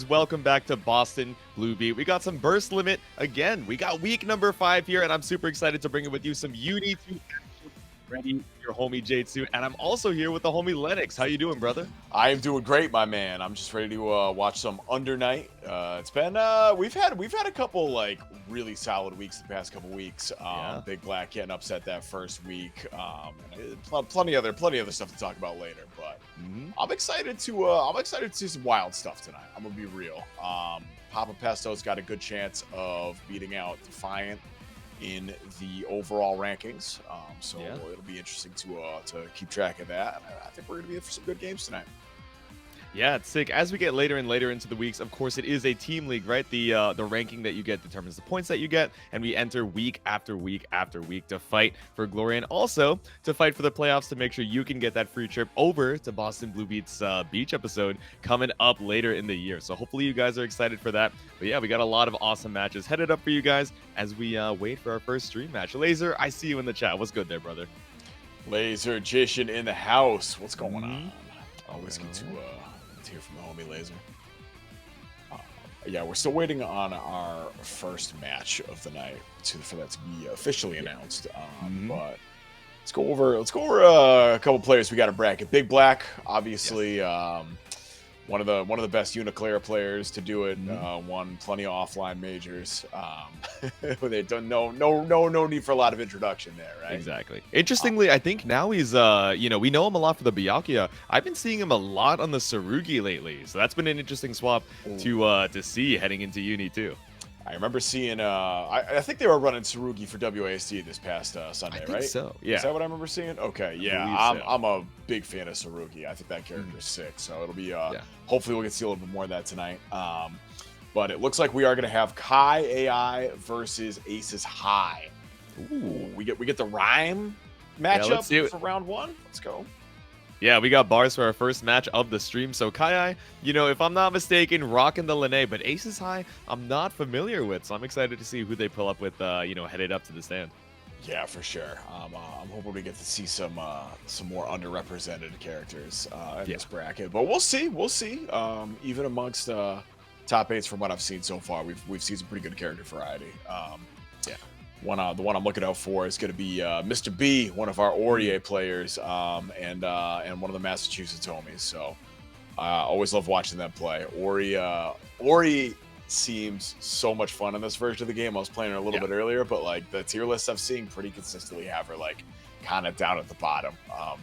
Welcome back to Boston Blue Beat. We got some burst limit again. We got week number 5 here, and I'm super excited to bring it with you some UNI2 action. Ready, your homie J2, and I'm also here with the homie Lennox. How you doing, brother? I am doing great, my man. I'm just ready to watch some Under Night. It's been we've had a couple like really solid weeks the past couple weeks. Yeah. BigBlack getting upset that first week. Plenty other stuff to talk about later. But I'm excited to see some wild stuff tonight. I'm gonna be real. Papa Pesto's got a good chance of beating out Defiant in the overall rankings. So it'll be interesting to keep track of that. I think we're gonna be in for some good games tonight. Yeah, it's sick. As we get later and later into the weeks, of course, it is a team league, right? The ranking that you get determines the points that you get, and we enter week after week after week to fight for glory and also to fight for the playoffs to make sure you can get that free trip over to Boston Blue Beats beach episode coming up later in the year. So hopefully you guys are excited for that. But yeah, we got a lot of awesome matches headed up for you guys as we wait for our first stream match. Laser, I see you in the chat. What's good there, brother? Laser Magician in the house. What's going on? Always good to hear from the homie Laser. Yeah, we're still waiting on our first match of the night for that to be officially announced. But let's go over a couple players we got a bracket. BigBlack, obviously, one of the best Uniclair players to do it. Won plenty of offline majors. They don't no need for a lot of introduction there, right? Exactly. Interestingly, I think now he's we know him a lot for the Byakuya. I've been seeing him a lot on the Tsurugi lately, so that's been an interesting swap to see heading into Uni too. I remember seeing I think they were running Tsurugi for WASD this past Sunday, right? So yeah, is that what I remember seeing? Okay, yeah, I'm a big fan of Tsurugi. I think that character is sick, so it'll be hopefully we'll get to see a little bit more of that tonight. But it looks like we are going to have KaiAi versus Aces High. Ooh, we get the rhyme matchup for round 1. Let's go. Yeah, we got bars for our first match of the stream. So KaiAi, if I'm not mistaken, rocking the Lene, but Aces High, I'm not familiar with. So I'm excited to see who they pull up with, headed up to the stand. Yeah, for sure. I'm hoping we get to see some more underrepresented characters in this bracket, but we'll see. Even amongst top 8s from what I've seen so far, we've seen some pretty good character variety. The one I'm looking out for is going to be Mr. B, one of our Aurier players, and one of the Massachusetts homies. So always love watching them play. Ori seems so much fun in this version of the game. I was playing her a little bit earlier, but like the tier lists I've seen pretty consistently have her like kind of down at the bottom,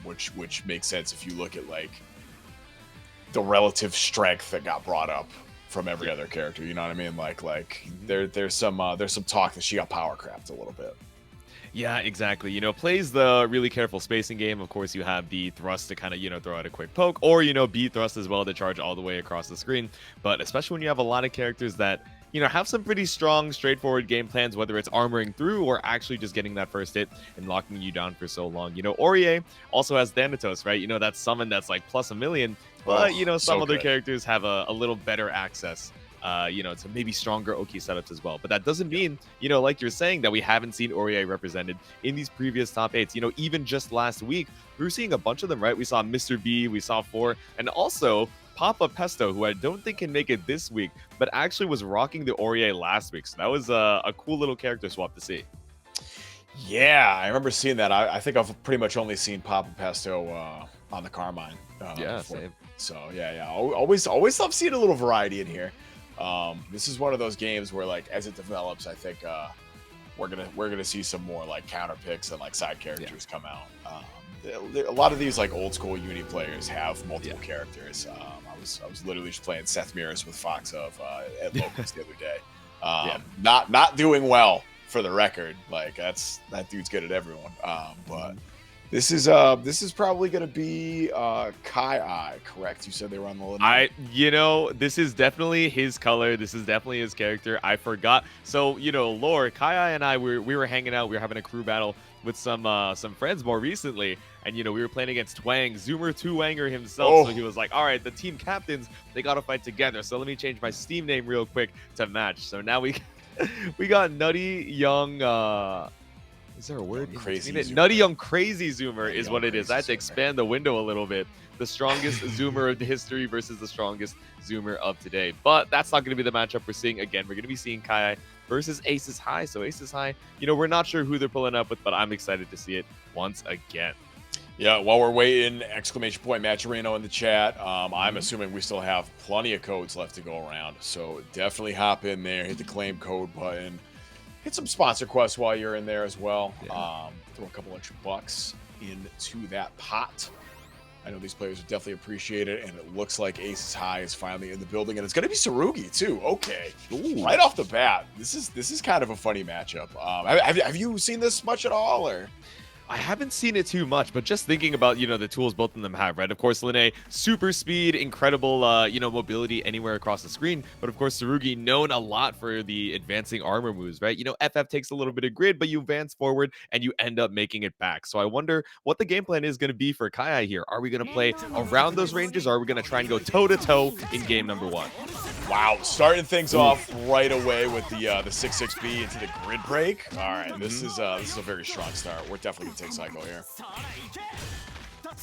which makes sense if you look at like the relative strength that got brought up from every other character, you know what I mean? Like there's some talk that she got power crapped a little bit. Yeah, exactly. Plays the really careful spacing game. Of course, you have the thrust to kind of, throw out a quick poke, or, B thrust as well to charge all the way across the screen. But especially when you have a lot of characters that, have some pretty strong, straightforward game plans, whether it's armoring through or actually just getting that first hit and locking you down for so long. Aurier also has Thanatos, right? That summon that's like plus 1,000,000. But, some other characters have a little better access, to maybe stronger Oki setups as well. But that doesn't mean, like you're saying, that we haven't seen Aurier represented in these previous top 8s. Even just last week, we were seeing a bunch of them, right? We saw Mr. B, we saw 4, and also Papa Pesto, who I don't think can make it this week, but actually was rocking the Aurier last week. So that was a cool little character swap to see. Yeah, I remember seeing that. I think I've pretty much only seen Papa Pesto on the Carmine. Same. So yeah. Always love seeing a little variety in here. This is one of those games where like as it develops, I think we're gonna see some more like counter picks and like side characters come out. A lot of these like old school Uni players have multiple characters. I was literally just playing Seth Meares with Fox of at Locals the other day. Not doing well for the record. Like that dude's good at everyone. But this is probably gonna be KaiAi, correct? You said they were on the list. This is definitely his color. This is definitely his character. I forgot. So lore, KaiAi and I we were hanging out. We were having a crew battle with some friends more recently, and we were playing against Twang, Zoomer 2wanger himself. So he was like, all right, the team captains, they gotta fight together, so let me change my Steam name real quick to match. So now we got Nutty Young Is there a word? Crazy Nutty Young Crazy Zoomer is what it is. I had to Zoomer. expand the window a little bit. The strongest Zoomer of the history versus the strongest Zoomer of today. But that's not going to be the matchup we're seeing. Again, we're going to be seeing KaiAi versus Aces High. So Aces High, you know, we're not sure who they're pulling up with, but I'm excited to see it once again. Yeah, while we're waiting, exclamation point Matcherino in the chat. I'm assuming we still have plenty of codes left to go around. So definitely hop in there, hit the claim code button. Hit some sponsor quests while you're in there as well. Yeah. Throw a couple extra bucks into that pot. I know these players would definitely appreciate it, and it looks like Aces High is finally in the building, and it's going to be ChrisBardow too. Okay, right off the bat, this is kind of a funny matchup. Have you seen this much at all, or? I haven't seen it too much, but just thinking about, you know, the tools both of them have, right? Of course, Lene, super speed, incredible, you know, mobility anywhere across the screen. But of course, ChrisBardow known a lot for the advancing armor moves, right? You know, FF takes a little bit of grid, but you advance forward and you end up making it back. So I wonder what the game plan is going to be for KaiAi here. Are we going to play around those ranges, or are we going to try and go toe-to-toe in game number 1? Wow, starting things off right away with the 6-6B into the grid break. All right, this is a very strong start. We're definitely gonna take cycle here.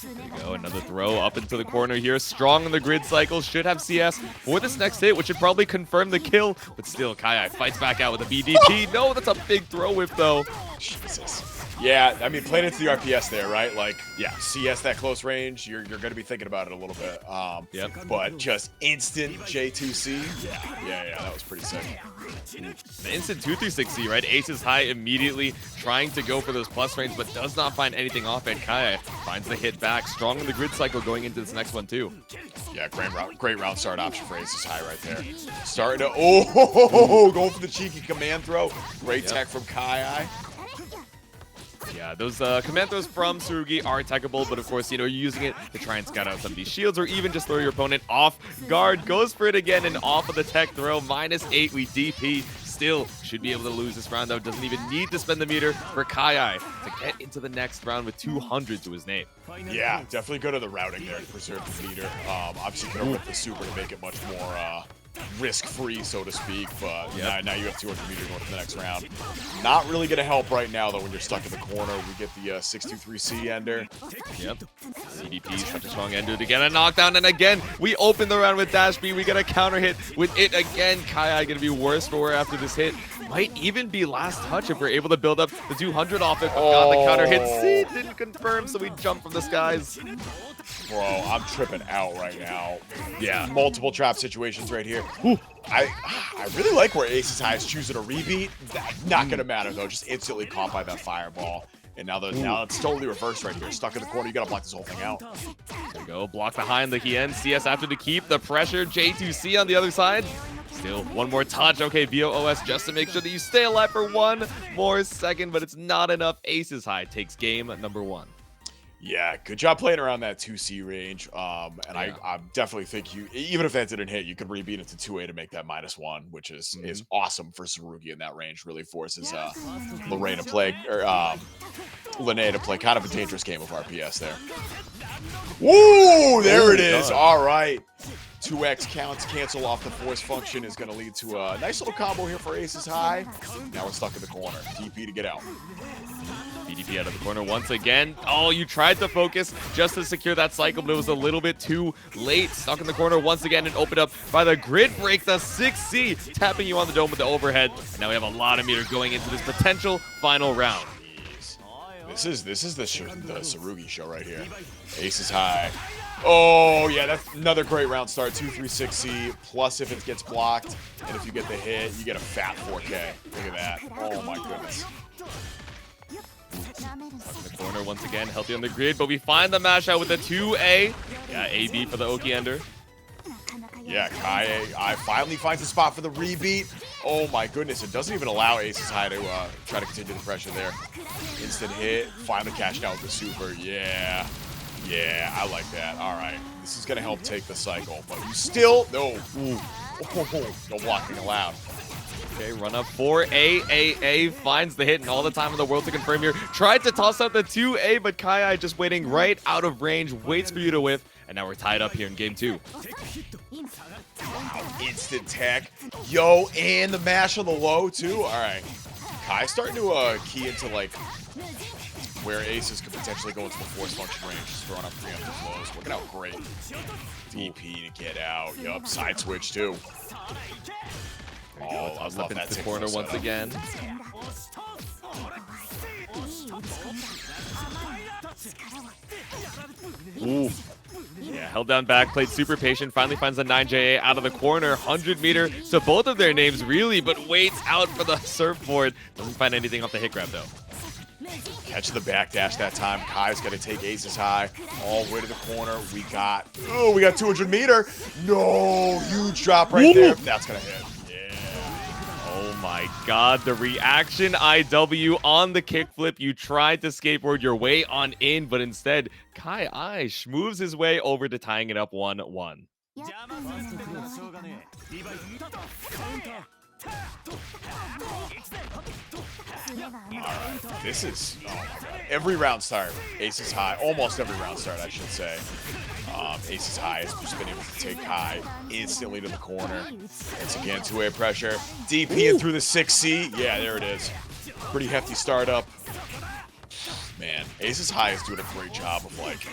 There we go, another throw up into the corner here. Strong in the grid cycle, should have CS for this next hit, which should probably confirm the kill. But still, KaiAi fights back out with a BDP. No, that's a big throw whip though. Jesus. Yeah, I mean, playing into the RPS there, right? Like, yeah, CS that close range, you're going to be thinking about it a little bit. But just instant J2C, yeah, that was pretty sick. The instant 236C, right? Aces High immediately trying to go for those plus frames, but does not find anything off it. KaiAi finds the hit back. Strong in the grid cycle going into this next one, too. Yeah, great round start option for Aces High right there. Starting to, going for the cheeky command throw. Great tech from KaiAi. Yeah, those command throws from ChrisBardow are techable, but of course, you know, you're using it to try and scout out some of these shields, or even just throw your opponent off guard. Goes for it again, and off of the tech throw. -8, we DP. Still should be able to lose this round, though. Doesn't even need to spend the meter for KaiAi to get into the next round with 200 to his name. Yeah, definitely good at the routing there to preserve the meter. Obviously, could have ripped the super to make it much more risk-free, so to speak, but now you have 200 meters going to the next round. Not really going to help right now, though, when you're stuck in the corner. We get the 623C ender. Yep. CDP, such a strong ender to get a knockdown, and again, we open the round with Dash B. We get a counter hit with it again. KaiAi going to be worse for wear after this hit. Might even be last touch if we're able to build up the 200 off it, but got the counter hit. C didn't confirm, so we jump from the skies. Bro, I'm tripping out right now. Yeah, multiple trap situations right here. I really like where Aces High is choosing a rebeat. Not gonna matter though. Just instantly caught by that fireball. And now it's totally reversed right here. Stuck in the corner. You gotta block this whole thing out. There we go. Block behind the Hien. CS after to keep the pressure. J2C on the other side. Still one more touch. Okay, VOOS just to make sure that you stay alive for one more second, but it's not enough. Aces High takes game number 1. Yeah, good job playing around that 2C range. And I definitely think even if that didn't hit, you could rebeat it to 2A to make that -1, which is awesome for ChrisBardow in that range. Really forces Lene to play kind of a dangerous game of RPS there. Woo! There it is. All right. 2x counts cancel off the force function is going to lead to a nice little combo here for Aces High. Now we're stuck in the corner. TP to get out. BDP out of the corner once again. Oh, you tried to focus just to secure that cycle, but it was a little bit too late. Stuck in the corner once again and opened up by the grid break. The 6C tapping you on the dome with the overhead. And now we have a lot of meter going into this potential final round. This is the ChrisBardow show right here. Aces High. Oh, yeah, that's another great round start. 236C, plus if it gets blocked, and if you get the hit, you get a fat 4K. Look at that. Oh, my goodness. In the corner once again, healthy on the grid, but we find the mash out with the 2A. Yeah, AB for the Oki ender. Yeah, KaiAi finally finds a spot for the rebeat. Oh my goodness, it doesn't even allow Aces High to try to continue the pressure there. Instant hit, finally cashed out with the super. Yeah, I like that. All right, this is gonna help take the cycle, but you still, no blocking allowed. Okay, run up for AAA, finds the hit and all the time in the world to confirm here. Tried to toss out the 2A, but KaiAi just waiting right out of range, waits for you to whiff, and now we're tied up here in game 2. Wow, instant tech. Yo, and the mash on the low, too. All right. Kai starting to key into like where aces could potentially go into the force function range, just throwing up preemptive blows. Working out great. DP to get out. Yup, side switch too. Oh, I love that the corner once again. Ooh. Yeah, held down back, played super patient, finally finds a 9JA out of the corner, 100 meter. So both of their names really, but waits out for the surfboard. Doesn't find anything off the hit grab though. Catch the backdash that time. Kai's got to take aces high all the way to the corner. We got 200 meter. No, huge drop right there. That's going to hit. Oh my god, the reaction IW on the kickflip. You tried to skateboard your way on in, but instead, KaiAi moves his way over to tying it up 1-1. Alright, this is every round start, aces high, almost every round start, I should say. Aces high has just been able to take Kai instantly to the corner. Once again, two-way pressure. DP and through the 6C. Yeah, there it is. Pretty hefty startup. Man, Aces High is doing a great job of like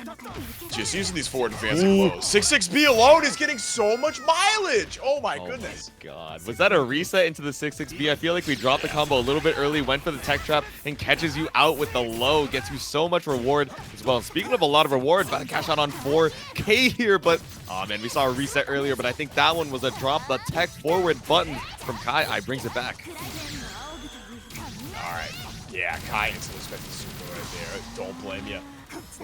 just using these forward advancing blows. 6-6B alone is getting so much mileage. Oh my goodness. My God, was that a reset into the 6-6B? I feel like we dropped the combo a little bit early, went for the tech trap, and catches you out with the low. Gets you so much reward as well. Speaking of a lot of reward, about to cash out on 4K here, but oh man, we saw a reset earlier, but I think that one was a drop the tech forward button from KaiAi. Brings it back. All right. Yeah, Kai instantly spent the super right there. Don't blame you.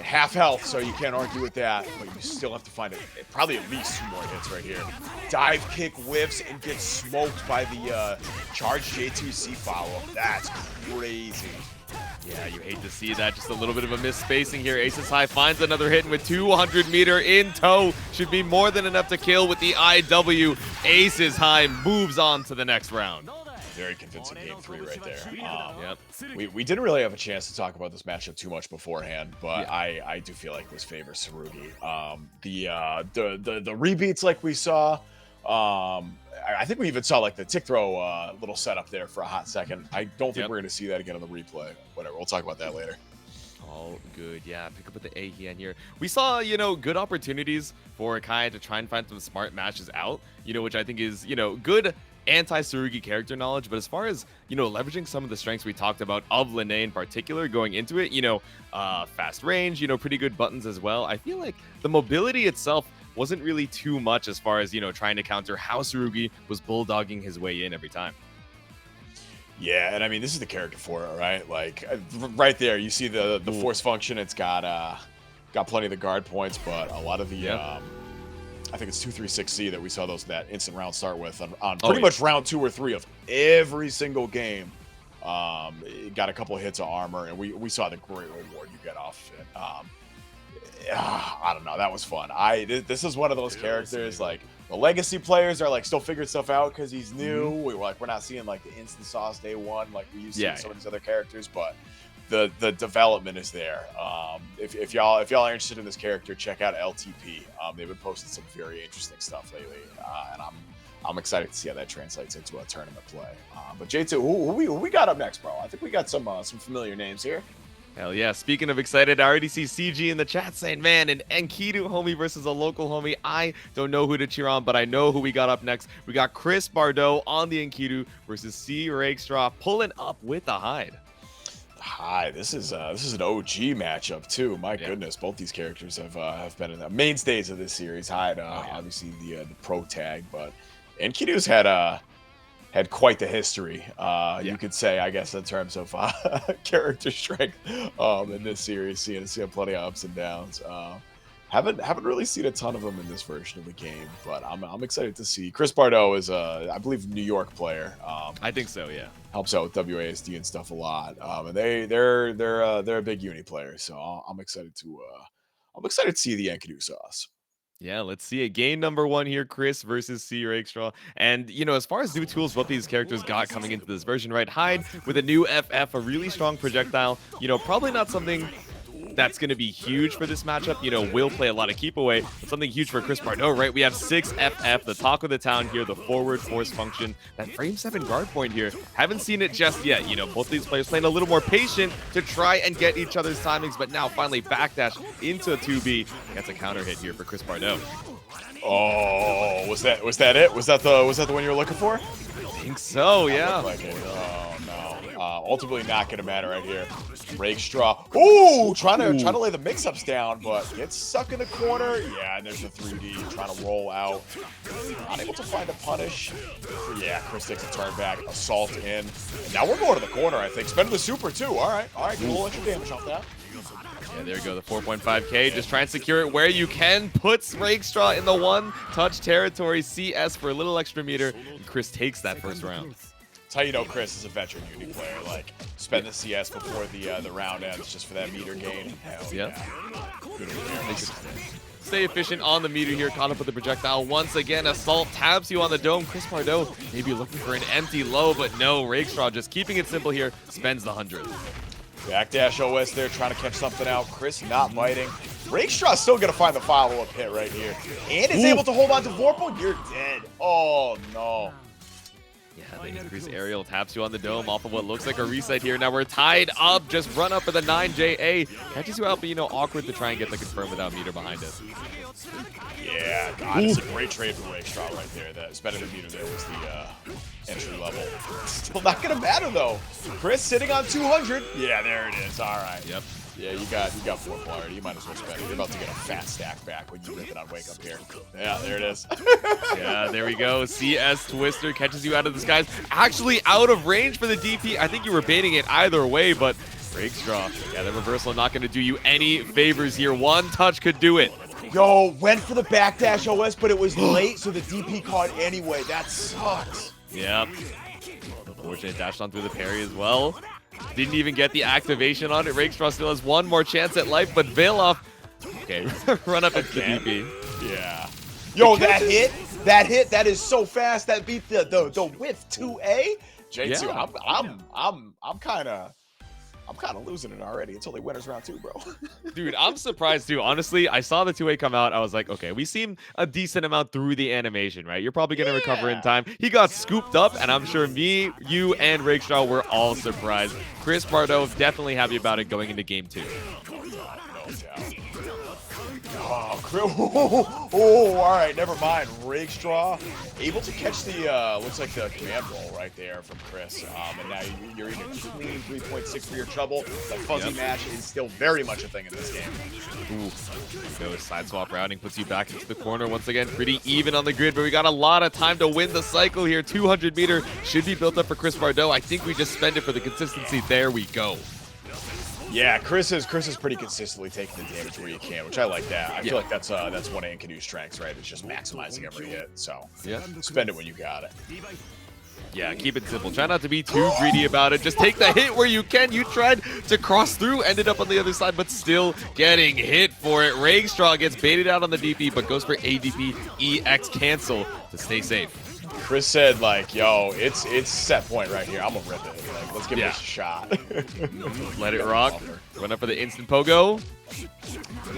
Half health, so you can't argue with that, but you still have to find it. Probably at least 2 more hits right here. Dive kick whiffs and gets smoked by the charge J2C follow-up. That's crazy. Yeah, you hate to see that. Just a little bit of a miss spacing here. Aces High finds another hit, and with 200 meter in tow, should be more than enough to kill with the IW. Aces High moves on to the next round. Very convincing game 3 right there. We didn't really have a chance to talk about this matchup too much beforehand, but yeah. I do feel like this favors Tsurugi. The rebeats like we saw, I think we even saw like the tick throw little setup there for a hot second. I don't think we're going to see that again on the replay. Whatever, we'll talk about that later. All good, yeah. Pick up with the A here. We saw, good opportunities for Kai to try and find some smart matches out, which I think is, good anti-Tsurugi character knowledge. But as far as, leveraging some of the strengths we talked about of Lene in particular going into it, fast range, pretty good buttons as well. I feel like the mobility itself wasn't really too much as far as, trying to counter how Tsurugi was bulldogging his way in every time. Yeah, and I mean, this is the character for it, right? Like, right there, you see the force function. It's got plenty of the guard points, but a lot of the, I think it's 2-3-6C that we saw that instant round start with on pretty much round 2 or 3 of every single game. Got a couple of hits of armor, and we saw the great reward you get off it. I don't know, that was fun. This is one of those characters, like, the legacy players are like still figuring stuff out because he's new. We're not seeing like the instant sauce day one like we used to see some of these other characters, but the development is there. If y'all are interested in this character, check out LTP. They've been posting some very interesting stuff lately, and I'm excited to see how that translates into a tournament play. But J2, who we got up next, bro? I think we got some familiar names here. Hell yeah. Speaking of excited, I already see CG in the chat saying, man, an Enkidu homie versus a local homie. I don't know who to cheer on, but I know who we got up next. We got ChrisBardow on the Enkidu versus Str4ng3r pulling up with a Hyde. Hyde, this is an OG matchup too. My goodness, both these characters have been in the mainstays of this series. Hyde, obviously the pro tag, but Enkidu's had quite the history, you could say, I guess, in terms of character strength in this series. Seeing plenty of ups and downs. Haven't really seen a ton of them in this version of the game, but I'm excited to see. ChrisBardow is I believe, New York player. I think so, yeah. Helps out with WASD and stuff a lot, and they're a big uni player, so I'm excited to see the Enkidu sauce. Yeah, let's see it. Game number 1 here, Chris versus Str4ng3r. And, as far as new tools, what these characters got coming into this version, right? Hyde with a new FF, a really strong projectile. Probably not something that's going to be huge for this matchup. You know, will play a lot of keep away, but something huge for ChrisBardow, right? We have 6FF, the talk of the town here, the forward force function, that frame 7 guard point here. Haven't seen it just yet. You know, both these players playing a little more patient to try and get each other's timings, but now finally backdash into a 2B. Gets a counter hit here for ChrisBardow. Oh, was that it? Was that the one you were looking for? I think so, yeah. Like it. Oh no. Ultimately not gonna matter right here. Rakestraw. Ooh, trying to lay the mix-ups down, but gets stuck in the corner. Yeah, and there's the 3D trying to roll out. Not able to find a punish. Yeah, Chris takes a turn back. Assault in. And now we're going to the corner, I think. Spend the super too. All right, get a little extra damage off that. Yeah, there you go, the 4.5K. Just try and secure it where you can. Puts Rakestraw in the one-touch territory. CS for a little extra meter. And Chris takes that first round. That's how you know Chris is a veteran Uni player. Like, spend the CS before the round ends just for that meter gain. Hell yeah. Good awareness. Stay efficient on the meter here. Caught up with the projectile once again. Assault taps you on the dome. ChrisBardow maybe looking for an empty low, but no. Rakestraw just keeping it simple here. Spends the 100. Backdash OS there, trying to catch something out. Chris not biting. Rakestraw's still going to find the follow-up hit right here. And is able to hold on to Vorpal. You're dead. Oh, no. Yeah, the increased aerial taps you on the dome off of what looks like a reset here. Now we're tied up. Just run up for the 9JA. Catches you out, but, you know, awkward to try and get the confirm without meter behind it. Yeah, God, it's a great trade for Rakestraw right there. That spending the meter there was the entry level. Still not going to matter, though. Chris sitting on 200. Yeah, there it is. All right. Yep. Yeah, you got 4 already. You might as well spend it. You're about to get a fat stack back when you rip it on Wake Up here. Yeah, there it is. Yeah, there we go. CS Twister catches you out of the skies. Actually out of range for the DP. I think you were baiting it either way, but Rakestraw. Yeah, the reversal not going to do you any favors here. One touch could do it. Yo, went for the backdash OS, but it was late, so the DP caught anyway. That sucks. Yep. Unfortunate dashed on through the parry as well. Didn't even get the activation on it. Rakestraw still has one more chance at life, but Veloff. Okay, run up into the DP. Yeah. Yo, that hit, that is so fast. That beat the width 2A. J2, yeah. I'm kind of losing it already. It's only winners round 2, bro. Dude, I'm surprised too. Honestly, I saw the 2A come out. I was like, okay, we seem a decent amount through the animation, right? You're probably going to recover in time. He got scooped up, and I'm sure me, you, and Rakestraw were all surprised. ChrisBardow definitely happy about it going into game 2. Oh, all right, never mind. Rakestraw able to catch the looks like the command roll right there from Chris. And now you're even clean 3.6 for your trouble. The fuzzy match is still very much a thing in this game. Ooh, so side swap routing puts you back into the corner once again. Pretty even on the grid, but we got a lot of time to win the cycle here. 200 meter should be built up for ChrisBardow. I think we just spend it for the consistency. There we go. Yeah, Chris is pretty consistently taking the damage where you can, which I like that. I feel like that's one of Enkidu's strengths, right? It's just maximizing every hit. So spend it when you got it. Yeah, keep it simple. Try not to be too greedy about it. Just take the hit where you can. You tried to cross through, ended up on the other side, but still getting hit for it. Rakestraw gets baited out on the DP, but goes for ADP EX cancel to stay safe. Chris said, like, yo, it's set point right here. I'm gonna rip it. Like, let's give this a shot. Let it rock. Run up for the instant pogo.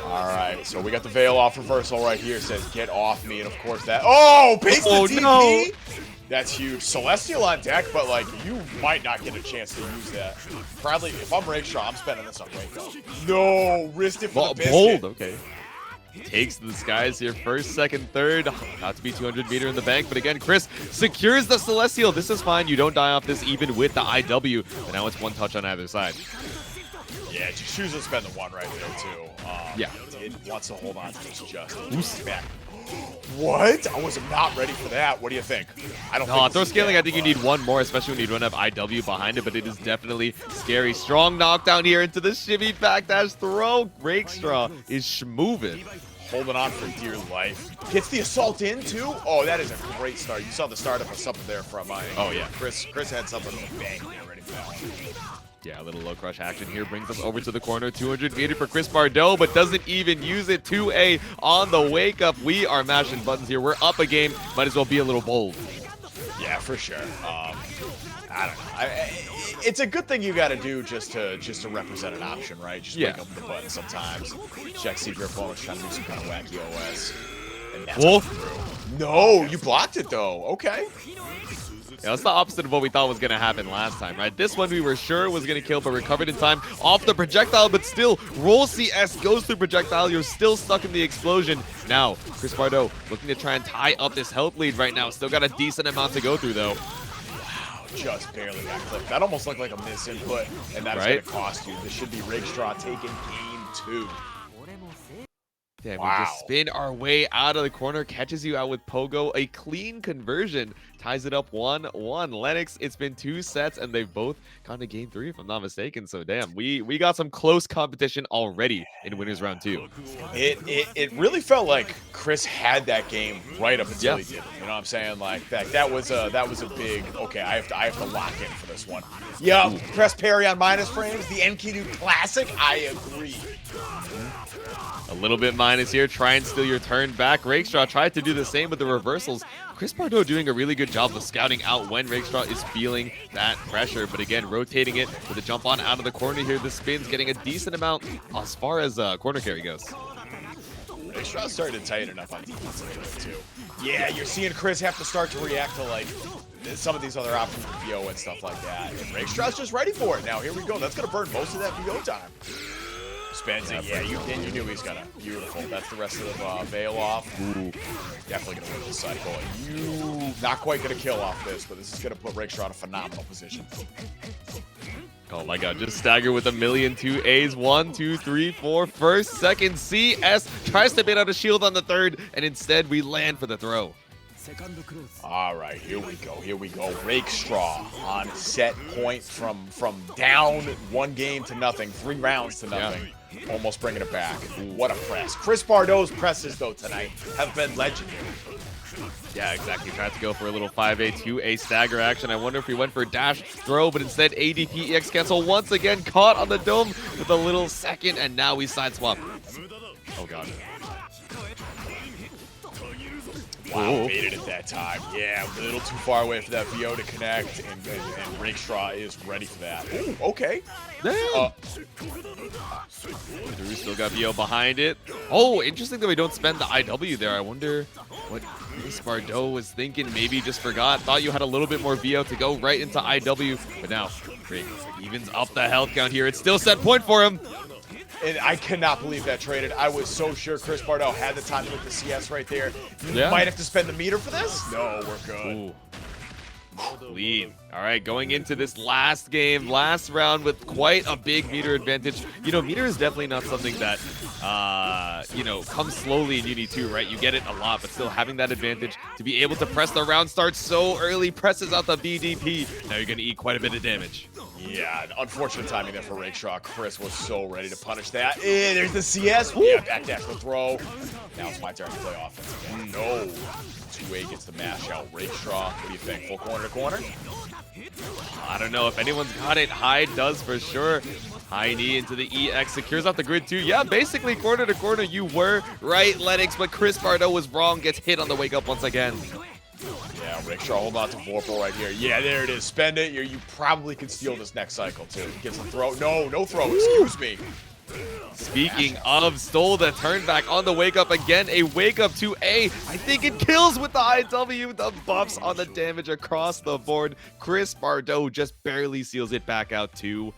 All right, so we got the veil off reversal right here. It says, get off me, and of course that. Oh, paste the DP. No. That's huge. Celestial on deck, but like you might not get a chance to use that. Probably, if I'm Rakestraw, I'm spending this on Wake Up. No, risked it for the biscuit. Bold, okay. Takes the skies here, first, second, third. Not to be 200 meter in the bank, but again, Chris secures the Celestial. This is fine. You don't die off this even with the IW. But now it's one touch on either side. Yeah, just choose to spend the one right there, too. Yeah. It wants to hold on to this just. Back. What? I was not ready for that. What do you think? I don't think throw scaling, I think you need one more, especially when you don't have IW behind it, but it is definitely scary. Strong knockdown here into the shimmy backdash throw. Rakestraw is schmoving. Holding on for dear life. Gets the assault in, too? Oh, that is a great start. You saw the startup of something there from oh, yeah. Chris had something to bang there ready for that. Yeah, a little low crush action here brings us over to the corner. 200 meter for ChrisBardow, but doesn't even use it. 2A on the wake up. We are mashing buttons here. We're up a game. Might as well be a little bold. Yeah, for sure. I don't know. It's a good thing you got to do just to represent an option, right? Just wake up with the button sometimes. Check, see if your opponent's trying to do some kind of wacky OS. And that's Whoa. through. No, you blocked it though. Okay. Yeah, that's the opposite of what we thought was going to happen last time, right? This one we were sure was going to kill, but recovered in time off the projectile, but still, roll CS goes through projectile. You're still stuck in the explosion. Now, ChrisBardow looking to try and tie up this health lead right now. Still got a decent amount to go through, though. Wow, just barely got clipped. That almost looked like a misinput, and that's going to cost you. This should be Straw taking game 2. Damn, wow. We just spin our way out of the corner, catches you out with Pogo. A clean conversion ties it up 1-1. Lennox, it's been 2 sets, and they've both gone to game 3, if I'm not mistaken. So, damn, we got some close competition already in winners round 2. It really felt like Chris had that game right up until he did it. You know what I'm saying? Like that was a big okay. I have to lock in for this one. Yeah, press parry on minus frames. The Enkidu classic. I agree. A little bit minus here. Try and steal your turn back. Rakestraw tried to do the same with the reversals. ChrisBardow doing a really good job of scouting out when Rakestraw is feeling that pressure. But again, rotating it with a jump on out of the corner here. The spin's getting a decent amount as far as corner carry goes. Rakestraw's starting to tighten up on defense too. Yeah, you're seeing Chris have to start to react to like some of these other options with VO and stuff like that. And Rakestraw's just ready for it now. Here we go. That's going to burn most of that VO time. Spends it. Yeah, you knew he's gonna. Beautiful. That's the rest of the veil off. Ooh. Definitely gonna win this cycle. You not quite gonna kill off this, but this is gonna put Rakestraw in a phenomenal position. Oh my god, just stagger with a million 2 A's. 1, 2, 3, 4. First, second, CS tries to bait out a shield on the third, and instead we land for the throw. All right, here we go. Here we go. Rakestraw on set point from down 1 game to nothing, 3 rounds to nothing. Yeah. Almost bringing it back. Ooh, what a press. ChrisBardow's presses, though, tonight have been legendary. Yeah, exactly. Tried to go for a little 5A, 2A stagger action. I wonder if he went for dash throw, but instead ADP EX cancel once again. Caught on the dome with a little second, and now we side swap. Oh, God. Wow, made it at that time. Yeah, a little too far away for that VO to connect, and Rakestraw is ready for that. Ooh, okay. Damn. Drew still got VO behind it. Oh, interesting that we don't spend the IW there. I wonder what ChrisBardow was thinking. Maybe just forgot. Thought you had a little bit more VO to go right into IW. But now, Rick evens up the health count here. It's still set point for him. And I cannot believe that traded. I was so sure ChrisBardow had the time with the CS right there. You might have to spend the meter for this? No, we're good. Ooh. Lead. All right, going into this last game, last round with quite a big meter advantage. You know, meter is definitely not something that, you know, comes slowly in UNI2, right? You get it a lot, but still having that advantage to be able to press the round start so early, presses out the BDP. Now you're going to eat quite a bit of damage. Yeah, unfortunate timing there for Rakestraw. Chris was so ready to punish that. There's the CS. Yeah, backdash with throw. Now it's my turn to play offense again. No. 2A gets the mash out. Rakestraw, what do you think? Full corner to corner? I don't know if anyone's got it. Hyde does for sure. High knee into the EX, secures off the grid too. Yeah, basically corner to corner. You were right, Lennox, but ChrisBardow was wrong. Gets hit on the wake up once again. Yeah, Rakestraw hold on to Vorpal right here. Yeah, there it is. Spend it. You probably could steal this next cycle too. Gets the throw. No throw. Excuse me. Speaking of, stole the turn back on the wake up again. A wake up to A. I think it kills with the IW. The buffs on the damage across the board. ChrisBardow just barely seals it back out 2-1.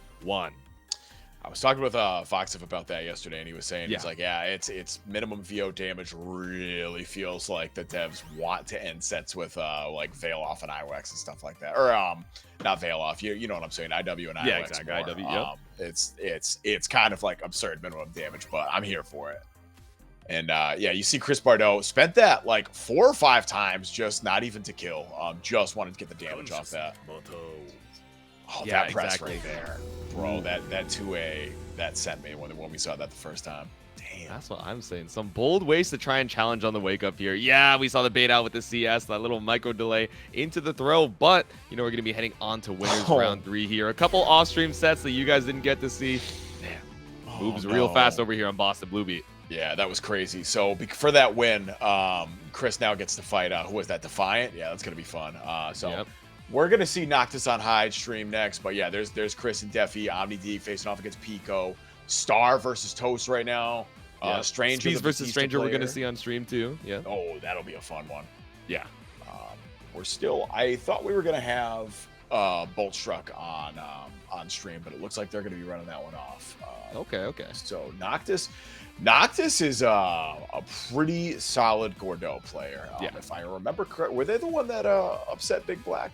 I was talking with Foxif about that yesterday, and he was saying, he's like, yeah, it's minimum VO damage really feels like the devs want to end sets with like Veil off and IWX and stuff like that. Or not Veil off, you know what I'm saying, IW and IWX. Yeah, exactly. More. IW, yep. It's kind of like absurd minimum damage, but I'm here for it. And yeah, you see ChrisBardow spent that like 4 or 5 times, just not even to kill. Just wanted to get the damage off that. Oh, yeah, that press exactly. right there. Bro, that 2A, that sent me when we saw that the first time. Damn. That's what I'm saying. Some bold ways to try and challenge on the wake up here. Yeah, we saw the bait out with the CS, that little micro delay into the throw, but, you know, we're going to be heading on to winners round 3 here. A couple off-stream sets that you guys didn't get to see. Damn. Moves real fast over here on Boston Blue Beat. Yeah, that was crazy. So for that win, Chris now gets to fight. Who was that? Defiant. Yeah, that's gonna be fun. So we're gonna see Noctis on Hyde stream next. But yeah, there's Chris and Defi, OmniDeag facing off against Pico. Star versus Toast right now. Stranger Speeze versus Stranger we're gonna see on stream too. Yeah. Oh, that'll be a fun one. Yeah. We're still. I thought we were gonna have Boltstruck on stream, but it looks like they're gonna be running that one off. Okay. So Noctis is a pretty solid Gordo player. If I remember correct, were they the one that upset BigBlack?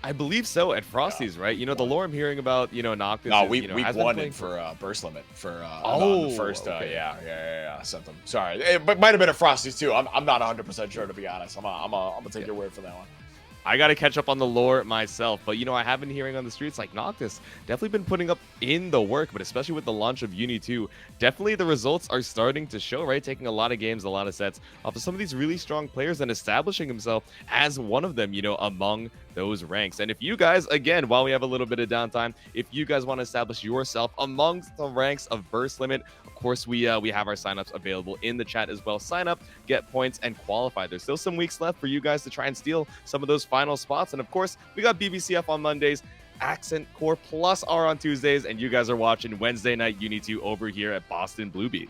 I believe so at Frosty's, right? You know, the lore I'm hearing about, Noctis. No, is, week one in for burst limit for the first. Okay. Something. Sorry, it might have been at Frosty's too. I'm not 100% sure, to be honest. I'm gonna take your word for that one. I got to catch up on the lore myself, but I have been hearing on the streets like Noctis definitely been putting up in the work, but especially with the launch of UNI2, definitely the results are starting to show, right? Taking a lot of games, a lot of sets off of some of these really strong players and establishing himself as one of them, among those ranks. And if you guys, again, while we have a little bit of downtime, if you guys want to establish yourself amongst the ranks of Burst Limit, of course, we have our signups available in the chat as well. Sign up, get points, and qualify. There's still some weeks left for you guys to try and steal some of those final spots. And of course, we got BBCF on Mondays, Accent Core Plus are on Tuesdays, and you guys are watching Wednesday night UNI2 over here at Boston Bluebeat.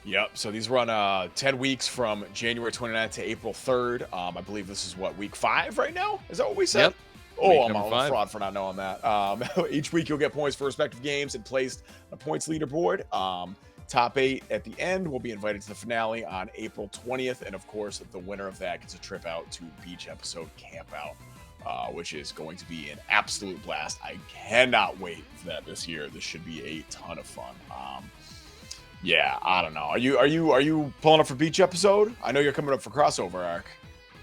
Yep. So these run 10 weeks from January 29th to April 3rd. I believe this is week 5 right now? Is that what we said? Yep. Oh, I'm a fraud for not knowing that. Each week you'll get points for respective games and placed on a points leaderboard. Top 8 at the end will be invited to the finale on April 20th. And of course, the winner of that gets a trip out to Beach Episode Campout, which is going to be an absolute blast. I cannot wait for that this year. This should be a ton of fun. Yeah, I don't know. Are you pulling up for Beach Episode? I know you're coming up for Crossover Arc.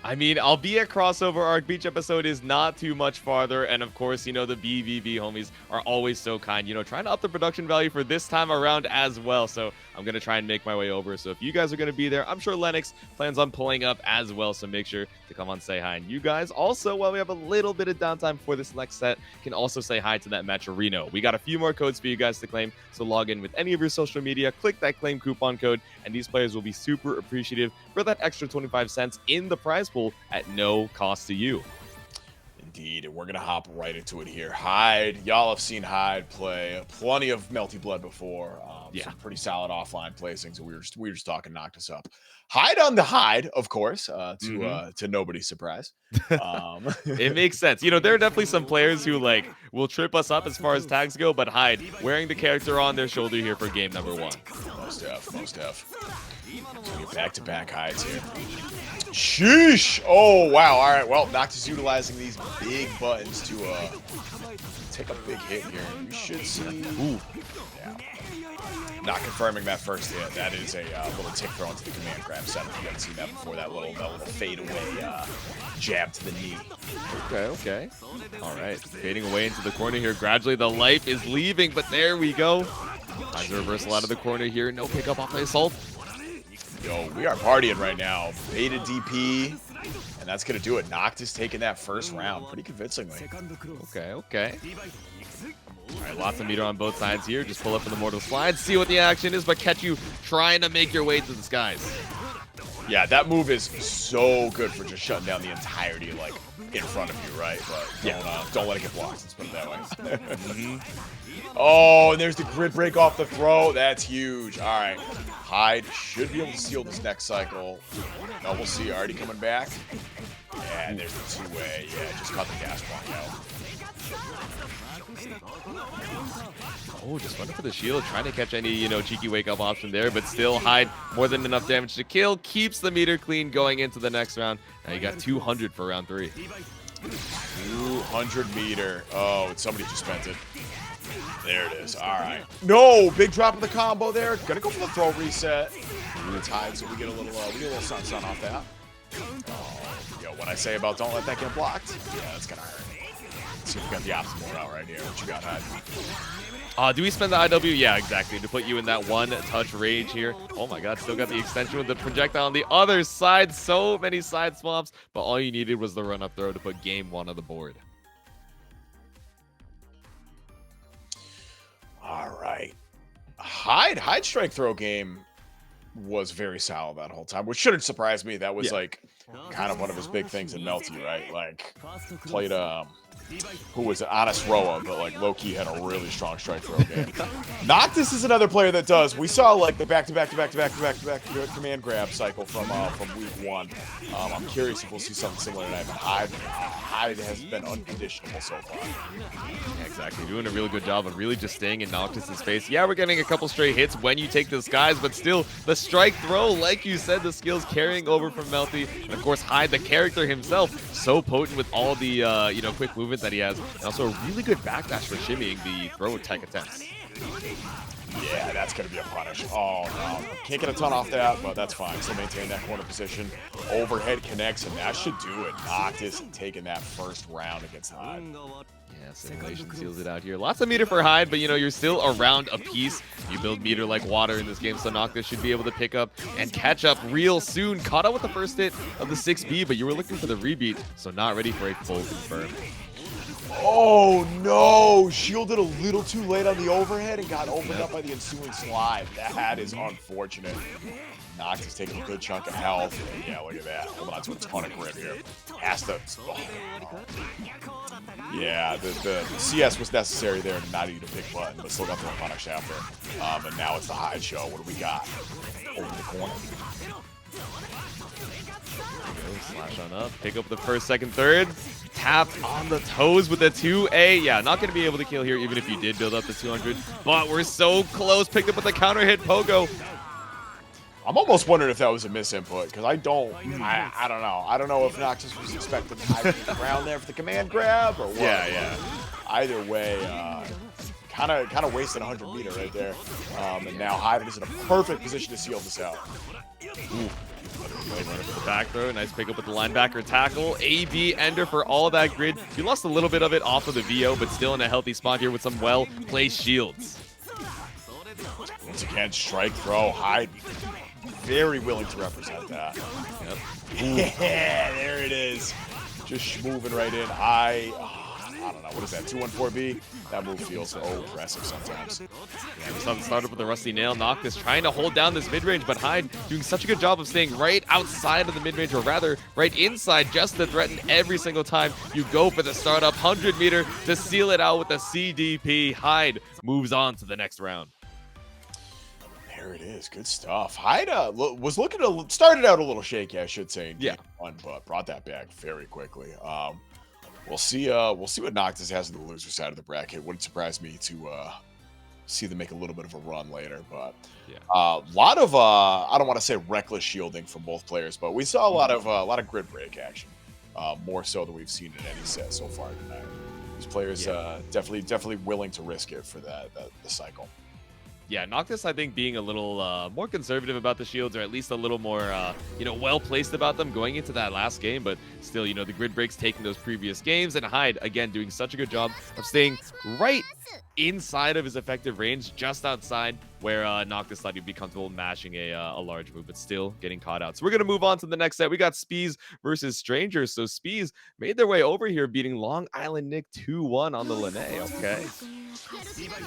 I mean, I'll be at Crossover Arc. Beach Episode is not too much farther. And of course, the BBB homies are always so kind, trying to up the production value for this time around as well. So I'm going to try and make my way over. So if you guys are going to be there, I'm sure Lennox plans on pulling up as well. So make sure to come on, say hi. And you guys also, while we have a little bit of downtime for this next set, can also say hi to that Metro Reno. We got a few more codes for you guys to claim. So log in with any of your social media, click that claim coupon code, and these players will be super appreciative for that extra 25 cents in the prize pool at no cost to you. Indeed, and we're gonna hop right into it here. Hyde, y'all have seen Hyde play plenty of Melty Blood before. Some pretty solid offline placings. We were just talking Noctis up. Hyde on the Hyde, of course, to nobody's surprise. It makes sense. There are definitely some players who will trip us up as far as tags go, but Hyde wearing the character on their shoulder here for game number 1. Most def. Back-to-back Hydes here. Sheesh! Oh, wow. All right. Well, Noctis utilizing these big buttons to take a big hit here. We should see. Ooh. Yeah. Not confirming that first hit. That is a little tick throw into the command grab setup. You haven't seen that before. That little fade away jab to the knee. Okay. All right. Fading away into the corner here. Gradually, the life is leaving, but there we go. Nice reversal out of the corner here. No pickup off the assault. Yo, we are partying right now. Beta DP, and that's going to do it. Noctis taking that first round pretty convincingly. Okay. All right, lots of meter on both sides here. Just pull up in the Mortal Slide, see what the action is, but catch you trying to make your way to the skies. Yeah, that move is so good for just shutting down the entirety, in front of you, right? But don't let it get blocked. Let's put it that way. Oh, and there's the grid break off the throw. That's huge. All right. Hyde should be able to steal this next cycle. No, we'll see. Already coming back. Yeah, and there's the two-way. Yeah, just cut the gas block out. Oh, just running for the shield, trying to catch any, cheeky wake-up option there, but still Hyde more than enough damage to kill. Keeps the meter clean going into the next round. Now you got 200 for round 3. 200 meter. Oh, somebody just spent it. There it is. All right. No, big drop of the combo there. Gonna go for the throw reset. It's Hyde, so we get a little sun off that. Oh, yo, what I say about don't let that get blocked? Yeah, that's gonna hurt. Let's see if we got the optimal route right here. What you got, Hyde? Do we spend the IW? Yeah, exactly. To put you in that one-touch rage here. Oh my god, still got the extension with the projectile on the other side. So many side swaps, but all you needed was the run-up throw to put game 1 on the board. All right. Hyde strike throw game was very solid that whole time, which shouldn't surprise me. That was like kind of one of his big things in Melty, right? Like played who was an honest Roa, but like low-key had a really strong strike throw game. Noctis is another player that does. We saw like the back-to-back command grab cycle from week 1. I'm curious if we'll see something similar tonight. But Hyde has been unconditional so far. Yeah, exactly. Doing a really good job of really just staying in Noctis' face. Yeah, we're getting a couple straight hits when you take the skies, but still the strike throw, like you said, the skills carrying over from Melty. And of course, Hyde, the character himself, so potent with all the quick movement that he has, and also a really good backdash for shimmying the throw tech attempts. Yeah, that's going to be a punish. Oh, no. Can't get a ton off that, but that's fine. Still maintain that corner position. Overhead connects, and that should do it. Noctis taking that first round against Hyde. Yeah, Simulation seals it out here. Lots of meter for Hyde, but, you're still around a piece. You build meter like water in this game, so Noctis should be able to pick up and catch up real soon. Caught up with the first hit of the 6B, but you were looking for the rebeat, so not ready for a full confirm. Oh no! Shielded a little too late on the overhead and got opened up by the ensuing slide. That is unfortunate. Noctis taking a good chunk of health. Yeah, look at that. Hold on to a ton of grip here. Has to. Oh, no. Yeah, the CS was necessary there to not eat a big button, but still got the punish after. And now it's the Hyde show. What do we got? Over the corner. Slash on up. Pick up the first, second, third. Tapped on the toes with the 2A. Yeah, not going to be able to kill here even if you did build up the 200. But we're so close. Picked up with the counter hit Pogo. I'm almost wondering if that was a misinput, because I don't know. I don't know if Noctis was expecting Hyde to be around there for the command grab or what. Yeah. Either way, kind of wasted 100 meter right there. And now Hyde is in a perfect position to seal this out. Ooh. Runner for the back throw. Nice pick up with the linebacker tackle. AB Ender for all that grid. He lost a little bit of it off of the VO, but still in a healthy spot here with some well-placed shields. Once again, strike throw. Hyde very willing to represent that. Yep. Yeah, there it is. Just moving right in. I don't know. What is that, 214B? That move feels so impressive sometimes. Yeah, we saw the startup with the Rusty Nail. Noctis trying to hold down this mid-range, but Hyde doing such a good job of staying right outside of the mid-range, or rather, right inside, just to threaten every single time you go for the startup. 100 meter to seal it out with the CDP. Hyde moves on to the next round. There it is. Good stuff. Hyde was looking to started out a little shaky, I should say. Yeah. But brought that back very quickly. We'll see what Noctis has on the loser side of the bracket. Wouldn't surprise me to see them make a little bit of a run later. But a lot of I don't want to say reckless shielding from both players, but we saw a lot of grid break action, more so than we've seen in any set so far tonight. These players definitely willing to risk it for the cycle. Yeah, Noctis, I think, being a little more conservative about the shields, or at least a little more, well-placed about them going into that last game. But still, the grid breaks taking those previous games. And Hyde, again, doing such a good job of staying right inside of his effective range, just outside where Noctis thought he'd be comfortable mashing a large move, but still getting caught out. So we're going to move on to the next set. We got Speeze versus Strangers. So Speeze made their way over here, beating Long Island Nick 2-1 on the Lene. Okay.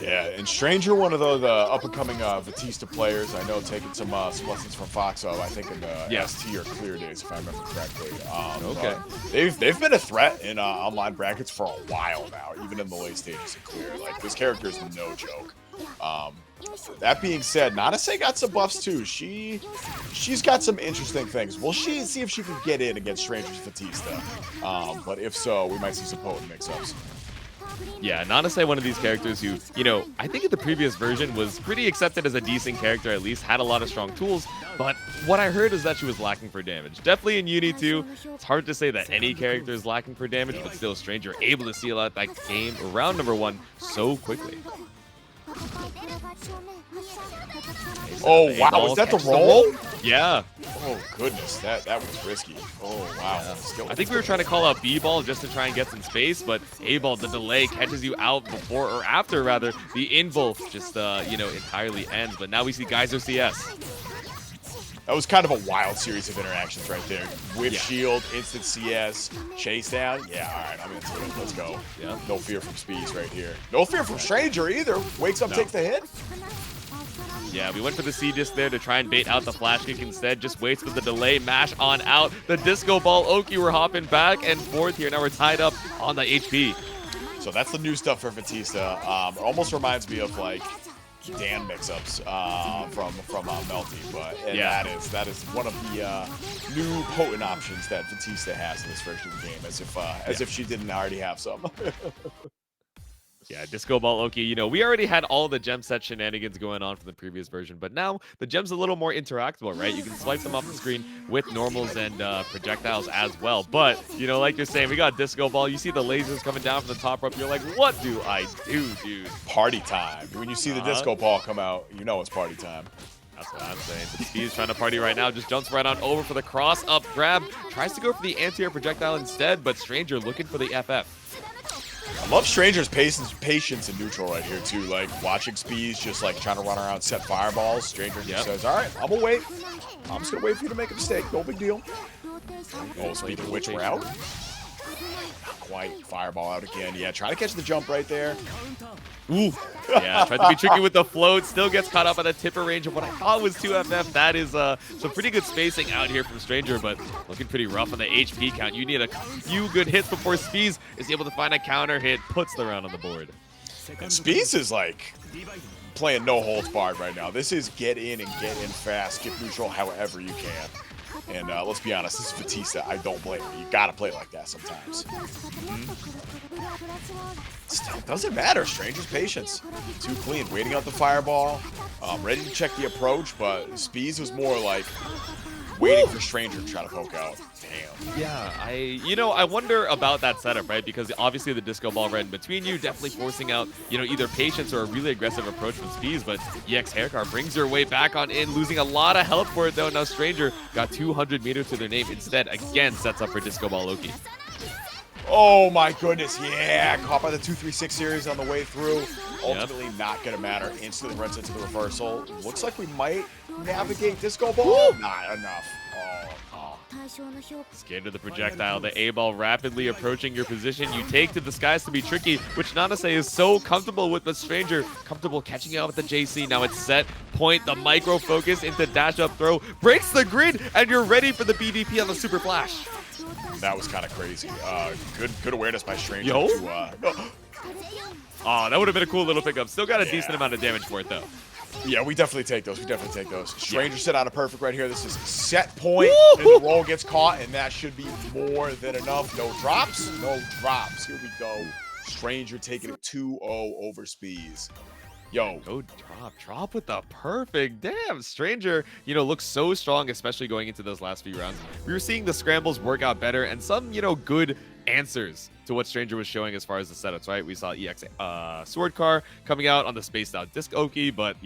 Yeah, and Stranger, one of the up-and-coming Batista players. I know taking some lessons from Fox, I think in the ST or Clear days, if I remember correctly. Okay. They've been a threat in online brackets for a while now, even in the late stages of Clear. Like, this character is no joke. That being said, Nanase got some buffs too. She's got some interesting things. We'll see if she can get in against Stranger's Batista. But if so, we might see some potent mix-ups. Yeah, Nanase, one of these characters who, I think in the previous version was pretty accepted as a decent character, at least had a lot of strong tools, but what I heard is that she was lacking for damage. Definitely in UNI2, it's hard to say that any character is lacking for damage, but still Stranger able to seal out that game, round number 1, so quickly. Oh, wow, is that the roll? Yeah. Oh, goodness, that was risky. Oh, wow. I think we were trying to call out B-ball just to try and get some space, but A-ball, the delay catches you out before, or after, rather. The invul just, entirely ends, but now we see Geyser CS. That was kind of a wild series of interactions right there. Whip shield, instant CS, chase down. Yeah, all right, I'm into it. Let's go. Yeah. No fear from Speeze right here. No fear from Stranger either. Wakes up, takes the hit. Yeah, we went for the C disc there to try and bait out the flash kick instead. Just waits for the delay, mash on out. The disco ball, Oki, we're hopping back and forth here. Now we're tied up on the HP. So that's the new stuff for Batista. It almost reminds me of like Dan mix-ups from Melty, but yeah, that is one of the new potent options that Batista has in this version of the game, as if she didn't already have some. Yeah, Disco Ball Oki, you know, we already had all the gem set shenanigans going on from the previous version, but now the gem's a little more interactable, right? You can swipe them off the screen with normals and projectiles as well. But, you know, like you're saying, we got Disco Ball. You see the lasers coming down from the top rope. You're like, what do I do, dude? Party time. When you see the Disco Ball come out, you know it's party time. That's what I'm saying. But Speeze trying to party right now. Just jumps right on over for the cross-up grab. Tries to go for the anti-air projectile instead, but Stranger looking for the FF. I love Stranger's patience in neutral right here, too. Like, watching Speeze just, like, trying to run around, set fireballs. Stranger just says, all right, I'm going to wait. I'm just going to wait for you to make a mistake. No big deal. Oh, speaking of which, we're out. Not quite. Fireball out again. Yeah, trying to catch the jump right there. Ooh. Yeah, tried to be tricky with the float. Still gets caught up at the tipper range of what I thought was 2FF. That is some pretty good spacing out here from Stranger, but looking pretty rough on the HP count. You need a few good hits before Speeze is able to find a counter hit, puts the round on the board. And Speeze is like playing no holds barred right now. This is get in and get in fast, get neutral however you can. And let's be honest, this is Batista. I don't blame you. You gotta play like that sometimes. Still, doesn't matter. Stranger's patience. Too clean. Waiting out the fireball. Ready to check the approach, but Speeze was more like waiting for Stranger to try to poke out. Damn. Yeah, I wonder about that setup, right? Because obviously the disco ball right in between you, definitely forcing out, either patience or a really aggressive approach from Speeze, but EX Haircar brings your way back on in, losing a lot of health for it though. Now Stranger got 200 meters to their name. Instead, again, sets up for Disco Ball Loki. Oh my goodness, yeah, caught by the 236 series on the way through. Ultimately not gonna matter. Instantly runs into the reversal. Looks like we might navigate Disco Ball. Not enough. Oh. Scared of the projectile, the A-ball rapidly approaching your position. You take to the skies to be tricky, which Nanase is so comfortable with, but Stranger comfortable catching out with the JC. Now it's set, point, the micro focus into dash up throw, breaks the grid, and you're ready for the BBP on the super flash. That was kind of crazy. Good awareness by Stranger. Yo. Oh, that would have been a cool little pickup. Still got a decent amount of damage for it though. Yeah, we definitely take those. Stranger set out a perfect right here. This is set point, and the roll gets caught, and that should be more than enough. No drops. Here we go. Stranger taking it 2-0 over Speeze. Yo. Go drop with the perfect. Damn, Stranger, looks so strong, especially going into those last few rounds. We were seeing the scrambles work out better and some, good answers to what Stranger was showing as far as the setups, right? We saw EX Sword Car coming out on the spaced out Disc Oki, but,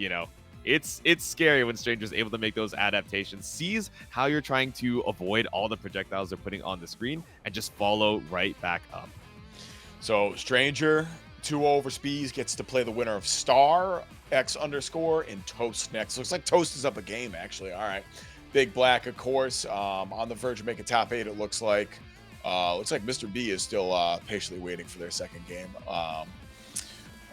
it's scary when Stranger's able to make those adaptations, sees how you're trying to avoid all the projectiles they're putting on the screen, and just follow right back up. So, Stranger 2-0 over Speeze gets to play the winner of Star X_ and Toast next. Looks like Toast is up a game, actually. All right. BigBlack, of course, on the verge of making top 8, it looks like. Looks like Mr. B is still patiently waiting for their second game.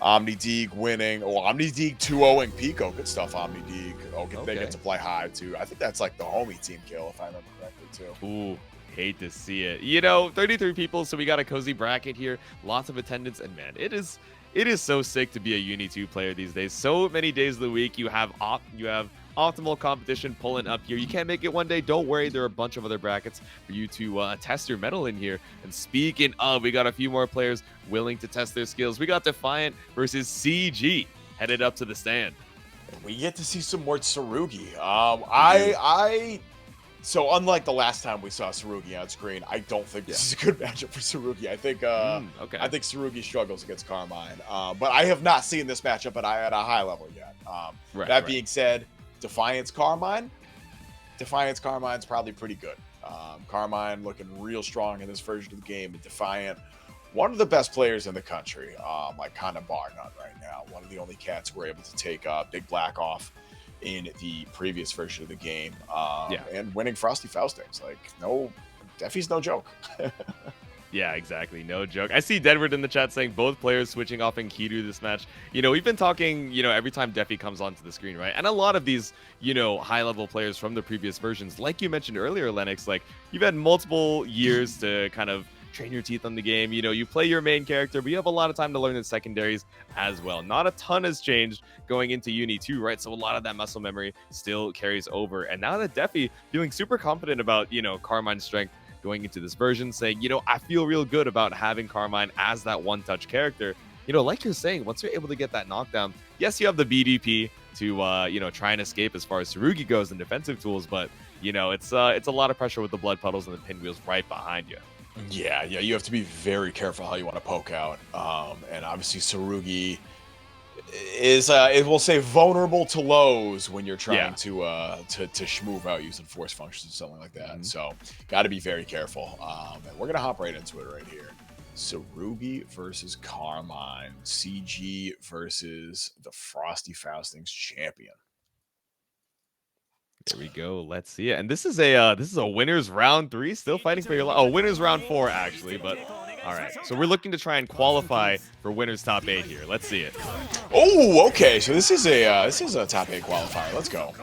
OmniDeag winning. Oh, OmniDeag 2-0ing Pico. Good stuff, OmniDeag. Okay. They get to play Hyde, too. I think that's like the homie team kill, if I remember correctly, too. Ooh. Hate to see it. 33 people, so we got a cozy bracket here. Lots of attendance, and man, it is so sick to be a UNI2 player these days. So many days of the week you have optimal competition pulling up here. You can't make it one day, don't worry, there are a bunch of other brackets for you to test your mettle in here. And speaking of, we got a few more players willing to test their skills. We got Defiant versus CG headed up to the stand. We get to see some more Tsurugi. So unlike the last time we saw Tsurugi on screen, I don't think this is a good matchup for Tsurugi. I think I think Tsurugi struggles against Carmine. But I have not seen this matchup at a high level yet. That being said, Defiant's Carmine's probably pretty good. Carmine looking real strong in this version of the game. And Defiant, one of the best players in the country, like kind of bar none right now. One of the only cats who were able to take BigBlack off in the previous version of the game, and winning Frosty Faustings. Like, no, Defi's no joke. Yeah, exactly. No joke. I see Deadwood in the chat saying both players switching off Enkidu this match. We've been talking, every time Defi comes onto the screen, right? And a lot of these, high-level players from the previous versions, like you mentioned earlier, Lennox, like, you've had multiple years to kind of train your teeth on the game. You play your main character, but you have a lot of time to learn the secondaries as well. Not a ton has changed going into UNI2, right? So a lot of that muscle memory still carries over. And now that Defi feeling super confident about, Carmine's strength going into this version, saying, I feel real good about having Carmine as that one-touch character. Like you're saying, once you're able to get that knockdown, yes, you have the BDP to, try and escape as far as Tsurugi goes and defensive tools, but, it's a lot of pressure with the blood puddles and the pinwheels right behind you. Yeah, you have to be very careful how you want to poke out. And obviously Tsurugi is, we'll say, vulnerable to lows when you're trying to schmoove out using force functions or something like that. So got to be very careful. And we're going to hop right into it right here. Tsurugi versus Carmine. CG versus the Frosty Faustings champion. There we go. Let's see it. And this is a winners round 3, still fighting for your life. Oh, winners round 4 actually, but all right. So we're looking to try and qualify for winners top 8 here. Let's see it. Oh, okay. So this is a top 8 qualifier. Let's go.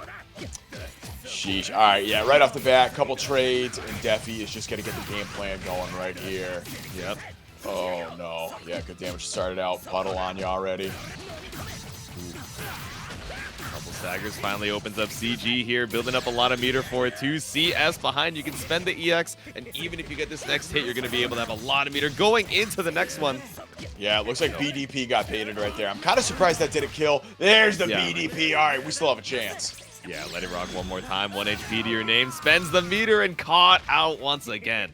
Sheesh. All right, yeah, right off the bat, couple trades, and Defi is just gonna get the game plan going right here. Yep. Oh no. Yeah, good damage started out. Puddle on you already. Couple staggers finally opens up CG here, building up a lot of meter for it too. CS behind, you can spend the EX, and even if you get this next hit, you're going to be able to have a lot of meter going into the next one. Yeah, it looks like BDP got painted right there. I'm kind of surprised that didn't kill. There's the BDP. All right, we still have a chance. Yeah, let it rock one more time. 1 HP to your name, spends the meter, and caught out once again.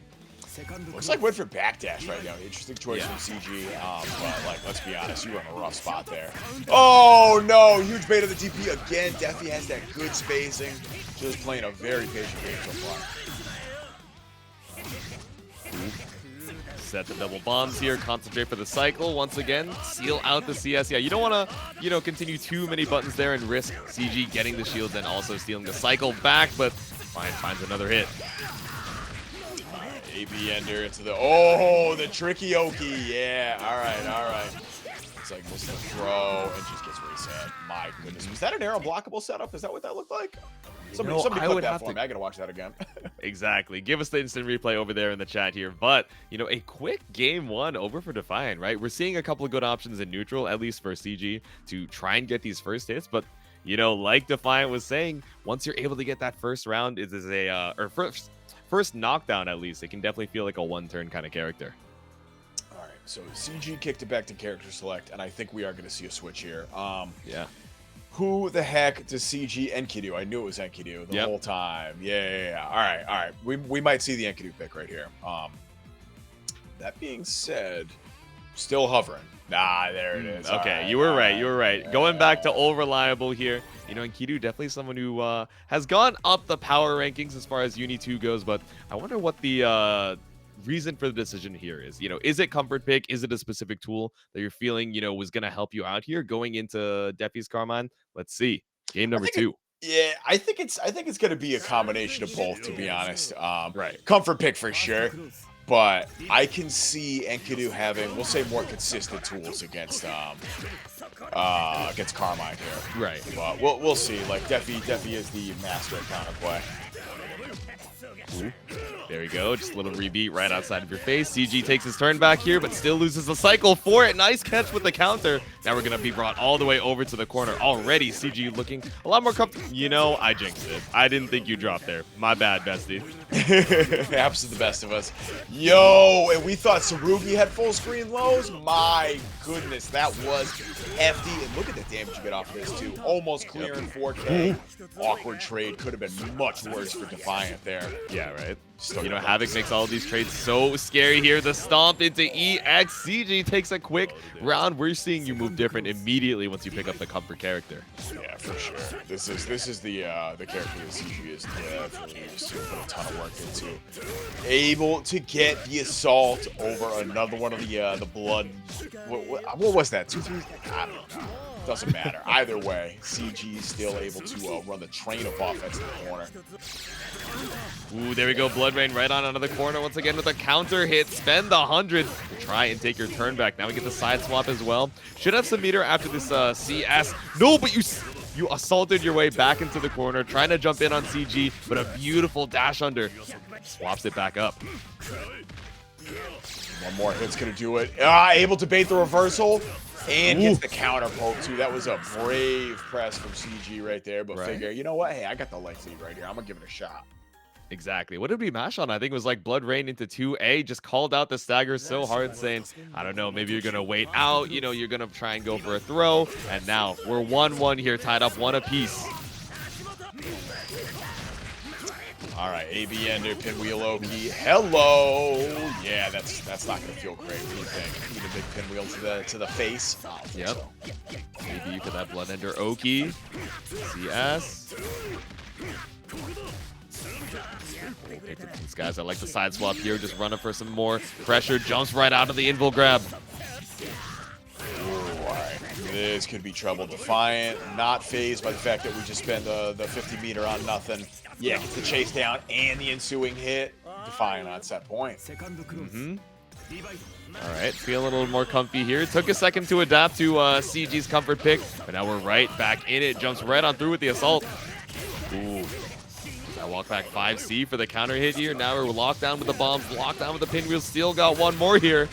Looks like went for backdash right now. Interesting choice from CG. But like, let's be honest, you were in a rough spot there. Oh no, huge bait of the DP again. Defi has that good spacing. Just playing a very patient game so far. Set the double bombs here, concentrate for the cycle once again, seal out the CS. Yeah, you don't want to, continue too many buttons there and risk CG getting the shields and also stealing the cycle back, but finds another hit. AB ender into the tricky Oki. Yeah, all right. It's like missing a throw and just gets reset. My goodness, was that an arrow blockable setup? Is that what that looked like? Somebody click that for me. I gotta watch that again. Exactly. Give us the instant replay over there in the chat here. But, a quick game 1 over for Defiant, right? We're seeing a couple of good options in neutral, at least for CG, to try and get these first hits. But, like Defiant was saying, once you're able to get that first round, it is first knockdown, at least, it can definitely feel like a one-turn kind of character. All right, so CG kicked it back to character select, and I think we are going to see a switch here. Yeah. Who the heck does CG Enkidu? I knew it was Enkidu the whole time. Yeah. All right. We might see the Enkidu pick right here. That being said, still hovering. Nah, there it is. Okay, you were right. Going back to all reliable here. Enkidu definitely someone who has gone up the power rankings as far as UNI2 goes, but I wonder what the reason for the decision here is. Is it comfort pick? Is it a specific tool that you're feeling, was going to help you out here going into Defi's Carmine? Let's see. Game number 2. Yeah, I think it's going to be a combination of both, to be honest. Right. Comfort pick for sure. But I can see Enkidu having, we'll say, more consistent tools against Carmine here. Right. But we'll see. Like Defi is the master of counterplay. Ooh. There we go. Just a little rebeat right outside of your face. CG takes his turn back here, but still loses the cycle for it. Nice catch with the counter. Now we're going to be brought all the way over to the corner already. CG looking a lot more comfortable. I jinxed it. I didn't think you dropped there. My bad, bestie. Happens to the best of us. Yo, and we thought Tsurugi had full screen lows. My goodness, that was hefty. And look at the damage you get off of this, too. Almost clearing 4K. Awkward trade. Could have been much worse for Defiant there. Yeah, right. Havoc makes all of these trades so scary here. The stomp into EX. CG takes a quick round. We're seeing you move different immediately once you pick up the comfort character. Yeah, for sure. This is the character that CG is definitely used to put a ton of work into. Able to get the assault over another one of the blood. What was that? 2-3? I don't know. Doesn't matter. Either way, CG is still able to run the train of offense in the corner. Ooh, there we go. Blood Rain right on out of the corner once again with a counter hit. Spend the 100 to try and take your turn back. Now we get the side swap as well. Should have some meter after this CS. No, but you assaulted your way back into the corner, trying to jump in on CG, but a beautiful dash under. Swaps it back up. One more hit's going to do it. Able to bait the reversal. And gets the counter poke, too. That was a brave press from CG right there. But figure, you know what? Hey, I got the life lead right here. I'm going to give it a shot. Exactly. What did we mash on? I think it was like Blood Rain into 2A. Just called out the stagger so hard, saying, I don't know, maybe you're going to wait out. You know, you're going to try and go for a throw. And now we're 1-1 here, tied up 1 apiece. All right, AB Ender, Pinwheel Oki. Hello. Yeah, that's not gonna feel great. What do you think? Need a big pinwheel to the face. Yep. So. AB for that Blood Ender Oki. CS. These guys, I like the side swap here. Just running for some more pressure. Jumps right out of the invul grab. This could be trouble. Defiant, not phased by the fact that we just spent the 50 meter on nothing. Yeah, gets the chase down and the ensuing hit. Defiant on set point. All right, feeling a little more comfy here. Took a second to adapt to CG's comfort pick, but now we're right back in it. Jumps right on through with the assault. Ooh. That walk back 5C for the counter hit here. Now we're locked down with the bombs, locked down with the pinwheel. Still got one more here.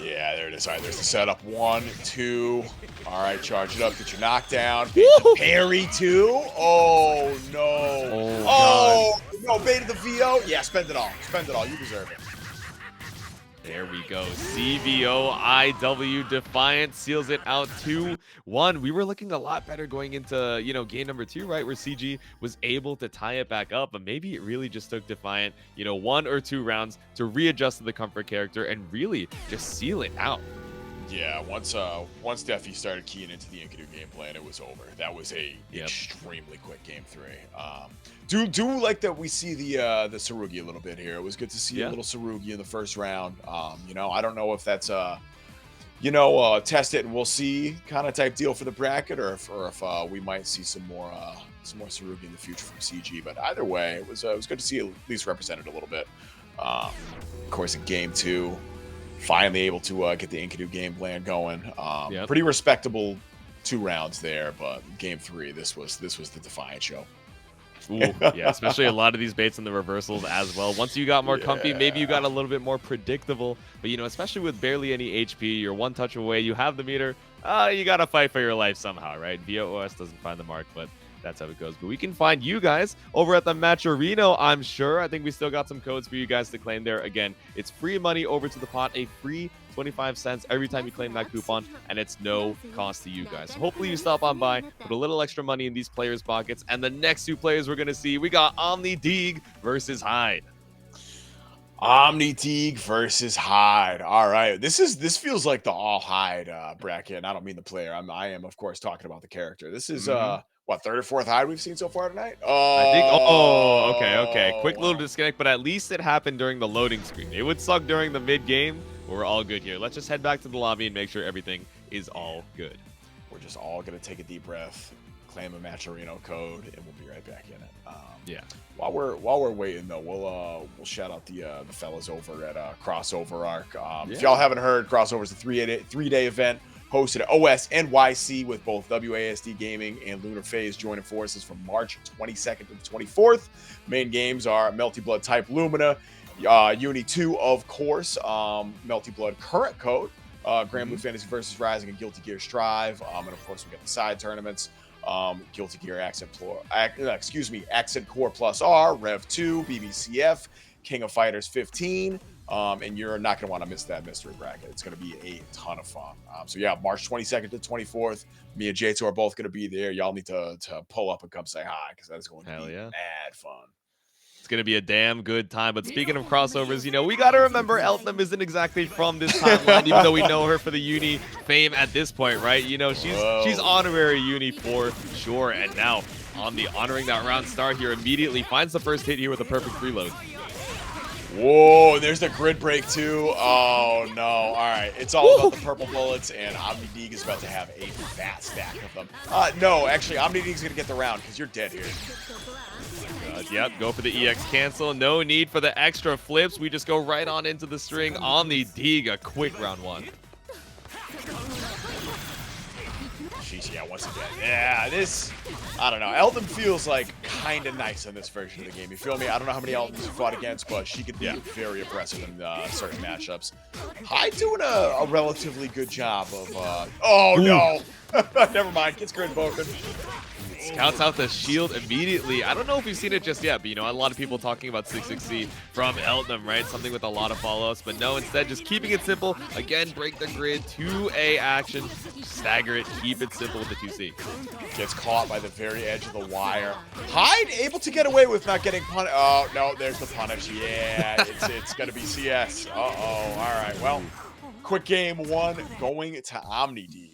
Yeah, there it is. All right, there's the setup. 1, 2. All right, charge it up. Get your knockdown. Parry, too. Oh, no. Oh, no. Baited the VO. Yeah, spend it all. Spend it all. You deserve it. There we go. CVOIW Defiant seals it out 2-1. We were looking a lot better going into, you know, game number 2, right? Where CG was able to tie it back up, but maybe it really just took Defiant, you know, 1 or 2 rounds to readjust to the comfort character and really just seal it out. Yeah, once Defi started keying into the Enkidu game plan, it was over. That was a extremely quick game 3. Do like that we see the Tsurugi a little bit here. It was good to see a little Tsurugi in the first round. You know, I don't know if that's test it and we'll see kind of type deal for the bracket, or if we might see some more Tsurugi in the future from CG. But either way, it was good to see at least represented a little bit. Of course, in game 2. Finally able to get the Enkidu game plan going. Pretty respectable 2 rounds there, but game 3, this was the Defiant show. Ooh, yeah, especially a lot of these baits in the reversals as well. Once you got more comfy, maybe you got a little bit more predictable. But, you know, especially with barely any HP, you're 1 touch away, you have the meter. You got to fight for your life somehow, right? VOS doesn't find the mark, but that's how it goes. But we can find you guys over at the Matcherino, I'm sure. I think we still got some codes for you guys to claim there. Again, it's free money over to the pot, a free 25 cents every time you claim that coupon, and it's no cost to you guys. So hopefully you stop on by, put a little extra money in these players' pockets. And the next 2 players we're going to see, we got OmniDeag versus Hyde. OmniDeag versus Hyde. All right, this feels like the all Hyde bracket. And I don't mean the player. I am of course talking about the character. This is what, 3rd or 4th Hyde we've seen so far tonight? I think. Oh, okay. Quick little disconnect, but at least it happened during the loading screen. It would suck during the mid game. We're all good here. Let's just head back to the lobby and make sure everything is all good. We're just all gonna take a deep breath, claim a Matcherino code, and we'll be right back in it. While we're waiting though, we'll shout out the fellas over at Crossover Arc. If y'all haven't heard, Crossover is a 3-day event hosted at OS NYC with both WASD Gaming and Lunar Phase joining forces from March 22nd to the 24th. Main games are Melty Blood Type Lumina, UNI2, of course, Melty Blood current code, Grand Blue Fantasy versus Rising, and Guilty Gear Strive, and of course we got the side tournaments, Guilty Gear Accent Core Plus R, Rev 2, BBCF, King of Fighters 15. And you're not going to want to miss that mystery bracket. It's going to be a ton of fun. So yeah, March 22nd to 24th, me and J2 are both going to be there. Y'all need to pull up and come say hi, because that is going to be mad fun. It's going to be a damn good time. But speaking of crossovers, you know, we got to remember Eltham isn't exactly from this timeline, even though we know her for the Uni fame at this point, right? You know, she's honorary Uni for sure. And now on the honoring that round star here, immediately finds the first hit here with a perfect reload. Whoa, there's the grid break too. Oh no. All right. It's all about the purple bullets, and OmniDeag is about to have a fat stack of them. No, actually, OmniDeag's going to get the round because you're dead here. Yep, go for the EX cancel. No need for the extra flips. We just go right on into the string. OmniDeag, a quick round 1. Jeez, yeah, once again. Yeah, this, I don't know. Eldon feels like kind of nice in this version of the game. You feel me? I don't know how many Eldons you fought against, but she could be very impressive in certain matchups. Hyde doing a relatively good job of, oh no! Never mind, gets grid broken. Scouts out the shield immediately. I don't know if we've seen it just yet, but you know, a lot of people talking about 660 from Eltnum, right? Something with a lot of follow-ups, but no, instead just keeping it simple. Again, break the grid, 2A action, stagger it, keep it simple with the 2C. Gets caught by the very edge of the wire. Hyde able to get away with not getting punished. Oh, no, there's the punish. Yeah, it's going to be CS. Uh-oh, all right, well, quick game 1 going to OmniDeag.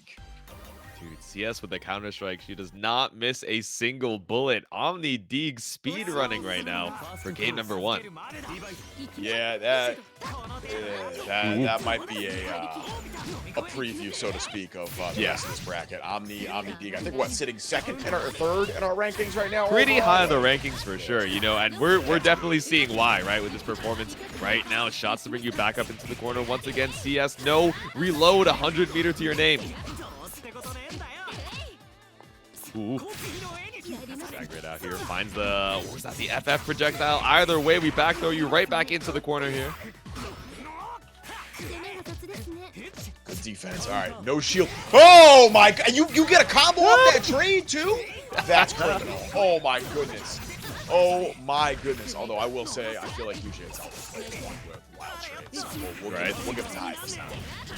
Dude, CS with the Counter-Strike, she does not miss a single bullet. OmniDeag speed running right now for game number 1. Yeah, that might be a preview, so to speak, of the rest of this bracket. OmniDeag, I think, what, sitting second or third in our rankings right now? Pretty high in the rankings for sure, you know, and we're definitely seeing why, right, with this performance right now. Shots to bring you back up into the corner once again. CS, no reload, 100 meter to your name. Ooh. Stagger it out here. Finds the, what was that, the FF projectile? Either way, we back throw you right back into the corner here. Good defense. All right, no shield. Oh my god, you get a combo off that tree too? That's criminal. Oh my goodness. Oh my goodness. Although I will say, I feel like usually it's always played one with wild trades. So we'll give it to Hyde this time.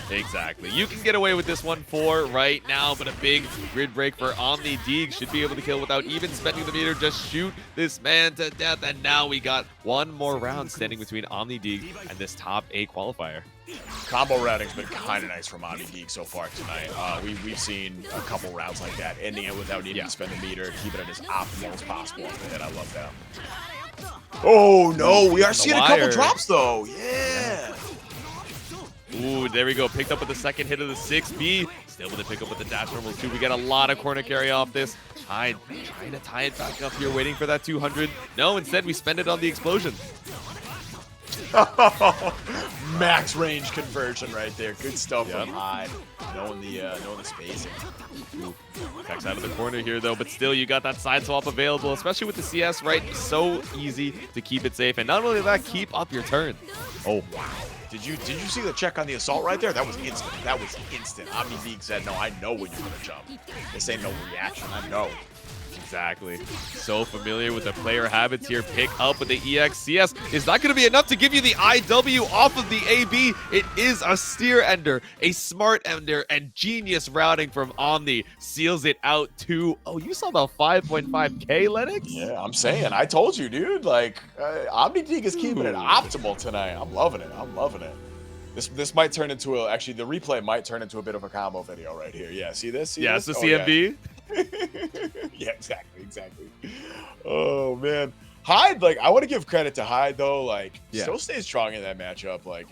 Exactly. You can get away with this one for right now, but a big grid break for OmniDeag. Should be able to kill without even spending the meter. Just shoot this man to death. And now we got one more round standing between OmniDeag and this top 8 qualifier. Combo routing's been kind of nice from OmniDeag so far tonight. We've seen a couple rounds like that, ending it without needing to spend the meter, keeping it as optimal as possible. And I love that. Oh no, we are seeing a couple drops though. Yeah. Ooh, there we go. Picked up with the second hit of the 6B. Still able to pick up with the dash normals too. We get a lot of corner carry off this. Hyde trying to tie it back up here, waiting for that 200. No, instead we spend it on the explosion. Max range conversion right there. Good stuff from Hyde. Knowing the spacing. Effects out of the corner here though, but still you got that side swap available, especially with the CS, right? So easy to keep it safe, and not only that, keep up your turn. Oh wow. Did you see the check on the assault right there? That was instant. That was instant. OmniDeag said, no, I know when you're gonna jump. This ain't no reaction. I know. Exactly. So familiar with the player habits here. Pick up with the EXCS. Is that going to be enough to give you the IW off of the AB? It is a steer ender, a smart ender, and genius routing from Omni. Seals it out to, oh, you saw the 5.5K, Lennox? Yeah, I'm saying. I told you, dude. Like, OmniDeag is keeping it optimal tonight. I'm loving it. I'm loving it. This might turn into a, actually, the replay might turn into a bit of a combo video right here. Yeah, see this? See it's this? the CMB. Yeah. Yeah, exactly. Oh man, Hyde. Like, I want to give credit to Hyde though. Like, still stays strong in that matchup. Like,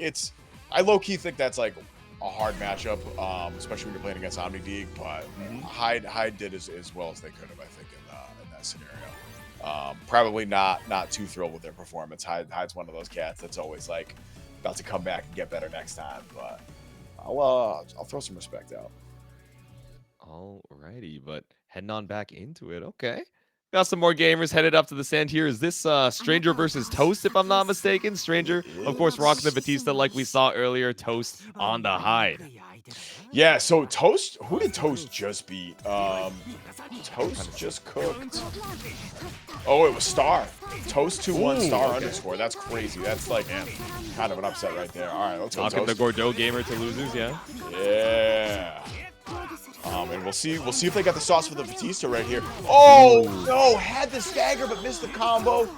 I low key think that's like a hard matchup, especially when you're playing against OmniDeag. But Hyde did as well as they could have, I think, in that scenario. Probably not too thrilled with their performance. Hyde's one of those cats that's always like about to come back and get better next time. But I'll throw some respect out. Alrighty, but heading on back into it. Okay. Got some more gamers headed up to the sand here. Is this Stranger versus Toast, if I'm not mistaken? Stranger, of course, rocking the Batista like we saw earlier. Toast on the Hyde. Yeah, so Toast, who did Toast just beat? Toast just cooked. Oh, it was Star. Toast 2-1 Star underscore. That's crazy. That's like kind of an upset right there. All right, let's go. Knocking the Gordeau gamer to losers, yeah. And we'll see if they got the sauce for the Batista right here. Oh no, had the stagger but missed the combo.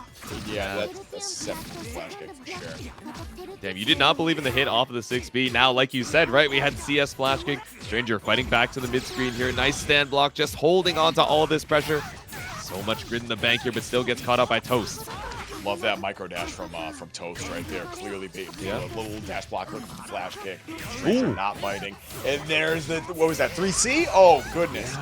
Yeah, that's 17 flash kick for sure. Damn, you did not believe in the hit off of the 6B. Now, like you said, right, we had CS flash kick. Stranger fighting back to the mid screen here. Nice stand block, just holding on to all of this pressure. So much grid in the bank here, but still gets caught up by Toast. Love that micro dash from Toast right there. Clearly a little dash block looking for the flash kick. Stranger not biting. And there's the, what was that, 3C? Oh, goodness.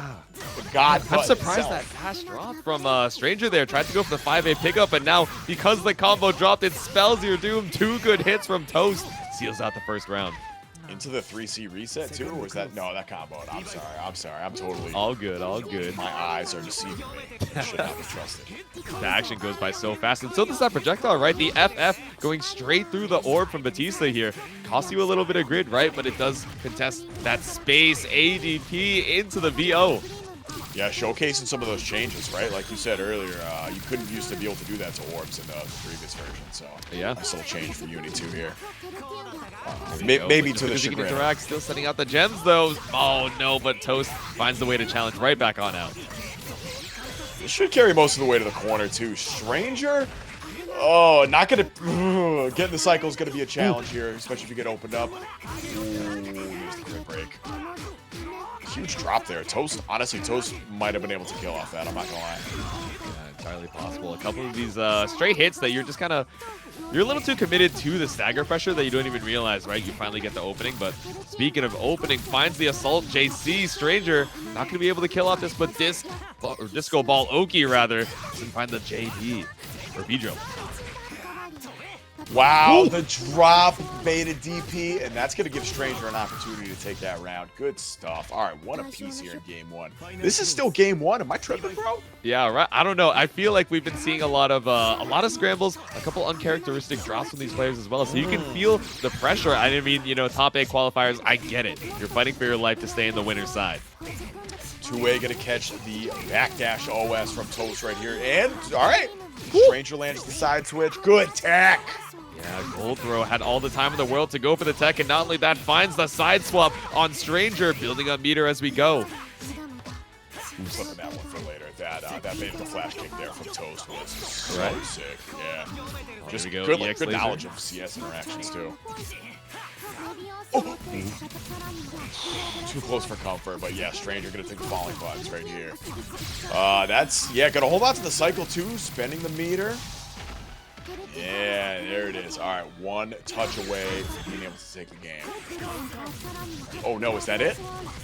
The God I'm surprised itself. that dash drop from Stranger there. Tried to go for the 5A pickup, and now because the combo dropped, it spells your doom. 2 good hits from Toast. Seals out the first round. Into the 3C reset too, or was that no? That combo. I'm sorry. I'm totally all good. All good. My eyes are deceiving me. I should not be trusted. The action goes by so fast, and so does that projectile, right? The FF going straight through the orb from Batista here. Costs you a little bit of grid, right? But it does contest that space ADP into the VO. Yeah, showcasing some of those changes, right? Like you said earlier, you couldn't used to be able to do that to orbs in the previous version, so yeah, nice little change for UNI2 here. Maybe to the chagrin. Interact, still setting out the gems though. Oh no, but Toast finds the way to challenge right back on out. It should carry most of the way to the corner too. Stranger, oh, not gonna getting the cycle is gonna be a challenge here, especially if you get opened up. Ooh, here's the grid break. Huge drop there. Toast, honestly, Toast might have been able to kill off that. I'm not gonna lie. Yeah, entirely possible. A couple of these straight hits that you're just kind of, you're a little too committed to the stagger pressure that you don't even realize, right? You finally get the opening, but speaking of opening, finds the assault. JC Stranger not gonna be able to kill off this, but Disco Ball Oki rather doesn't find the JD or Pedro. Wow, the drop baited DP, and that's going to give Stranger an opportunity to take that round. Good stuff. All right, one apiece here in game one. This is still game one. Am I tripping, bro? Yeah, right. I don't know. I feel like we've been seeing a lot of scrambles, a couple uncharacteristic drops from these players as well. So you can feel the pressure. I mean, you know, top 8 qualifiers, I get it. You're fighting for your life to stay in the winner's side. 2A going to catch the backdash OS from Toast right here. And, all right, Stranger lands the side switch. Good tech. Yeah, Gold Throw had all the time in the world to go for the tech, and not only that, finds the side swap on Stranger, building up meter as we go. Flipping that one for later. That made the flash kick there from Toast was so sick. Yeah. Just good knowledge of CS interactions, too. Oh. Too close for comfort, but yeah, Stranger gonna take the falling buttons right here. That's, yeah, gonna hold on to the cycle, too, spending the meter. Yeah, there it is. All right, one touch away from being able to take the game. Oh, no, is that it?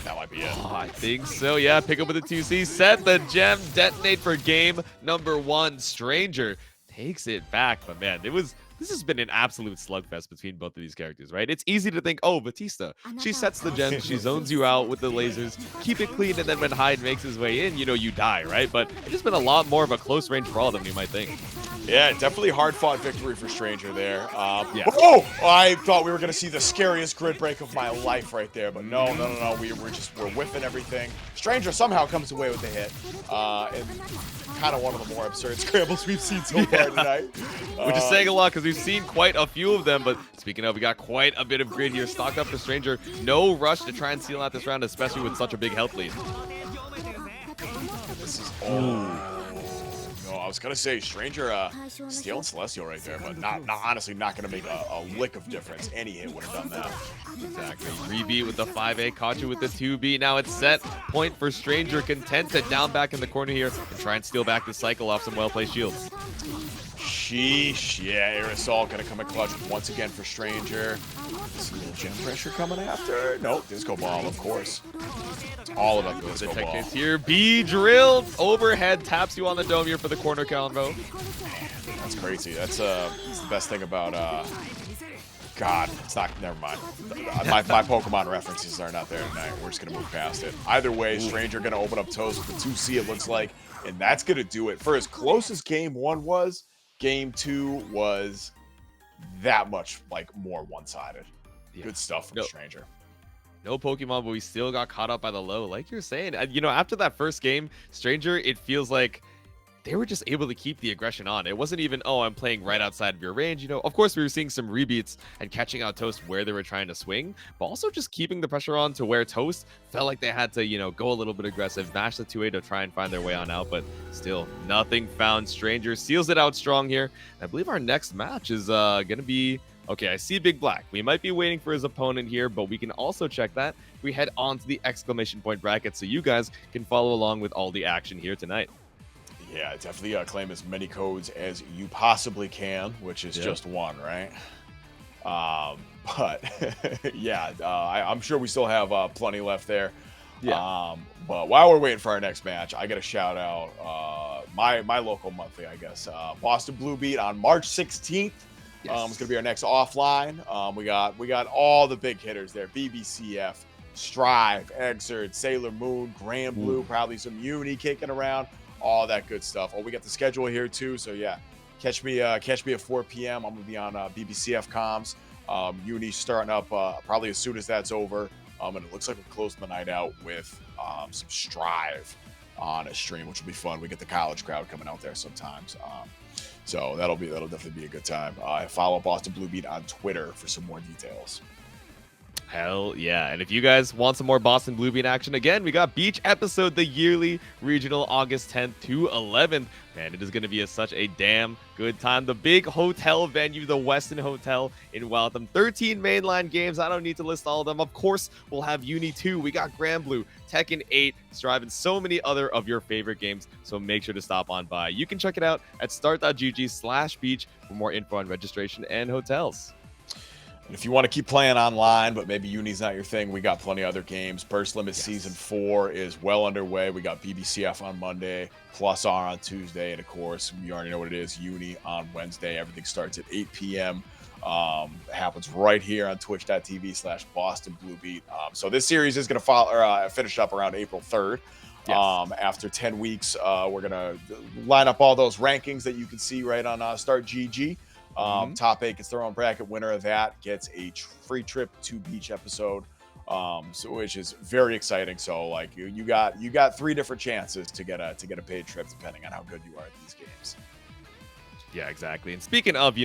That might be it. Oh, I think so, yeah. Pick up with the 2C, set the gem, detonate for game number 1. Stranger takes it back, but man, this has been an absolute slugfest between both of these characters, right? It's easy to think, oh, Batista, she sets the gems, she zones you out with the lasers, keep it clean, and then when Hyde makes his way in, you know, you die, right? But it's just been a lot more of a close range brawl than you might think. Yeah, definitely hard-fought victory for Stranger there. Yeah. Oh, I thought we were going to see the scariest grid break of my life right there, but no. We're whiffing everything. Stranger somehow comes away with the hit, and kind of one of the more absurd scrambles we've seen so far tonight. Which is saying a lot because we've seen quite a few of them, but speaking of, we got quite a bit of grid here stocked up for Stranger. No rush to try and seal out this round, especially with such a big health lead. This is I was gonna say Stranger stealing Celestial right there, but honestly not gonna make a lick of difference. Any hit would have done that. Exactly. Rebeat with the 5A, caught you with the 2B. Now it's set. Point for Stranger, content to down back in the corner here and try and steal back the cycle off some well-placed shields. Sheesh. Yeah, Aerosol gonna come in clutch once again for Stranger. Some little gem pressure coming after. Nope, Disco Ball, of course. All about the Disco Ball. Here, B drilled overhead, taps you on the dome here for the corner combo. Man, that's crazy. That's the best thing about God, it's not. Never mind. My Pokemon references are not there tonight. We're just gonna move past it. Either way, Stranger gonna open up Toast with the 2C. It looks like, and that's gonna do it for as close as game 1 was. Game 2 was that much more one-sided. Yeah. Good stuff from Stranger. No Pokemon, but we still got caught up by the low. Like you're saying, you know, after that first game, Stranger, it feels like they were just able to keep the aggression on. It wasn't even, oh, I'm playing right outside of your range. You know, of course, we were seeing some rebeats and catching out Toast where they were trying to swing, but also just keeping the pressure on to where Toast felt like they had to, you know, go a little bit aggressive, mash the 2A to try and find their way on out, but still nothing found. Stranger seals it out strong here. I believe our next match is going to be, okay, I see BigBlack. We might be waiting for his opponent here, but we can also check that. We head on to the exclamation point bracket so you guys can follow along with all the action here tonight. Yeah, definitely claim as many codes as you possibly can, which is just one, right? But yeah, I'm sure we still have plenty left there. Yeah. But while we're waiting for our next match, I got to shout out my local monthly, I guess. Boston Blue Beat on March 16th. It's gonna be our next offline. We got all the big hitters there: BBCF, Strive, Exert, Sailor Moon, Grand Blue, probably some Uni kicking around, all that good stuff. Oh, we got the schedule here too, so yeah, catch me at 4 p.m. I'm gonna be on BBCF comms. Uni starting up probably as soon as that's over. And it looks like we're closing the night out with some Strive on a stream, which will be fun. We get the college crowd coming out there sometimes. So that'll definitely be a good time. Follow Boston Blue Beat on Twitter for some more details. Hell yeah. And if you guys want some more Boston Blue Beat action, again, we got Beach Episode, the yearly regional, August 10th to 11th. Man, it is going to be such a damn good time. The big hotel venue, the Westin Hotel in Waltham. 13 mainline games. I don't need to list all of them. Of course, we'll have UNI2. We got Grand Blue, Tekken 8, Strive, and so many other of your favorite games. So make sure to stop on by. You can check it out at start.gg/beach for more info on registration and hotels. And if you want to keep playing online, but maybe Uni's not your thing, we got plenty of other games. Burst Limit Season 4 is well underway. We got BBCF on Monday, Plus R on Tuesday, and of course, you already know what it is, Uni on Wednesday. Everything starts at 8 p.m. It happens right here on twitch.tv/Boston Blue Beat. So this series is going to finish up around April 3rd. After 10 weeks, we're going to line up all those rankings that you can see right on Start GG. Top 8 gets their own bracket. Winner of that gets a free trip to Beach Episode, which is very exciting. So like you got 3 different chances to get a paid trip depending on how good you are at these games. Yeah, exactly. And speaking of,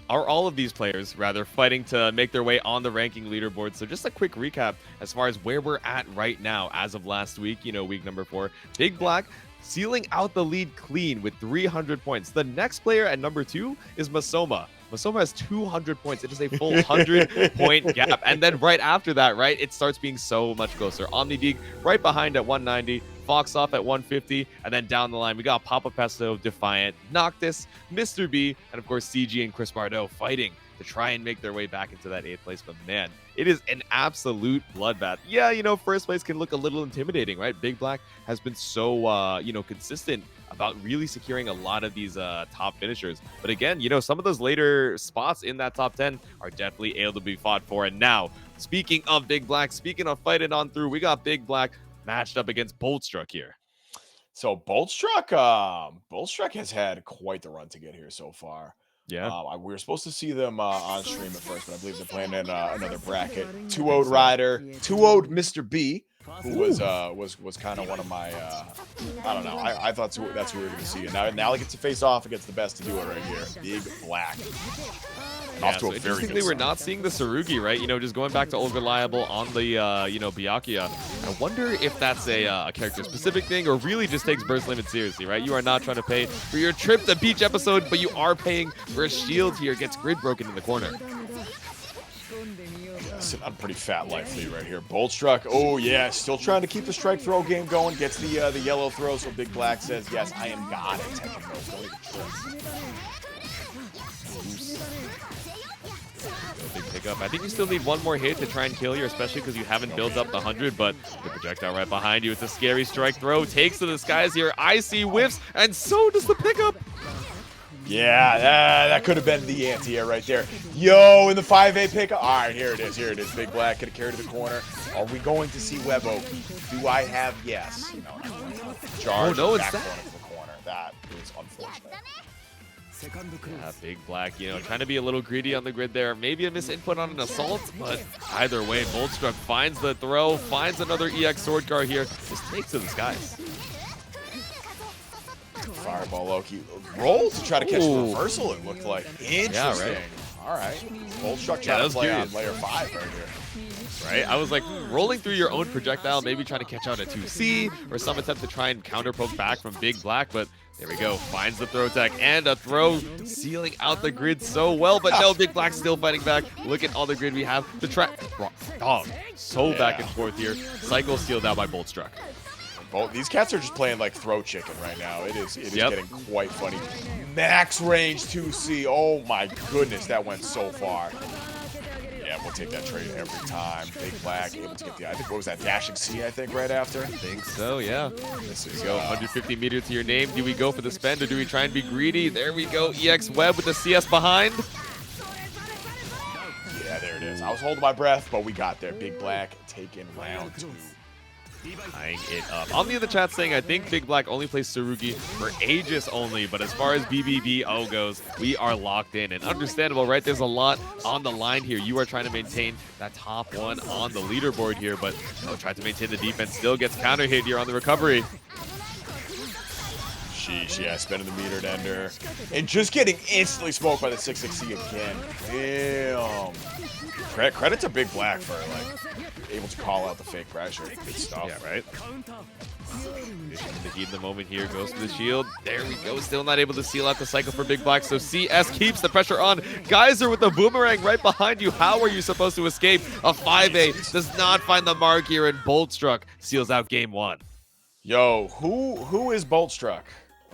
all of these players rather fighting to make their way on the ranking leaderboard. So just a quick recap as far as where we're at right now as of last week, week number 4. BigBlack sealing out the lead clean with 300 points. The next player at number 2 is Masoma. Masoma has 200 points. It is a full 100-point gap. And then right after that, right, it starts being so much closer. OmniDeag right behind at 190. Fox off at 150. And then down the line, we got Papa Pesto, Defiant, Noctis, Mr. B, and of course CG and ChrisBardow fighting to try and make their way back into that 8th place. But man, it is an absolute bloodbath. Yeah, first place can look a little intimidating, right? BigBlack has been so, consistent about really securing a lot of these top finishers. But again, some of those later spots in that top 10 are definitely able to be fought for. And now, speaking of BigBlack, speaking of fighting on through, we got BigBlack matched up against Boltstruck here. So Boltstruck has had quite the run to get here so far. Yeah. We were supposed to see them on stream at first, but I believe they're playing in another bracket. 2-0'd Ryder, 2-0'd Mr. B, who was kind of one of my I don't know. I thought that's who we were going to see. And now they get to face off against the best to do it right here, BigBlack. Yeah, so interestingly, we're not seeing the Tsurugi, right? Just going back to Old Reliable on the, Byakuya. I wonder if that's a character-specific thing or really just takes Burst Limit seriously, right? You are not trying to pay for your trip to Beach Episode, but you are paying for a shield here. Gets grid broken in the corner. Sitting on pretty fat life lead right here. Boltstruck, oh yeah, still trying to keep the strike throw game going. Gets the yellow throw, so BigBlack says, yes, I am God at taking those. Don't even trip. Big pickup. I think you still need one more hit to try and kill you, especially because you haven't built up the 100, but the projectile right behind you. It's a scary strike throw. Takes to the skies here. Icy whiffs, and so does the pickup. Yeah, that could have been the anti-air right there. Yo, in the 5A pickup. All right, here it is. BigBlack gonna carry to the corner. Are we going to see Weboki? Do I have yes? Charge. Oh no, it's back that. To the corner. That is unfortunate. Yeah, BigBlack, trying to be a little greedy on the grid there. Maybe a misinput on an assault, but either way, Boltstruck finds the throw, finds another EX sword car here, just takes to the skies. Fireball Loki rolls to try to catch the reversal, it looked like. Interesting. Yeah, right. All right. Boltstruck trying to play on layer 5 right here. Right? I was like, rolling through your own projectile, maybe trying to catch out a 2C, or some attempt to try and counter poke back from BigBlack, but there we go. Finds the throw tech and a throw, sealing out the grid so well, but no, BigBlack still fighting back. Look at all the grid we have. The track, so back and forth here. Cycle sealed out by Boltstruck. Both these cats are just playing like throw chicken right now. It is Yep. getting quite funny. Max range 2C. Oh my goodness, that went so far. Yeah, we'll take that trade every time. BigBlack able to get the, I think, what was that, dashing C, I think, right after? I think so, yeah. This is Go 150 meter to your name. Do we go for the spend or do we try and be greedy? There we go. EX Web with the CS behind. Yeah, there it is. I was holding my breath, but we got there. BigBlack taking round 2. Tying it up. Omni in the chat saying, I think BigBlack only plays Tsurugi for Aegis only, but as far as BBB goes, we are locked in. And understandable, right? There's a lot on the line here. You are trying to maintain that top one on the leaderboard here, but try to maintain the defense. Still gets counter hit here on the recovery. Sheesh, yeah, spending the metered ender. And just getting instantly smoked by the 660 again. Damn. Credit to BigBlack for, like, able to call out the fake pressure. Good stuff. Yeah, right? The heat in the moment here goes for the shield. There we go. Still not able to seal out the cycle for BigBlack. So CS keeps the pressure on. Geyser with the boomerang right behind you. How are you supposed to escape? A 5A does not find the mark here, and Boltstruck seals out game 1. Yo, who is Boltstruck?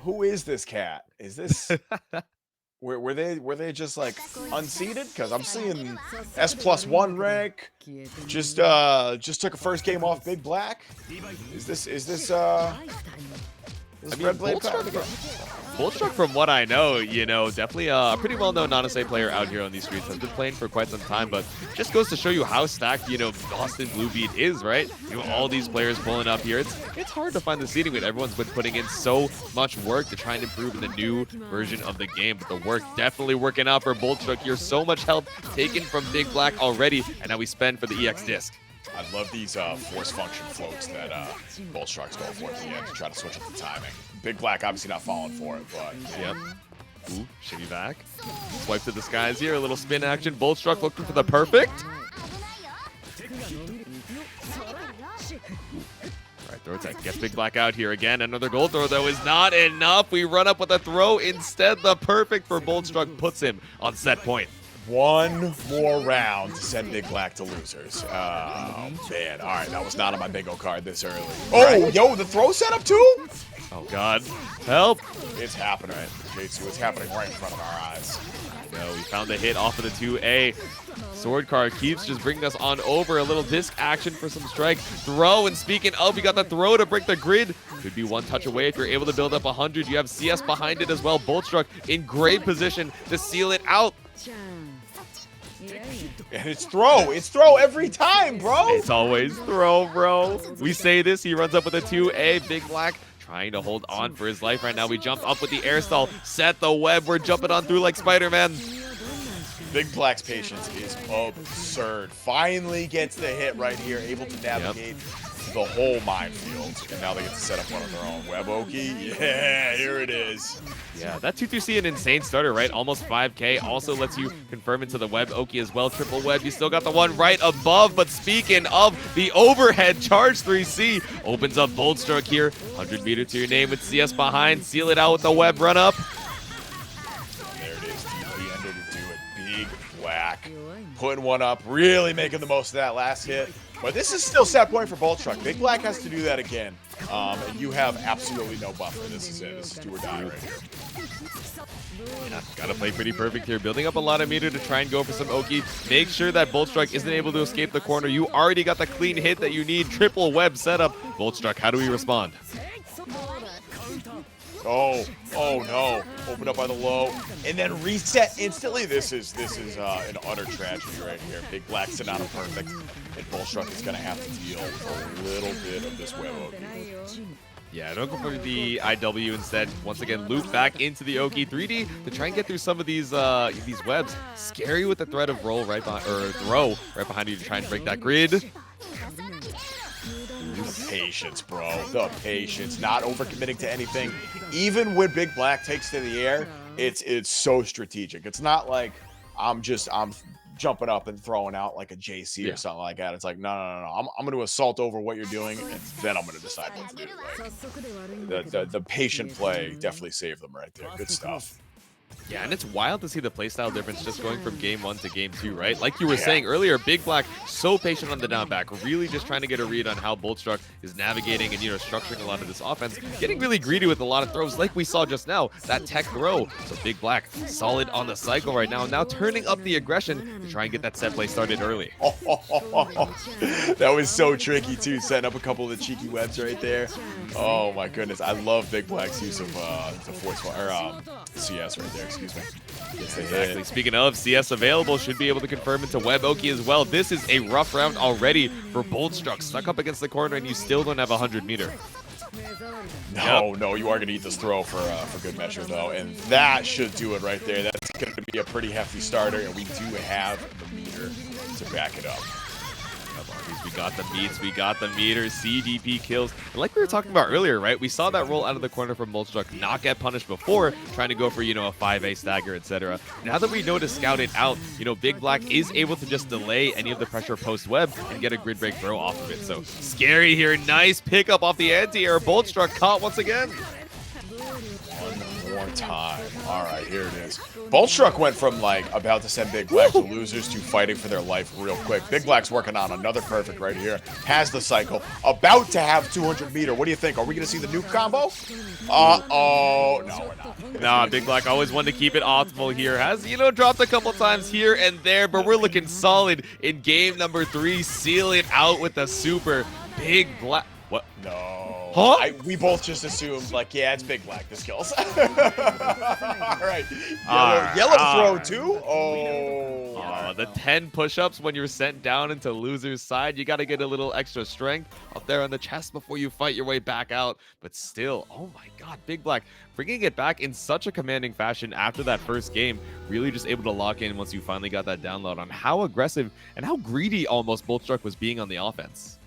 Who is this cat? Is this were they just like unseeded? Because I'm seeing S+1 rank. Just took a first game off BigBlack. Is this Red Blade Boltstruck, from what I know, definitely a pretty well-known non-SA player out here on these streets. Has been playing for quite some time, but just goes to show you how stacked, Boston Blue Beat is, right? All these players pulling up here. It's hard to find the seeding weight. Everyone's been putting in so much work to try and improve in the new version of the game, but the work definitely working out for Boltstruck here. So much help taken from BigBlack already, and now we spend for the EX disc. I love these force function floats that Boltstruck's going for at the end to try to switch up the timing. BigBlack obviously not falling for it, but yep. Ooh, shimmy back. Swipe to the skies here, a little spin action. Boltstruck looking for the perfect. Alright, throw attack. Gets BigBlack out here again. Another gold throw, though, is not enough. We run up with a throw. Instead, the perfect for Boltstruck puts him on set point. One more round to send BigBlack to losers. Oh, man. All right, that was not on my bingo card this early. Oh, yo, the throw setup, too? Oh, God. Help. It's happening, J2. It's happening right in front of our eyes. No, we found the hit off of the 2A. Sword card keeps just bringing us on over. A little disc action for some strike. Throw, and speaking of, we got the throw to break the grid. Could be one touch away if you're able to build up 100. You have CS behind it as well. Boltstruck in great position to seal it out. And it's throw. It's throw every time, bro. It's always throw, bro. We say this. He runs up with a 2A. BigBlack trying to hold on for his life right now. We jump up with the air stall. Set the web. We're jumping on through like Spider-Man. BigBlack's patience is absurd. Finally gets the hit right here. Able to navigate the whole minefield. And now they get to set up one of their own. Web Oki. Yeah, here it is. Yeah, that 2-2C an insane starter, right? Almost 5K. Also lets you confirm into the web Oki as well. Triple web. You still got the one right above. But speaking of the overhead, charge 3C opens up Boltstruck here. 100 meter to your name with CS behind. Seal it out with the web run up. There it is. DP ender to do it. BigBlack putting one up. Really making the most of that last hit. But this is still set point for Boltstruck. BigBlack has to do that again. And you have absolutely no buffer. This is it. This is do or die right here. Yeah, gotta play pretty perfect here. Building up a lot of meter to try and go for some Oki. Make sure that Boltstruck isn't able to escape the corner. You already got the clean hit that you need. Triple web setup. Boltstruck, how do we respond? Oh no. Open up by the low. And then reset instantly. This is an utter tragedy right here. BigBlack's not a perfect. And Boltstruck is going to have to deal with a little bit of this web Oki. Yeah, don't go for the IW instead. Once again, loop back into the Oki 3D to try and get through some of these webs. Scary with the threat of roll right behind, or throw right behind you to try and break that grid. The patience, bro. The patience. Not overcommitting to anything. Even when BigBlack takes to the air, it's so strategic. It's not like I'm jumping up and throwing out like a JC or something like that. It's like, no. I'm going to assault over what you're doing, and then I'm going to decide what to do. Like, the patient play definitely saved them right there. Good stuff. Yeah, and it's wild to see the playstyle difference just going from game 1 to game 2, right? Like you were saying earlier, BigBlack so patient on the down back, really just trying to get a read on how Boltstruck is navigating and, structuring a lot of this offense, getting really greedy with a lot of throws like we saw just now, that tech throw. So BigBlack solid on the cycle right now turning up the aggression to try and get that set play started early. That was so tricky too, setting up a couple of the cheeky webs right there. Oh my goodness, I love BigBlack's use of the force or CS right there. Excuse me. Yes, Exactly. Speaking of, CS available, should be able to confirm into Web Oki as well. This is a rough round already for Boltstruck. Stuck up against the corner, and you still don't have 100 meter. No, you are going to eat this throw for good measure, though. And that should do it right there. That's going to be a pretty hefty starter, and we do have the meter to back it up. We got the beats, we got the meters, CDP kills. And like we were talking about earlier, right? We saw that roll out of the corner from Boltstruck not get punished before, trying to go for, a 5A stagger, etc. Now that we know to scout it out, BigBlack is able to just delay any of the pressure post-web and get a grid break throw off of it. So scary here. Nice pickup off the anti-air. Boltstruck caught once again. One more time. All right, here it is. Boltstruck went from about to send BigBlack to losers to fighting for their life real quick. BigBlack's working on another perfect right here. Has the cycle. About to have 200 meter. What do you think? Are we going to see the nuke combo? Uh-oh. No, we're not. Nah, BigBlack always wanted to keep it optimal here. Has, dropped a couple times here and there, but we're looking solid in game number 3. Seal it out with the super. BigBlack. What? No. Huh? We both just assumed, yeah, it's BigBlack, this kills. All right. Yellow throw, too? Oh. The 10 push-ups when you're sent down into loser's side. You got to get a little extra strength up there on the chest before you fight your way back out. But still, oh my god, BigBlack bringing it back in such a commanding fashion after that first game. Really just able to lock in once you finally got that download on how aggressive and how greedy almost Boltstruck was being on the offense.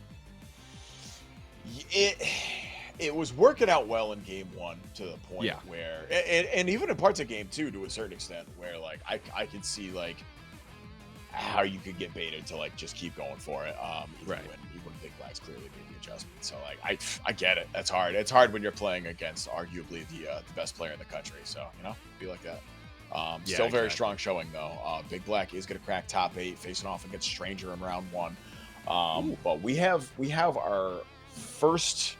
It was working out well in game 1 to the point where, and even in parts of game 2 to a certain extent, where I could see how you could get baited to just keep going for it. Even when BigBlack's clearly made the adjustment. So I get it. That's hard. It's hard when you're playing against arguably the best player in the country. So be like that. Still very strong showing though. BigBlack is going to crack top 8, facing off against Stranger in round 1. But we have our first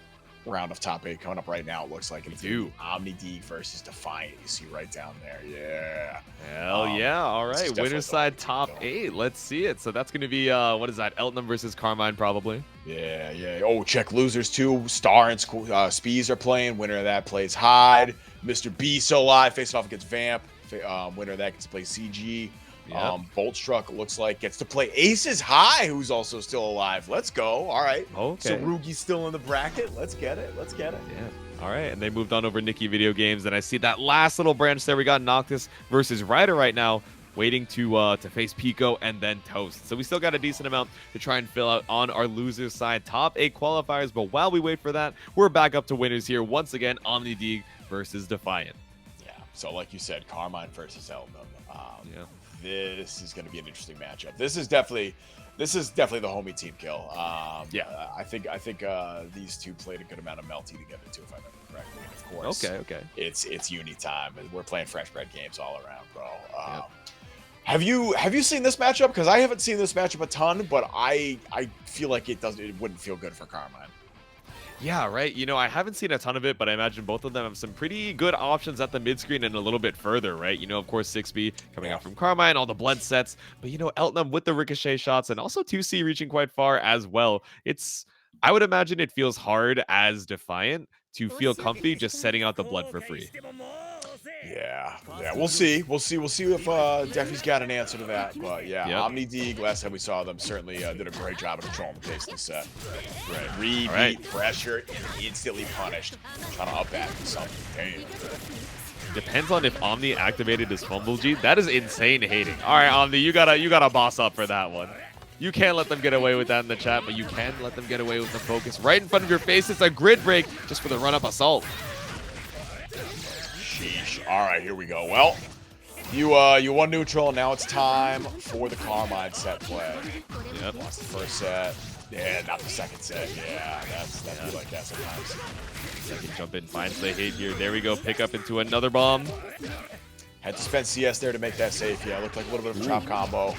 round of top 8 coming up right now. It looks like it's OmniDeag versus Defiant. You see right down there. Yeah. Hell yeah. All right. Winner's side top 8. Let's see it. So that's going to be, what is that? Eltnum versus Carmine, probably. Yeah. Oh, check losers too. Star and Speeze are playing. Winner of that plays Hyde. Mr. B so live facing off against Vamp. Winner of that gets to play CG. Yep. Boltstruck looks like gets to play Aces High, who's also still alive. Let's go. All right. Okay. Sarugi's still in the bracket. Let's get it. Yeah. All right. And they moved on over Nikki Video Games. And I see that last little branch there. We got Noctis versus Ryder right now, waiting to face Pico and then Toast. So we still got a decent amount to try and fill out on our losers side. Top 8 qualifiers. But while we wait for that, we're back up to winners here. Once again, OmniDeag versus Defiant. Yeah. So like you said, Carmine versus Eltnum. This is going to be an interesting matchup. This is definitely the homie team kill. I think these two played a good amount of melty together too, if I remember correctly. And of course, okay. It's uni time, and we're playing fresh bread games all around, bro. Have you seen this matchup? Because I haven't seen this matchup a ton, but I feel like it wouldn't feel good for Carmine. Yeah, right. I haven't seen a ton of it, but I imagine both of them have some pretty good options at the mid-screen and a little bit further, right? Of course, 6B coming out from Carmine, all the blend sets, but, Eltnum with the ricochet shots and also 2C reaching quite far as well. I would imagine it feels hard as Defiant to feel comfy just setting out the blood for free. Yeah. We'll see. We'll see if Defy's got an answer to that. But OmniDeag, last time we saw them, certainly did a great job of controlling the pace of the set. Right. Rebeat, pressure, and instantly punished. Trying to up that something. Damn. Depends on if Omni activated his fumble G. That is insane hating. All right, Omni, you gotta boss up for that one. You can't let them get away with that in the chat, but you can let them get away with the focus right in front of your face. It's a grid break just for the run-up assault. Sheesh. All right, here we go. Well, you won neutral. Now it's time for the Carmine set play. Yep. Lost the first set. Yeah, not the second set. Yeah, that's like that sometimes. Second jump in, finds the hit here. There we go. Pick up into another bomb. Had to spend CS there to make that safe. Yeah, looked like a little bit of a chop combo.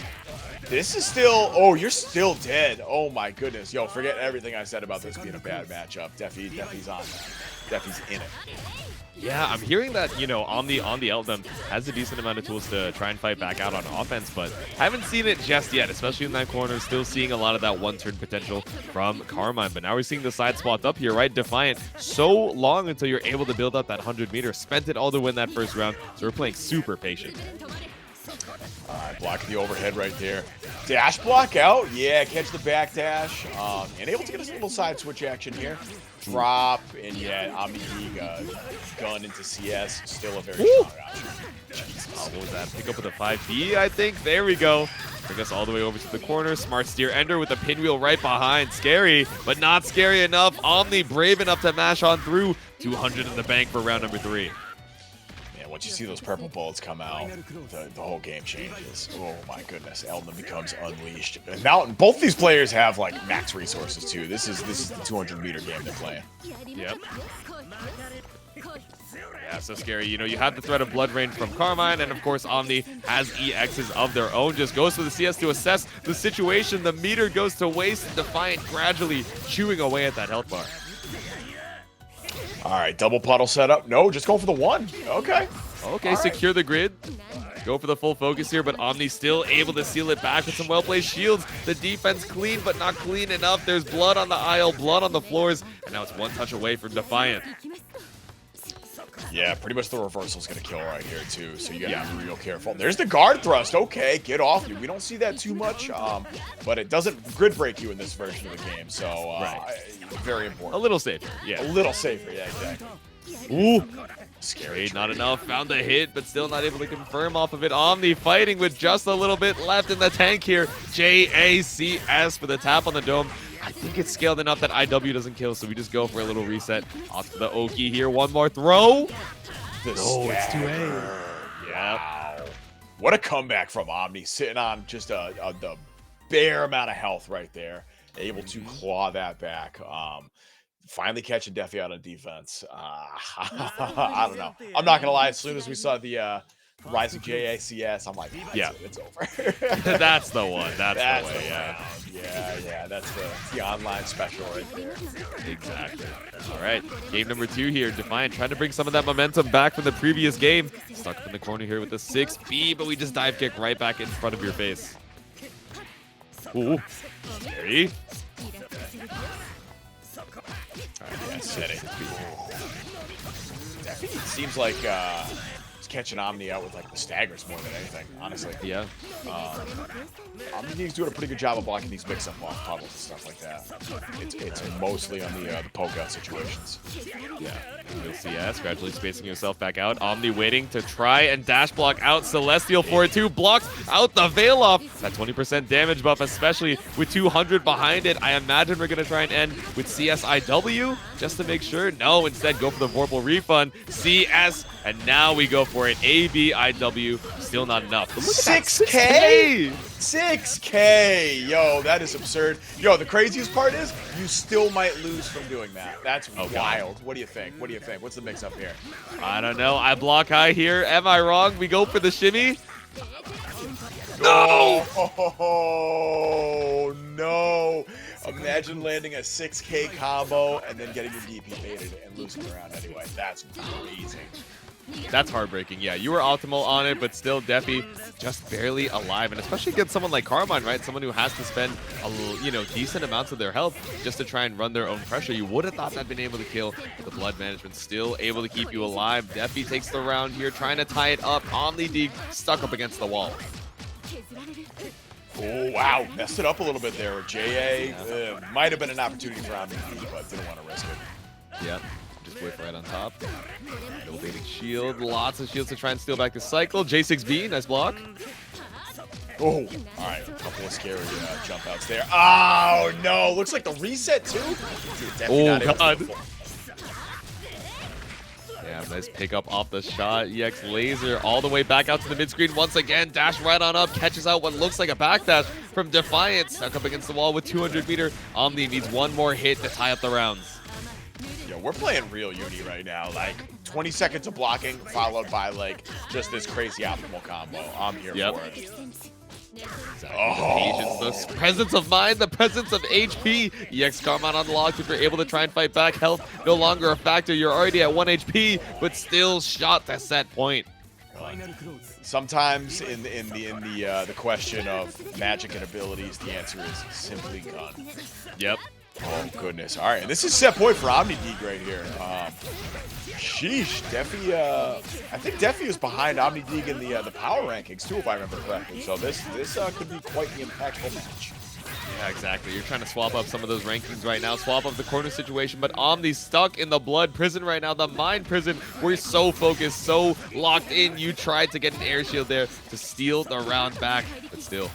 This is still, oh, you're still dead. Oh my goodness. Yo, forget everything I said about this being a bad matchup. Defi's on that. Defi's in it. Yeah, I'm hearing that, you know, on the Eldem has a decent amount of tools to try and fight back out on offense, but haven't seen it just yet, especially in that corner. Still seeing a lot of that one-turn potential from Carmine, but now we're seeing the side spots up here, right? Defiant, so long until you're able to build up that 100 meter. Spent it all to win that first round, so we're playing super patient. All right, blocking the overhead right there. Dash block out. Yeah, catch the back dash. And able to get us a little side switch action here. Drop, and yeah, OmniDeag gun into CS. Still a very strong option. What was that? Pick up with a 5B, I think. There we go. Bring us all the way over to the corner. Smart steer ender with a pinwheel right behind. Scary, but not scary enough. Omni brave enough to mash on through. 200 in the bank for round number 3. Once you see those purple bullets come out, the whole game changes. Oh my goodness, Eldon becomes unleashed. And now both these players have like max resources too. This is the 200 meter game they're playing. Yep. Yeah, so scary. You know, you have the threat of Blood Rain from Carmine, and of course Omni has EXs of their own. Just goes for the CS to assess the situation. The meter goes to waste, and Defiant gradually chewing away at that health bar. All right, double puddle setup. No, just go for the one. Okay. Okay, secure the grid. Go for the full focus here, but Omni still able to seal it back with some well-placed shields. The defense clean, but not clean enough. There's blood on the aisle, blood on the floors, and now it's one touch away from Defiant. Yeah, pretty much the reversal's going to kill right here, too, so you got to be real careful. There's the guard thrust. Okay, get off you. We don't see that too much, but it doesn't grid break you in this version of the game, so very important. A little safer, yeah. A little safer, yeah, exactly. Ooh. Scary. Not enough. Found the hit, but still not able to confirm off of it. Omni fighting with just a little bit left in the tank here. JACS for the tap on the dome. I think it's scaled enough that IW doesn't kill, so we just go for a little reset. Off to the Oki here. One more throw. It's 2A. Yeah. Wow. What a comeback from Omni, sitting on just the bare amount of health right there. Able to claw that back. Finally catching Defi out on defense. I don't know. I'm not going to lie. As soon as we saw the Rising JACS, I'm like, yeah, it's over. That's the one. That's the way, yeah. That's the online special right there. Exactly. All right, game number 2 here. Defiant trying to bring some of that momentum back from the previous game. Stuck up in the corner here with the 6B, but we just dive kick right back in front of your face. Ooh, scary. Yeah, set it. Definitely seems like he's catching Omni out with like the staggers more than anything, honestly. Yeah. OmniDeag's doing a pretty good job of blocking these mix-up off puddles and stuff like that. It's mostly on the poke-out situations. Yeah. You'll see CS gradually spacing yourself back out. Omni waiting to try and dash block out Celestial for it too. Blocks out the Veil off. That 20% damage buff, especially with 200 behind it. I imagine we're going to try and end with CSIW just to make sure. No, instead go for the Vorpal refund. CS, and now we go for it. ABIW, still not enough. 6K? 6K! Yo, that is absurd. Yo, the craziest part is you still might lose from doing that. That's wild. What do you think? What do you think? What's the mix up here? I don't know. I block high here. Am I wrong? We go for the shimmy. No! Oh, no. Imagine landing a 6K combo and then getting your DP baited and losing the round anyway. That's crazy. That's heartbreaking. Yeah, you were optimal on it, but still Defi just barely alive. And especially against someone like Carmine, right? Someone who has to spend decent amounts of their health just to try and run their own pressure. You would have thought that'd been able to kill, but the blood management still able to keep you alive. Defi takes the round here, trying to tie it up. OmniDeag stuck up against the wall. Oh, wow. Messed it up a little bit there with JA. Might have been an opportunity for OmniDeag, but didn't want to risk it. Yeah. Just whip right on top. No baiting shield. Lots of shields to try and steal back the cycle. J6B, nice block. Oh, all right. A couple of scary jump outs there. Oh, no. Looks like the reset, too. Oh, God. Yeah, nice pick up off the shot. EX laser all the way back out to the mid screen once again. Dash right on up. Catches out what looks like a backdash from Defiant. Stuck up against the wall with 200 meter. Omni needs one more hit to tie up the rounds. Yo, we're playing real Uni right now. Like, 20 seconds of blocking followed by like just this crazy optimal combo. I'm here for it. Exactly. The patience, the presence of mind, the presence of HP. EX Karma unlocked if you're able to try and fight back. Health no longer a factor. You're already at 1 HP, but still shot to set point. Sometimes in the question of magic and abilities, the answer is simply gun. Yep. Oh goodness. All right, and this is set point for OmniDeag right here. Sheesh, Defi. I think Defi is behind OmniDeag in the power rankings too, if I remember correctly. So this could be quite the impactful match. Yeah, exactly. You're trying to swap up some of those rankings right now, swap up the corner situation, but Omni's stuck in the blood prison right now, the mind prison. We're so focused, so locked in. You tried to get an air shield there to steal the round back, but still.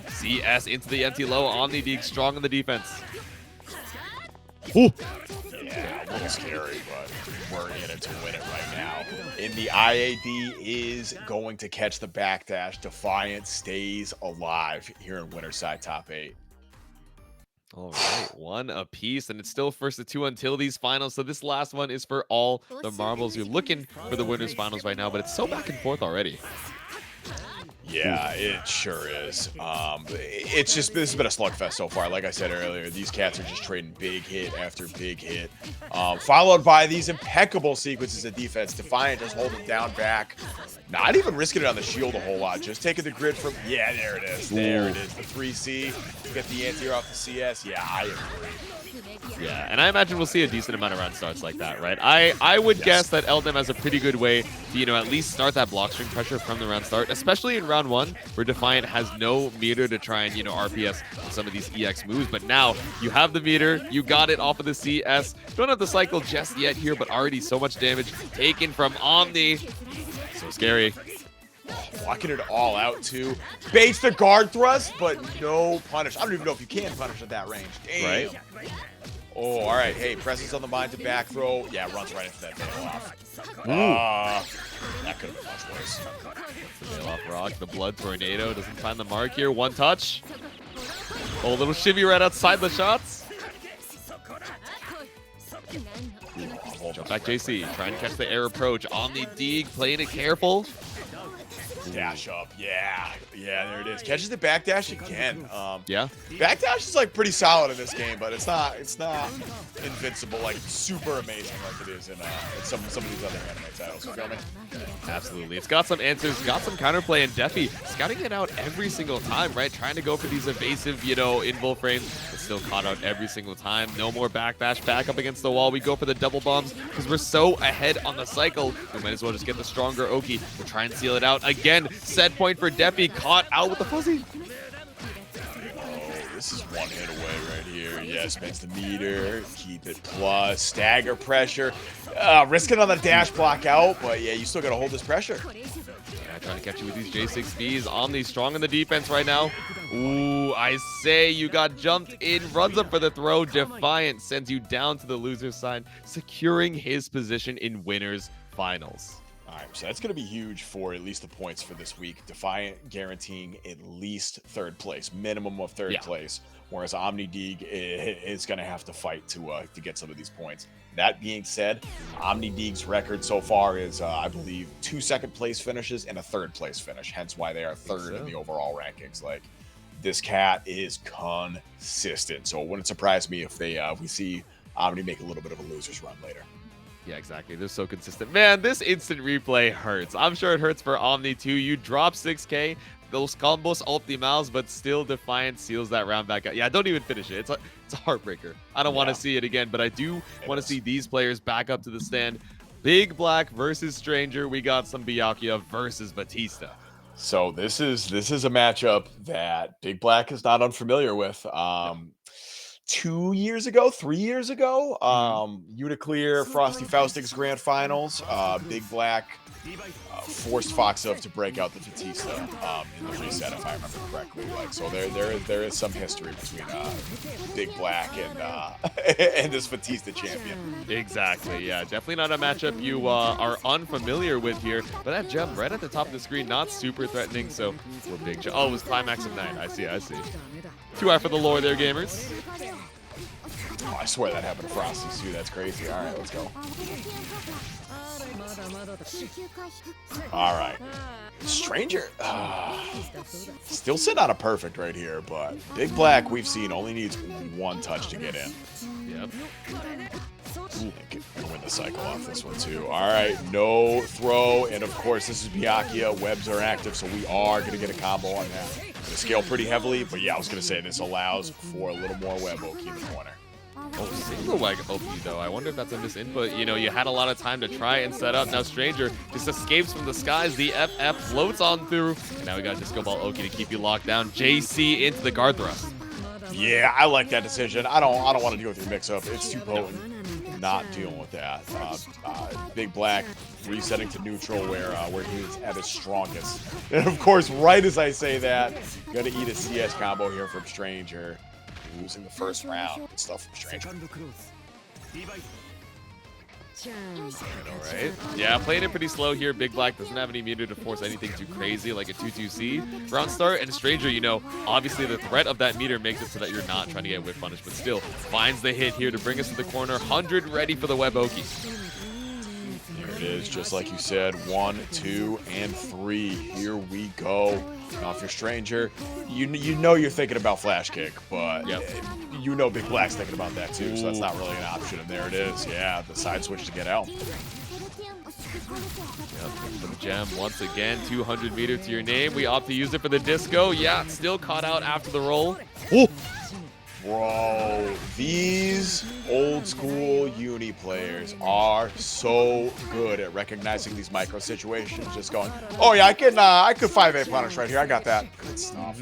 CS into the empty low. OmniDeag strong in the defense. Ooh. Yeah, a little scary, but we're in it to win it right now. And the IAD is going to catch the backdash. Defiant stays alive here in Winterside top 8. All right, 1 apiece, and it's still first to 2 until these finals. So this last one is for all the marbles. You're looking for the winners finals right now, but it's so back and forth already. Yeah, it sure is. It's just, this has been a slugfest so far. Like I said earlier, these cats are just trading big hit after big hit, followed by these impeccable sequences of defense. Defiant just holding down back, not even risking it on the shield a whole lot, just taking the grid from, yeah, there it is. There it is, the 3C. Get the anti-air off the CS. Yeah, I agree. Yeah, and I imagine we'll see a decent amount of round starts like that, right? I would guess that LDM has a pretty good way to, at least start that block string pressure from the round start, especially in round 1, where Defiant has no meter to try and, RPS on some of these EX moves. But now you have the meter, you got it off of the CS. Don't have the cycle just yet here, but already so much damage taken from Omni. So scary. Blocking it all out too. Baits the guard thrust, but no punish. I don't even know if you can punish at that range. Damn. Right. Oh, all right. Hey, presence on the mind to back throw. Yeah, runs right into that bail off. That could have been much worse. The bail off rock. The blood tornado doesn't find the mark here. 1 touch. Oh, little shimmy right outside the shots. Jump back JC. Trying to catch the air approach. OmniDeag playing it careful. Dash up, yeah, there it is. Catches the backdash again. Yeah, backdash is like pretty solid in this game, but it's not invincible, like super amazing like it is in some of these other anime titles. You feel me? Absolutely. It's got some answers, got some counterplay, and Defi scouting it out every single time, right? Trying to go for these evasive, invul frames, but still caught out every single time. No more backdash, back up against the wall. We go for the double bombs because we're so ahead on the cycle. We might as well just get the stronger Oki to try and seal it out again. Set point for Defi, caught out with the fuzzy. Oh, this is 1 hit away right here. Yeah, spends the meter, keep it plus, stagger pressure. Risk it on the dash block out, but yeah, you still gotta hold this pressure. Yeah, trying to catch you with these J6 Speeze. Omni strong in the defense right now. Ooh, I say you got jumped in, runs up for the throw. Defiant sends you down to the loser's side, securing his position in winners finals. All right, so that's going to be huge for at least the points for this week. Defiant guaranteeing at least 3rd place, minimum of 3rd place, whereas OmniDeag is going to have to fight to get some of these points. That being said, OmniDeag's record so far is, I believe, 2 2nd place finishes and a 3rd place finish, hence why they are 3rd in the overall rankings. Like, this cat is consistent, so it wouldn't surprise me if we see Omni make a little bit of a loser's run later. Yeah, exactly. They're so consistent. Man, this instant replay hurts. I'm sure it hurts for Omni too. You drop 6K, those combos optimals, but still Defiant seals that round back out. Yeah, don't even finish it. It's a heartbreaker. I don't want to see it again, but I do want to see these players back up to the stand. BigBlack versus Stranger. We got some Byakuya versus Batista. So this is a matchup that BigBlack is not unfamiliar with. 3 years ago, Uniclear, Frosty Faustic's Grand Finals, BigBlack forced Foxov to break out the Batista in the reset, if I remember correctly. Like, so there is some history between BigBlack and this Batista champion. Exactly, yeah, definitely not a matchup you are unfamiliar with here. But that jump right at the top of the screen, not super threatening. So we're big. Oh, it was Climax of 9. I see. 2i for the lore there, gamers. Oh, I swear that happened to Frosty too. That's crazy. All right, let's go. All right. Stranger. Still sitting on a perfect right here, but BigBlack, we've seen, only needs one touch to get in. Yep. Gonna win the cycle off this one too. All right, no throw, and of course this is Byakuya. Webs are active, so we are gonna get a combo on that. Gonna scale pretty heavily, but yeah, I was gonna say this allows for a little more web Oki in the corner. Oh, single leg Oki though. I wonder if that's a misinput. You know, you had a lot of time to try and set up. Now Stranger just escapes from the skies. The FF floats on through. And now we got Disco Ball Oki to keep you locked down. JC into the guard thrust. Yeah, I like that decision. I don't want to deal with your mix-up. It's too potent. Not dealing with that. BigBlack resetting to neutral where he's at his strongest. And of course, right as I say that, gonna eat a CS combo here from Stranger. Losing the first round. Good stuff from Stranger. Alright. Yeah, playing it pretty slow here. BigBlack doesn't have any meter to force anything too crazy like a 2-2C round start. And Stranger, you know, obviously the threat of that meter makes it so that you're not trying to get whip punished, but still finds the hit here to bring us to the corner. 100 ready for the web Oki. There it is, just like you said. 1, 2, and 3. Here we go. Now, if you're Stranger, you know you're thinking about flash kick, but you know BigBlack's thinking about that too, so that's not really an option. And there it is. Yeah, the side switch to get out. Yep, for the gem once again. 200 meter to your name. We opt to use it for the disco. Yeah, still caught out after the roll. Oh! Bro, these old school Uni players are so good at recognizing these micro situations. Just going, oh yeah, I could 5A punish right here. I got that. Good stuff.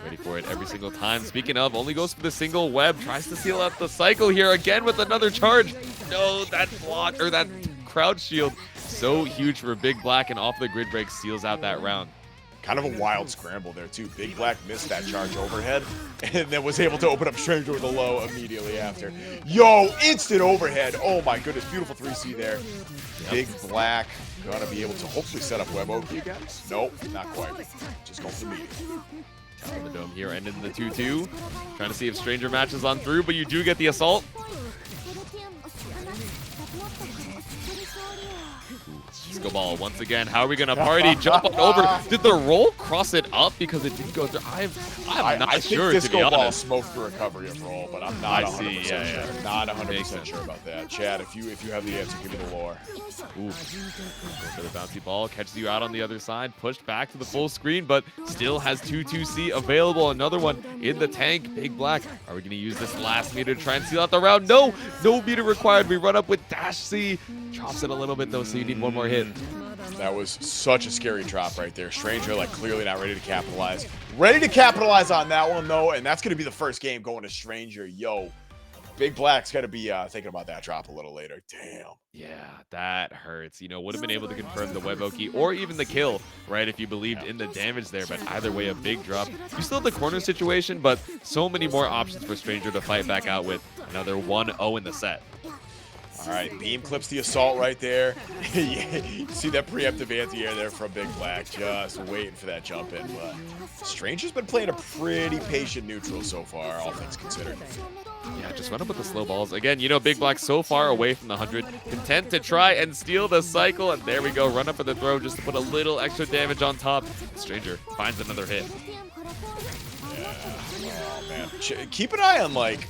Ready for it every single time. Speaking of, only goes for the single web. Tries to seal out the cycle here again with another charge. No, that block or that crouch shield. So huge for BigBlack, and off the grid break seals out that round. Kind of a wild scramble there too. BigBlack missed that charge overhead and then was able to open up Stranger with a low immediately after. Yo, instant overhead. Oh my goodness, beautiful 3C there. Yep. BigBlack gonna be able to hopefully set up web Oki again. Nope, not quite. Just going for me. On the dome here, ending the 2-2. Trying to see if Stranger matches on through, but you do get the assault. Disco Ball once again. How are we gonna party? Jump on over. Did the roll cross it up because it didn't go through? I'm not sure. I think Disco Ball honest. smoked the recovery of roll, but I'm not 100% sure. Not 100% sure about that. Chad, if you have the answer, give me the lore. Ooh. Go for the bouncy ball, catches you out on the other side, pushed back to the full screen, but still has 2-2C available. Another one in the tank. BigBlack. Are we gonna use this last meter to try and seal out the round? No, no meter required. We run up with dash C. Chops it a little bit though, so you need one more hit. That was such a scary drop right there. Stranger, like, clearly not ready to capitalize. Ready to capitalize on that one, though, and that's going to be the first game going to Stranger. Yo, BigBlack's going to be thinking about that drop a little later. Damn. Yeah, that hurts. You know, would have been able to confirm the web Oki or even the kill, right, if you believed in the damage there, but either way, a big drop. You still have the corner situation, but so many more options for Stranger to fight back out with. Another 1-0 in the set. All right, beam clips the assault right there. You see that preemptive anti-air there from BigBlack, just waiting for that jump in. But Stranger's been playing a pretty patient neutral so far, all things considered. Yeah, just run up with the slow balls. Again, you know, BigBlack so far away from the 100. Content to try and steal the cycle, and there we go. Run up for the throw just to put a little extra damage on top. Stranger finds another hit. Yeah, oh man. Keep an eye on, like,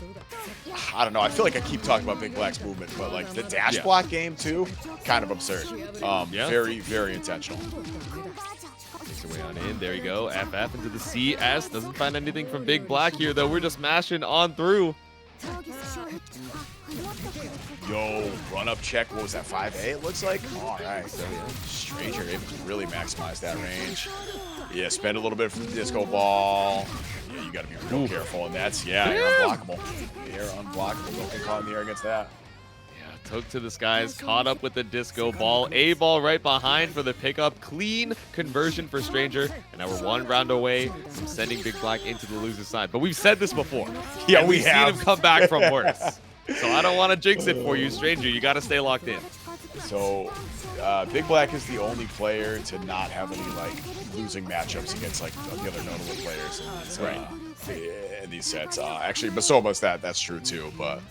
I don't know. I feel like I keep talking about BigBlack's movement, but like the dash block game too, kind of absurd. Very, very intentional. Takes her way on in. There you go. FF into the CS. Doesn't find anything from BigBlack here though. We're just mashing on through. Yo, run up check. What was that? 5A? It looks like. All right. So yeah, Stranger able to really maximize that range. Yeah, spend a little bit from the disco ball. Yeah, you got to be real careful, and that's you're unblockable. You're unblockable. Don't get caught in the air against that. Yeah, took to the skies, caught up with the disco ball. A ball right behind for the pickup. Clean conversion for Stranger, and now we're one round away from sending BigBlack into the loser side. But we've said this before. Yeah, we've seen him come back from worse. So I don't want to jinx it for you, Stranger. You got to stay locked in. So BigBlack is the only player to not have any like losing matchups against like the other notable players. And in these sets. Actually, Basoma's that's true too, but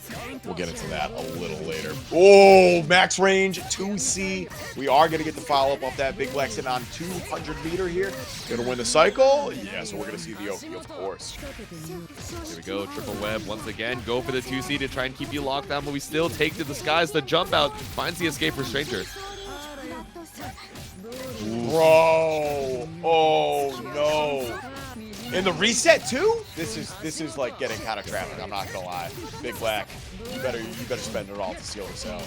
we'll get into that a little later. Oh, max range 2C. We are gonna get the follow up off that. BigBlack sitting on 200 meter here. Gonna win the cycle. Yeah, so we're gonna see the Oki, of course. Here we go, triple web once again. Go for the 2C to try and keep you locked down, but we still take to the skies. The jump out finds the escape for Stranger. Bro, oh no. In the reset too? This is like getting kind of traffic, I'm not gonna lie. BigBlack, you better spend it all to seal this out.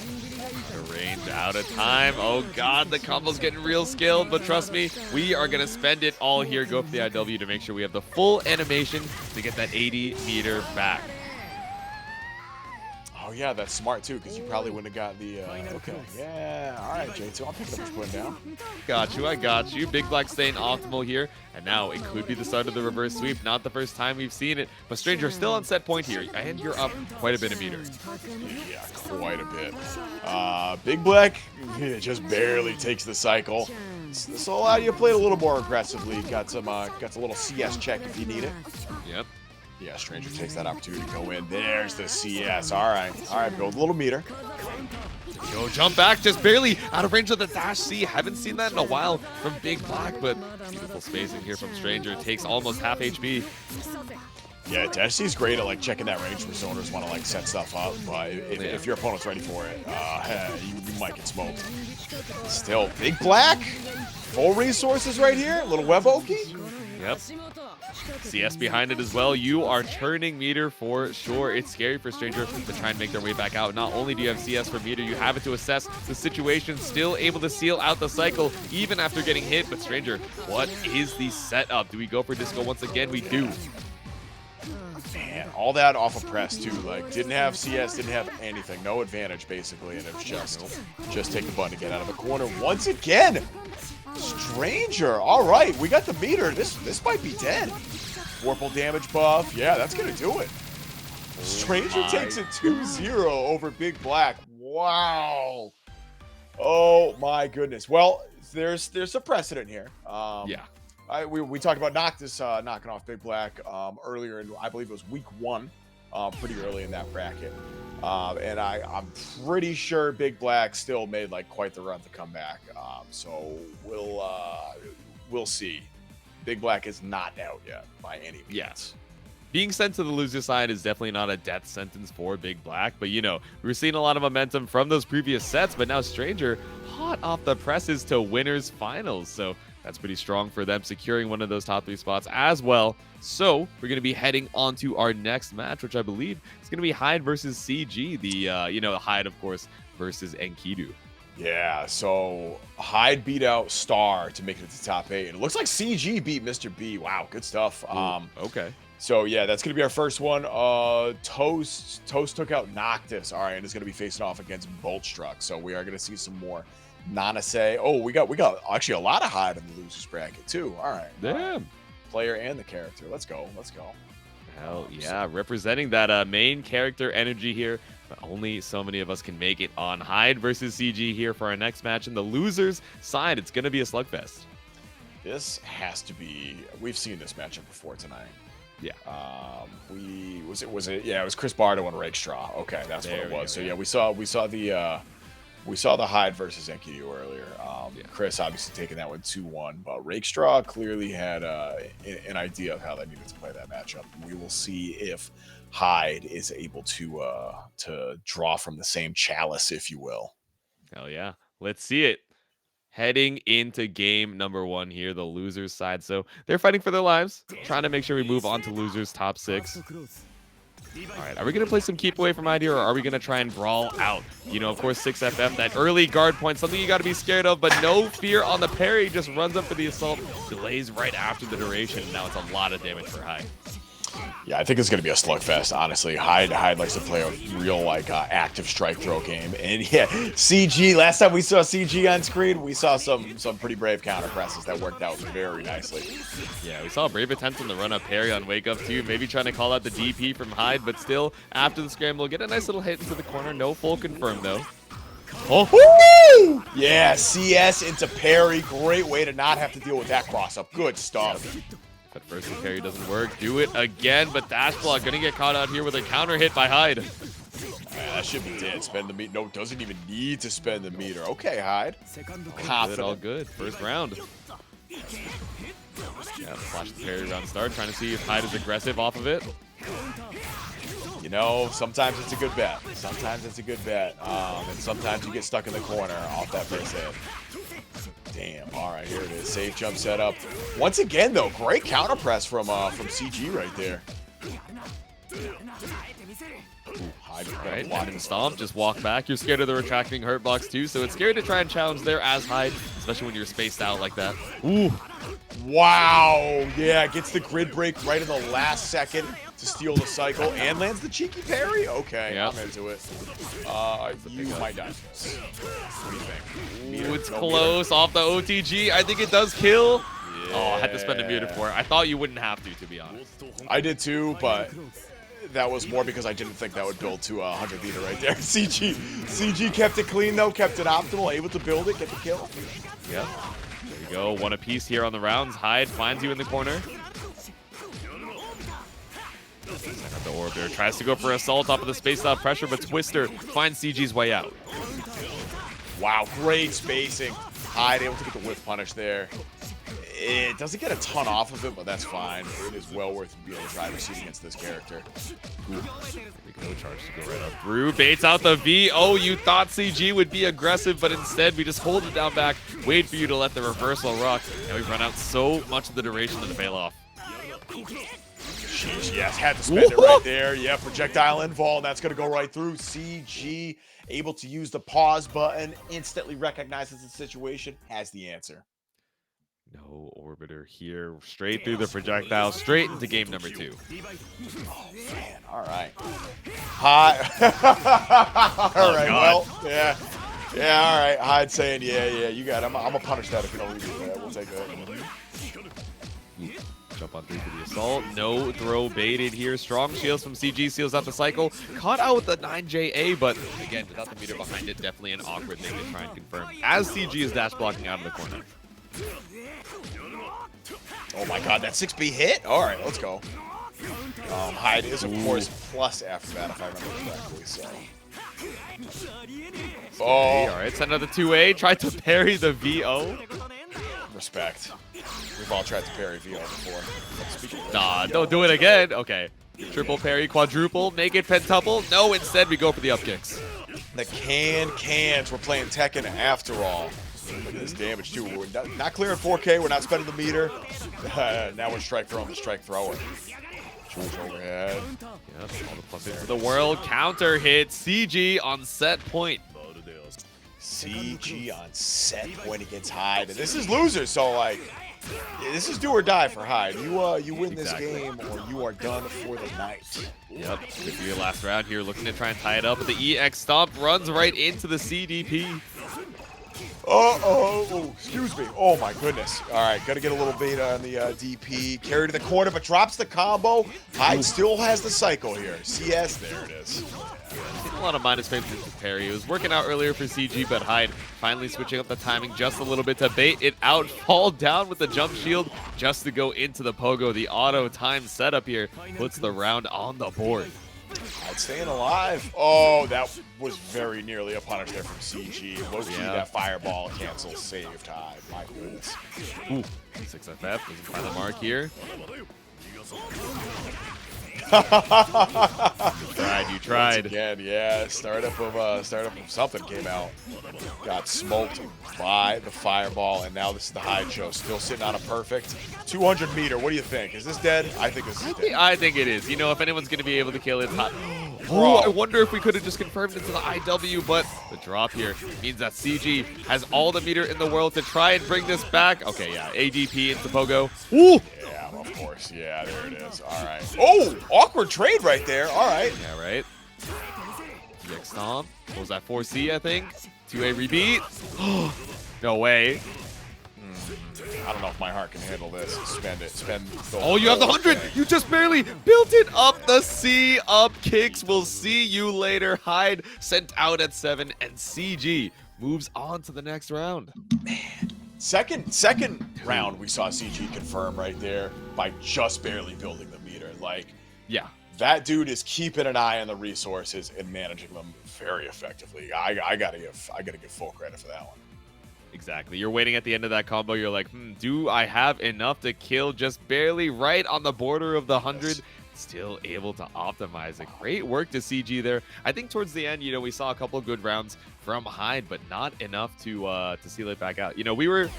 The range out of time. Oh god, the combo's getting real skilled, but trust me, we are gonna spend it all here. Go for the IW to make sure we have the full animation to get that 80 meter back. Oh yeah, that's smart too, because you probably wouldn't have got the okay. Yeah, alright, J2, I'm picking up what you're putting down. Got you, I got you. BigBlack staying optimal here. And now it could be the start of the reverse sweep. Not the first time we've seen it, but Stranger still on set point here. And you're up quite a bit of meter. Yeah, quite a bit. BigBlack just barely takes the cycle. This will allow you to play it a little more aggressively. Got a little CS check if you need it. Yep. Yeah, Stranger takes that opportunity to go in. There's the CS. All right, build a little meter. Go jump back, just barely out of range of the dash C. Haven't seen that in a while from BigBlack, but beautiful spacing here from Stranger. Takes almost half HP. Yeah, dash C is great at like checking that range for zoners want to like set stuff up, but if your opponent's ready for it, you might get smoked. Still, BigBlack, full resources right here. Little web Oki. Yep. CS behind it as well. You are turning meter for sure. It's scary for Stranger to try and make their way back out. Not only do you have CS for meter, you have it to assess the situation. Still able to seal out the cycle even after getting hit. But Stranger, what is the setup? Do we go for disco once again? We do. Man, all that off of press too. Like, didn't have CS, didn't have anything, no advantage basically, and it was just take the button to get out of the corner once again. Stranger, all right, we got the meter. This might be dead. Vorpal damage buff, yeah, that's gonna do it. Stranger takes it 2-0 over BigBlack. Wow. Oh my goodness. Well, there's a precedent here. Yeah. We talked about Noctis knocking off BigBlack earlier in, I believe it was week 1, pretty early in that bracket. And I'm pretty sure BigBlack still made like quite the run to come back. So we'll see. BigBlack is not out yet by any means. Yes. Being sent to the loser side is definitely not a death sentence for BigBlack, but you know, we're seeing a lot of momentum from those previous sets, but now Stranger hot off the presses to winners finals. So that's pretty strong for them, securing one of those top 3 spots as well. So we're going to be heading on to our next match, which I believe is going to be Hyde versus CG. The Hyde, of course, versus Enkidu. Yeah, so Hyde beat out Star to make it to the top 8. And it looks like CG beat Mr. B. Wow, good stuff. Okay. So yeah, that's gonna be our first one. Toast took out Noctis. All right, and is gonna be facing off against Boltstruck. So we are gonna see some more Nanase. Oh, we got actually a lot of Hyde in the losers bracket too. All right. Damn. Player and the character. Let's go. Hell yeah, representing that main character energy here. But only so many of us can make it on Hyde versus CG here for our next match. In the losers side, it's gonna be a slugfest. This has to be. We've seen this matchup before tonight. Yeah. Was it? Yeah, it was ChrisBardow and Rakestraw. Okay, that's what it was. So yeah, we saw the Hyde versus Enkidu earlier. Chris obviously taking that one 2-1, but Rakestraw clearly had an idea of how they needed to play that matchup. We will see if Hyde is able to draw from the same chalice, if you will. Hell yeah. Let's see it. Heading into game number 1 here, the losers side. So they're fighting for their lives, trying to make sure we move on to losers top 6. All right, are we going to play some keep away from Hyde here, or are we going to try and brawl out? You know, of course, 6FF, that early guard point, something you got to be scared of, but no fear on the parry. Just runs up for the assault, delays right after the duration. Now it's a lot of damage for Hyde. Yeah, I think it's going to be a slugfest, honestly. Hyde likes to play a real, like, active strike throw game. And, yeah, CG, last time we saw CG on screen, we saw some pretty brave counter presses that worked out very nicely. Yeah, we saw a brave attempt on the run-up parry on Wake Up, too. Maybe trying to call out the DP from Hyde, but still, after the scramble, get a nice little hit into the corner. No full confirm, though. Oh, yeah, CS into parry. Great way to not have to deal with that cross-up. Good stuff. But First the parry doesn't work. Do it again, but dash block gonna get caught out here with a counter hit by Hyde. That should be dead. Spend the meter. No, doesn't even need to spend the meter. Okay, Hyde. Confident. All good. First round. Yeah, flash the parry around start, trying to see if Hyde is aggressive off of it. You know, sometimes it's a good bet. Sometimes it's a good bet. And sometimes you get stuck in the corner off that first hit. Damn. All right, here it is. Safe jump setup. Once again, though, great counter press from CG right there. Right, and stomp, just walk back. You're scared of the retracting hurt box too, so it's scary to try and challenge there as Hyde, especially when you're spaced out like that. Ooh. Wow. Yeah, gets the grid break right in the last second to steal the cycle and lands the cheeky parry. Okay, yep. I'm into it. You might die. What do you think? Ooh, it's close off the OTG. I think it does kill. Yeah. Oh, I had to spend a meter for it. I thought you wouldn't have to be honest. I did too, but that was more because I didn't think that would build to 100 meter right there. CG kept it clean though, kept it optimal, able to build it, get the kill. Yep. There you go. One apiece here on the rounds. Hyde finds you in the corner. Got the orb there. Tries to go for assault off of the space out pressure, but Twister finds CG's way out. Wow, great spacing. Hyde able to get the whiff punish there. It doesn't get a ton off of it, but that's fine. It is well worth being able to try to proceed against this character. Ooh. There we go. Charge to go right up through. Baits out the V. Oh, you thought CG would be aggressive, but instead we just hold it down back, wait for you to let the reversal rock, and we've run out so much of the duration of the bail off. Sheesh, yes, had to spend it right there. Yeah, projectile invul, and that's going to go right through. CG able to use the pause button, instantly recognizes the situation, has the answer. No orbiter here. Straight through the projectile, straight into game number 2. Oh, man. All right. Hi. All right. God. Well, yeah. Yeah, all right. Hyde saying, yeah, you got it. I'm going to punish that if you don't redo that. We'll take that. Jump on through for the assault. No throw baited here. Strong shields from CG seals out the cycle. Caught out with the 9JA, but again, without the meter behind it, definitely an awkward thing to try and confirm. As CG is dash blocking out of the corner. Oh my god, that 6B hit? Alright, let's go. Hyde is, of course, plus after that, if I remember correctly, so. Oh. Alright, send another 2A. Tried to parry the VO. Respect. We've all tried to parry VO before. Nah, don't do it again. Okay. Triple parry, quadruple, make it pentuple. No, instead we go for the up kicks. The cans. We're playing Tekken after all. Look at this damage too. We're not clearing 4K. We're not spending the meter. Now we're strike throwing the strike thrower. Overhead. Yep, all the plus into the world. Counter hit. CG on set point. CG on set point against Hyde. And this is loser, so like, this is do or die for Hyde. You win this game or you are done for the night. Yep, could be your last round here. Looking to try and tie it up. But the EX stomp runs right into the CDP. Excuse me. Oh my goodness. All right, gotta get a little beta on the DP. Carry to the corner, but drops the combo. Hyde still has the cycle here. CS, there it is. A lot of minus frames into parry. It was working out earlier for CG, but Hyde finally switching up the timing just a little bit to bait it out, fall down with the jump shield just to go into the pogo. The auto time setup here puts the round on the board. Hyde staying alive. Oh, that was very nearly a punish there from CG. Low-key, that fireball cancel saved Hyde. My goodness. Ooh, 6FF doesn't find the mark here. You tried. Once again, yeah. Startup of something came out. Got smoked by the fireball, and now this is the Hyde show. Still sitting on a perfect 200 meter. What do you think? Is this dead? I think this is dead. I think it is. You know, if anyone's going to be able to kill it, oh, I wonder if we could have just confirmed it to the IW, but the drop here means that CG has all the meter in the world to try and bring this back. Okay, yeah, ADP into Pogo. Ooh! Yeah, of course. Yeah, there it is. All right. Oh, awkward trade right there. All right. Yeah, right. EX stomp. What was that, 4C, I think? 2A rebeat. No way. I don't know if my heart can handle this. Spend it. Spend the Oh, you have the 100. You just barely built it up the C. Up kicks. We'll see you later. Hyde sent out at 7, and CG moves on to the next round. Man. Second round, we saw CG confirm right there. by just barely building the meter. Like, Yeah. that dude is keeping an eye on the resources and managing them very effectively. I gotta give full credit for that one. Exactly. You're waiting at the end of that combo. You're like, do I have enough to kill just barely right on the border of the 100? Still able to optimize it. Great work to CG there. I think towards the end, we saw a couple of good rounds from Hyde, but not enough to seal it back out. We were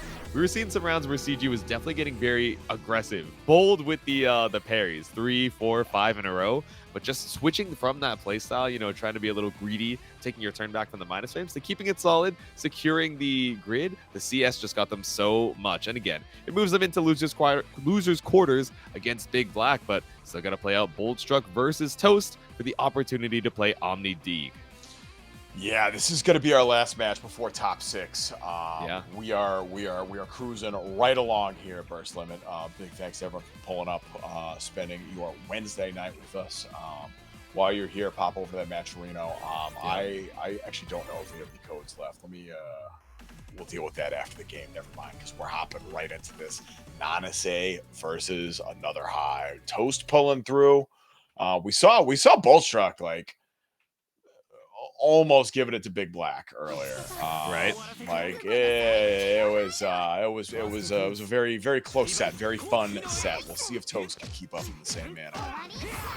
seeing some rounds where CG was definitely getting very aggressive, bold with the parries, 3, 4, 5 in a row. But just switching from that playstyle, trying to be a little greedy, taking your turn back from the minus frames to keeping it solid, securing the grid, the CS just got them so much. And again, it moves them into losers quarters against BigBlack, but still got to play out Boltstruck versus Toast for the opportunity to play OmniDeag. Yeah, this is going to be our last match before top 6. Yeah, we are cruising right along here at Burst Limit. Big thanks to everyone for pulling up, spending your Wednesday night with us. While you're here, pop over to that match, Reno. I actually don't know if we have any codes left. We'll deal with that after the game. Never mind, because we're hopping right into this. Nanase versus another Hyde. Toast pulling through. We saw Boltstruck like almost giving it to BigBlack earlier, right? Like it was a very, very close set, very fun set. We'll see if Toast can keep up in the same manner.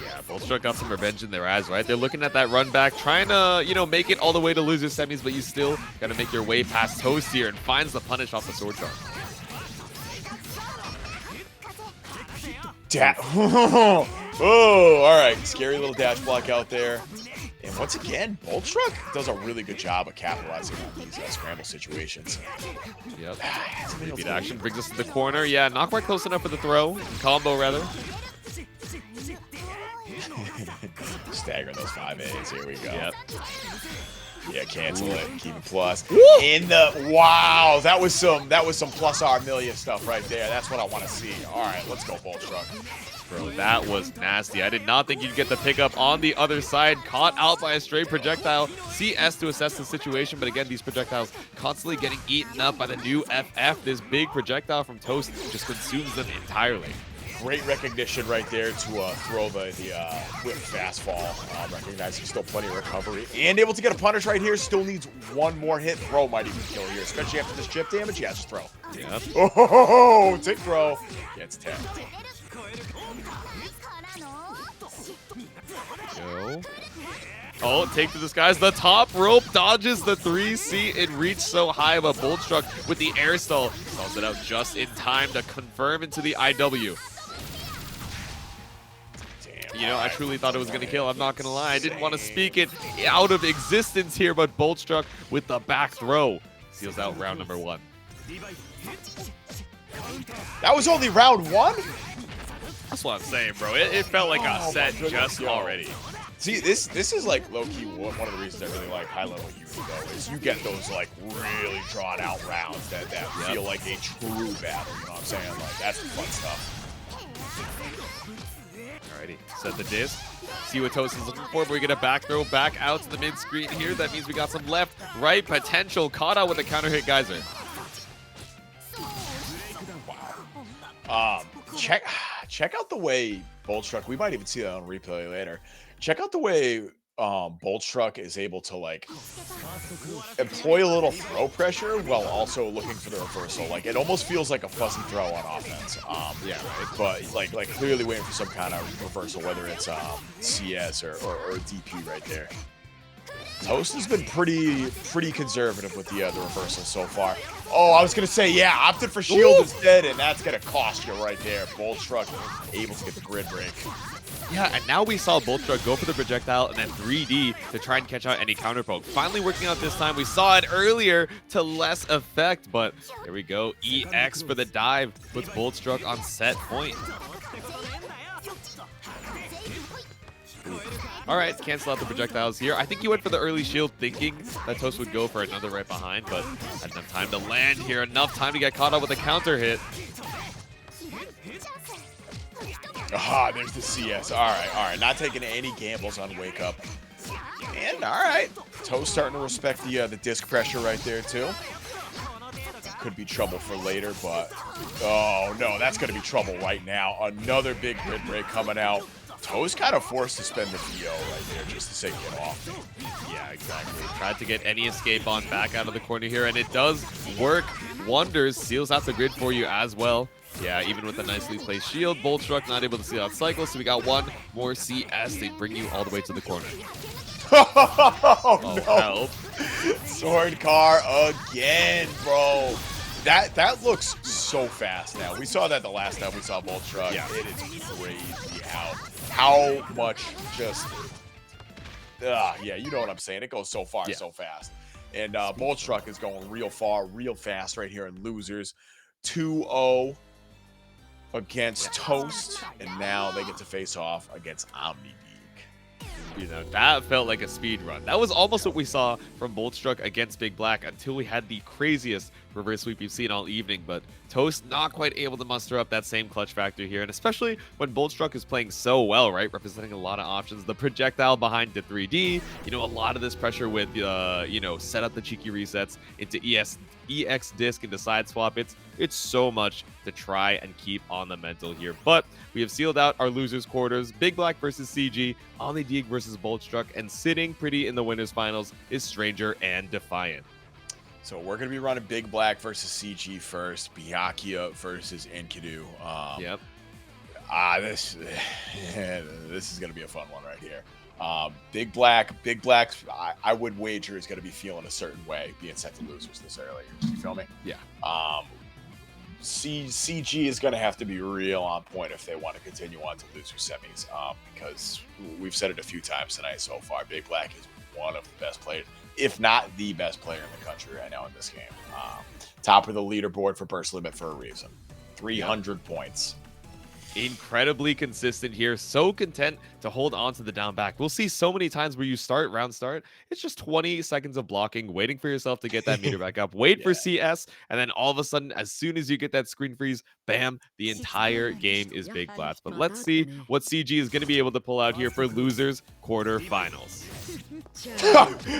Yeah, Boltstruck got some revenge in their eyes, right? They're looking at that run back, trying to make it all the way to loser semis, but you still got to make your way past Toast here, and finds the punish off the sword charge. Oh, all right, scary little dash block out there. And once again, Boltstruck does a really good job of capitalizing on these scramble situations. Yep. Beat action brings us to the corner. Yeah, not quite close enough for the throw. Combo, rather. Stagger those 5As. Here we go. Yep. Yeah, cancel it. Keep it plus. In the wow, that was some plus Armilia stuff right there. That's what I want to see. All right, let's go, Boltstruck. Bro, that was nasty. I did not think you'd get the pickup on the other side. Caught out by a stray projectile. CS to assess the situation, but again, these projectiles constantly getting eaten up by the new FF. This big projectile from Toast just consumes them entirely. Great recognition right there to throw the whip fast fall. Recognizing still plenty of recovery. And able to get a punish right here. Still needs one more hit. Throw might even kill here, especially after this chip damage. Yeah, just throw. Yep. Oh, take throw. Gets tagged. Go. Oh, take to the skies. The top rope dodges the 3C and reach so high, but Boltstruck with the air stall stalls it out just in time to confirm into the IW. Damn, I truly thought it was going to kill. I'm not going to lie. I didn't want to speak it out of existence here, but Boltstruck with the back throw seals out round number 1. That was only round 1? That's what I'm saying, bro. It felt like a set just already. See, this is like low-key one of the reasons I really like high-level UNI2 is you get those like really drawn-out rounds that feel like a true battle. You know what I'm saying? Like that's the fun stuff. Alrighty, set the disc. See what Toast is looking for, but we get a back throw back out to the mid-screen here. That means we got some left, right potential. Caught out with a counter hit geyser. Wow. Check out the way Boltstruck, we might even see that on replay later. Check out the way Boltstruck is able to like employ a little throw pressure while also looking for the reversal. Like it almost feels like a fuzzy throw on offense. Yeah, right. But like clearly waiting for some kind of reversal, whether it's CS or DP right there. Toast has been pretty conservative with the reversal so far. Oh, I was gonna say, yeah, opted for shield instead, and that's gonna cost you right there. Boltstruck able to get the grid break. Yeah, and now we saw Boltstruck go for the projectile and then 3D to try and catch out any counter poke. Finally working out this time. We saw it earlier to less effect, but here we go. EX for the dive puts Boltstruck on set point. All right, cancel out the projectiles here. I think he went for the early shield thinking that Toast would go for another right behind, but had enough time to land here, enough time to get caught up with a counter hit. Ah, there's the CS. All right. Not taking any gambles on wake up. And all right, Toast starting to respect the disc pressure right there too. could be trouble for later, but oh no, that's going to be trouble right now. Another big grid break coming out. Toe's kind of forced to spend the VO right there just to say get off. Yeah, exactly. Tried to get any escape on back out of the corner here, and it does work wonders. Seals out the grid for you as well. Yeah, even with a nicely placed shield, Boltstruck not able to seal out cycle, so we got one more CS. They bring you all the way to the corner. Oh, no. Help. Str4ng3r again, bro. That looks so fast now. We saw that the last time we saw Boltstruck. Yeah. It is crazy how much just yeah, you know what I'm saying. It goes so far, so fast. And Boltstruck is going real far, real fast right here in losers. 2-0 against Toast, and now they get to face off against OmniDeag. You know, that felt like a speed run. That was almost what we saw from Boltstruck against BigBlack until we had the craziest reverse sweep you've seen all evening. But Toast not quite able to muster up that same clutch factor here. And especially when Boltstruck is playing so well, right? Representing a lot of options. The projectile behind the 3D, you know, a lot of this pressure with, you know, set up the cheeky resets into EX disc into side swap. It's so much to try and keep on the mental here. But we have sealed out our losers quarters. BigBlack versus CG, OmniDeag versus Boltstruck, and sitting pretty in the winners finals is Str4ng3r and Defiant. So we're going to be running BigBlack versus CG first, Byakuya versus Enkidu. Yep. This is going to be a fun one right here. BigBlack, I would wager is going to be feeling a certain way being set to losers this early. You feel me? Yeah. CG is going to have to be real on point if they want to continue on to loser semis, because we've said it a few times tonight so far. BigBlack is one of the best players, if not the best player in the country right now in this game. Top of the leaderboard for burst limit for a reason. 300 points. Incredibly consistent here, so content to hold on to the down back. We'll see so many times where you round start, it's just 20 seconds of blocking, waiting for yourself to get that meter back up, wait for CS, and then all of a sudden, as soon as you get that screen freeze, bam, the entire game is BigBlack. But let's see what CG is going to be able to pull out here for losers quarterfinals.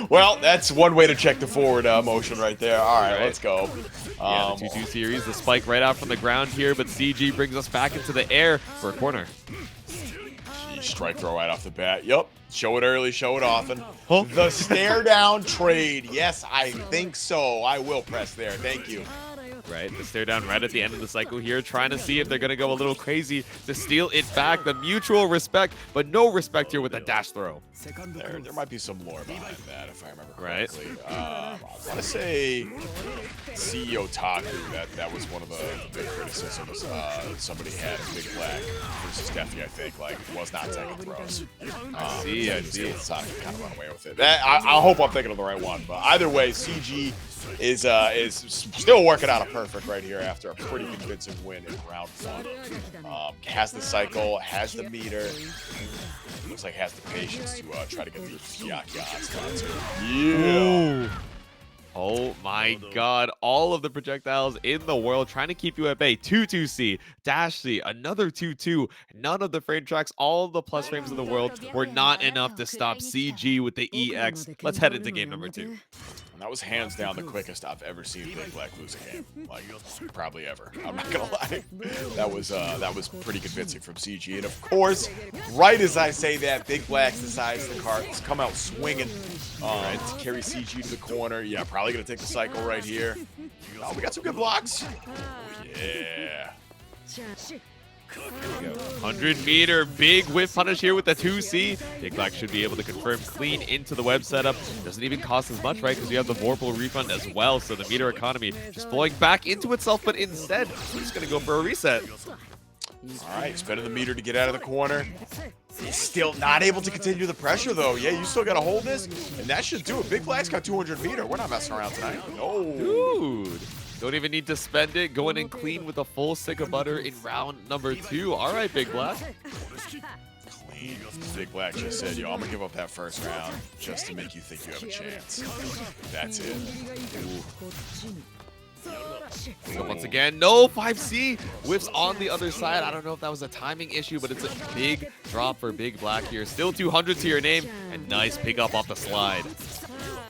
Well, that's one way to check the forward motion right there. All right, let's go. Yeah, the 2-2 series, the spike right out from the ground here, but CG brings us back into the air for a corner. Strike throw right off the bat. Yep. Show it early, show it often. The stare down trade. Yes, I think so. I will press there. Thank you. Right, the stare down right at the end of the cycle here, trying to see if they're going to go a little crazy to steal it back. The mutual respect, but no respect here with the dash throw. There might be some lore behind that, if I remember correctly. I want to say CEO Taku, that was one of the big criticisms somebody had of BigBlack versus Defiant, I think, like, was not taking throws. I see. Taku kind of run away with it. I hope I'm thinking of the right one, but either way, CG is still working out a perfect right here after a pretty convincing win in round 1. Has the cycle, has the meter, looks like has the patience to try to get the Byakuya on spot. Yeah. Oh my god, all of the projectiles in the world trying to keep you at bay. 2-2C, dash C, another 2-2. None of the frame tracks, all of the plus frames in the world were not enough to stop CG with the EX. Let's head into game number 2. And that was hands down the quickest I've ever seen BigBlack lose a game. Like, probably ever. I'm not gonna lie. That was pretty convincing from CG. And of course, right as I say that, BigBlack decides to come out swinging to carry CG to the corner. Yeah, probably gonna take the cycle right here. Oh, we got some good blocks. Yeah. 100-meter big whiff punish here with the 2C. BigBlack should be able to confirm clean into the web setup. Doesn't even cost as much, right? Because you have the Vorpal refund as well. So the meter economy just flowing back into itself. But instead, we're just going to go for a reset. All right, spending the meter to get out of the corner. He's still not able to continue the pressure, though. Yeah, you still got to hold this. And that should do it. BigBlack's got 200 meter. We're not messing around tonight. No. Dude. Don't even need to spend it. Going in clean with a full stick of butter in round number 2. All right, BigBlack. Clean. BigBlack just said, yo, I'm going to give up that first round just to make you think you have a chance. That's it. So once again, no 5C. Whiffs on the other side. I don't know if that was a timing issue, but it's a big drop for BigBlack here. Still 200 to your name. And nice pick up off the slide.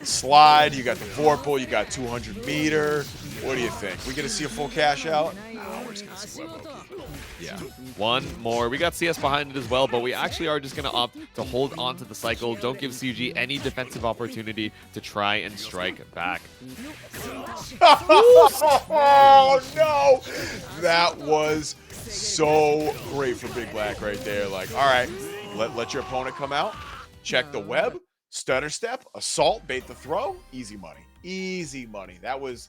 Slide, you got the Vorpal, you got 200 meter. What do you think? We gonna see a full cash out? No, we're just gonna see web Oki. Yeah. One more. We got CS behind it as well, but we actually are just going to opt to hold on to the cycle. Don't give CG any defensive opportunity to try and strike back. Oh, no! That was so great for BigBlack right there. Like, all right, let your opponent come out, check the web, stutter step, assault, bait the throw, easy money. Easy money. That was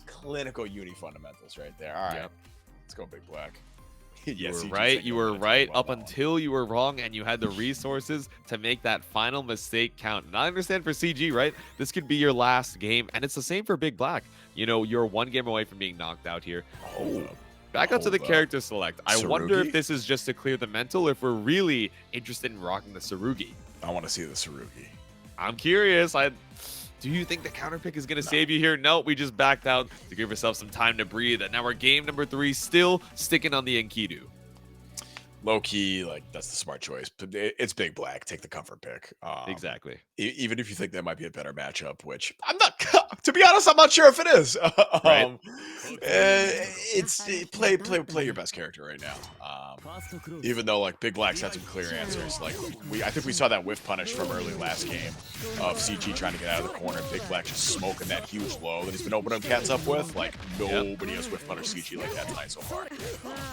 clinical Uni fundamentals right there. All right, Yep. let's go BigBlack. You were right. You were right up until you were wrong, and you had the resources to make that final mistake count. And I understand for CG, right? This could be your last game, and it's the same for BigBlack. You know, you're one game away from being knocked out here. Back up to the character select. I wonder if this is just to clear the mental, or if we're really interested in rocking the Tsurugi. I want to see the Tsurugi. I'm curious. Do you think the counter pick is going to save you here? No, we just backed out to give ourselves some time to breathe. And now we're game number 3, still sticking on the Enkidu. Low key, like, that's the smart choice. It's BigBlack. Take the comfort pick. Exactly. Even if you think that might be a better matchup, which I'm not. To be honest, I'm not sure if it is. Right. Play your best character right now. Even though like BigBlack's had some clear answers. Like I think we saw that whiff punish from early last game of CG trying to get out of the corner. BigBlack just smoking that huge low that he's been opening cats up with. Like nobody has whiff punished CG like that tonight so far.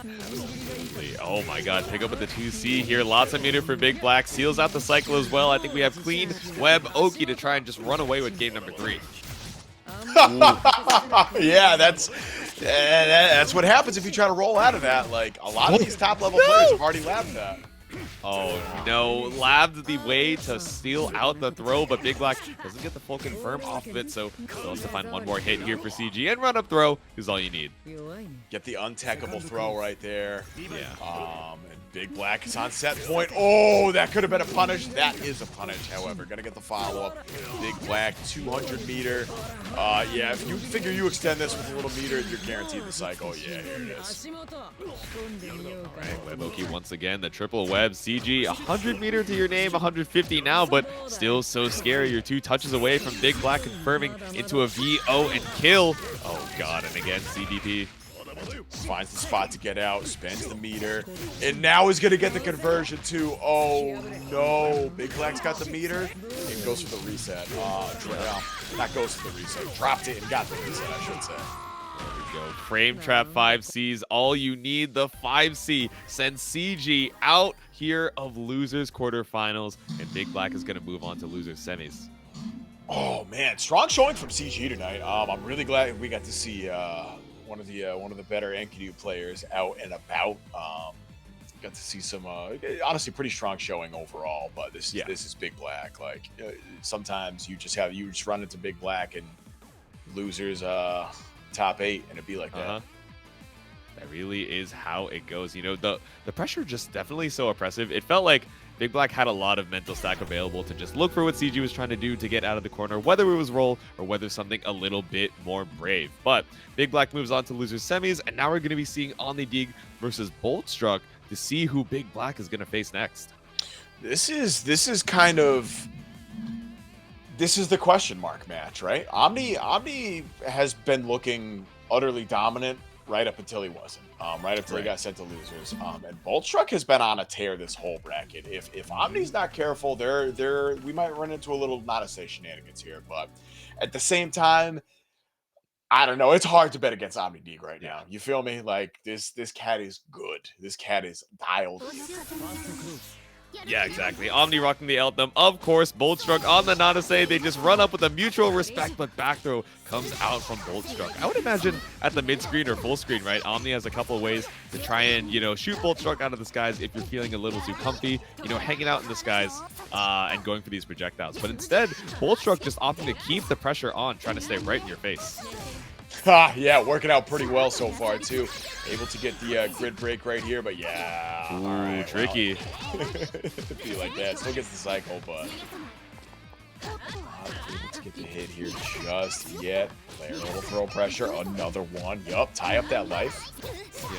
Absolutely. Oh my God. Pick up with the 2C here. Lots of meter for BigBlack. Seals out the cycle as well. I think we have clean web Oki to try and just run away with game number 3. Yeah, that's what happens if you try to roll out of that. Like a lot of these top level players have already labbed that. Oh no, labbed the way to steal out the throw, but BigBlack doesn't get the full confirm off of it, so still has to find one more hit here for CG, and run up throw is all you need. Get the untackable throw right there. Yeah. And BigBlack is on set point. Oh, that could have been a punish. That is a punish, however. Gonna get the follow-up. BigBlack, 200 meter. Yeah, if you figure you extend this with a little meter, you're guaranteed the cycle. Yeah, here it is. Alright, web Oki once again, the triple web. CG, 100 meter to your name, 150 now, but still so scary. You're 2 touches away from BigBlack confirming into a VO and kill. Oh God, and again, CDP. Finds the spot to get out, spends the meter, and now he's gonna get the conversion too. Oh no, BigBlack's got the meter and goes for the reset. Not goes for the reset, dropped it and got the reset, I should say. There we go. Frame trap 5Cs, all you need. The 5C sends CG out here of losers quarterfinals, and BigBlack is gonna move on to losers semis. Oh man, strong showing from CG tonight. I'm really glad we got to see one of the better Enkidu players out and about. Got to see some honestly pretty strong showing overall, but this is BigBlack. Like sometimes you just run into BigBlack and losers top 8 and it'd be like that. That really is how it goes. You know, the pressure just definitely so oppressive. It felt like BigBlack had a lot of mental stack available to just look for what CG was trying to do to get out of the corner, whether it was roll or whether something a little bit more brave. But BigBlack moves on to losers semis, and now we're going to be seeing OmniDeag versus Boltstruck to see who BigBlack is going to face next. This is the question mark match, right? Omni has been looking utterly dominant right up until he wasn't. Right until he got sent to losers. And Boltstruck has been on a tear this whole bracket. If Omni's not careful, we might run into a little, not to say shenanigans here, but at the same time, I don't know. It's hard to bet against OmniDeag right now. You feel me? Like this cat is good. This cat is dialed in. Yeah, exactly. Omni rocking the Eltham. Of course, Boltstruck on the Noctis. They just run up with a mutual respect, but back throw comes out from Boltstruck. I would imagine at the mid screen or full screen, right? Omni has a couple of ways to try and, you know, shoot Boltstruck out of the skies if you're feeling a little too comfy, you know, hanging out in the skies and going for these projectiles. But instead, Boltstruck just opting to keep the pressure on, trying to stay right in your face. Yeah, working out pretty well so far, too. Able to get the grid break right here, but yeah. Ooh, all right, tricky. Well, be like that. Still gets the cycle, but not able to get the hit here just yet. Layer a little throw pressure. Another one. Yup, tie up that life.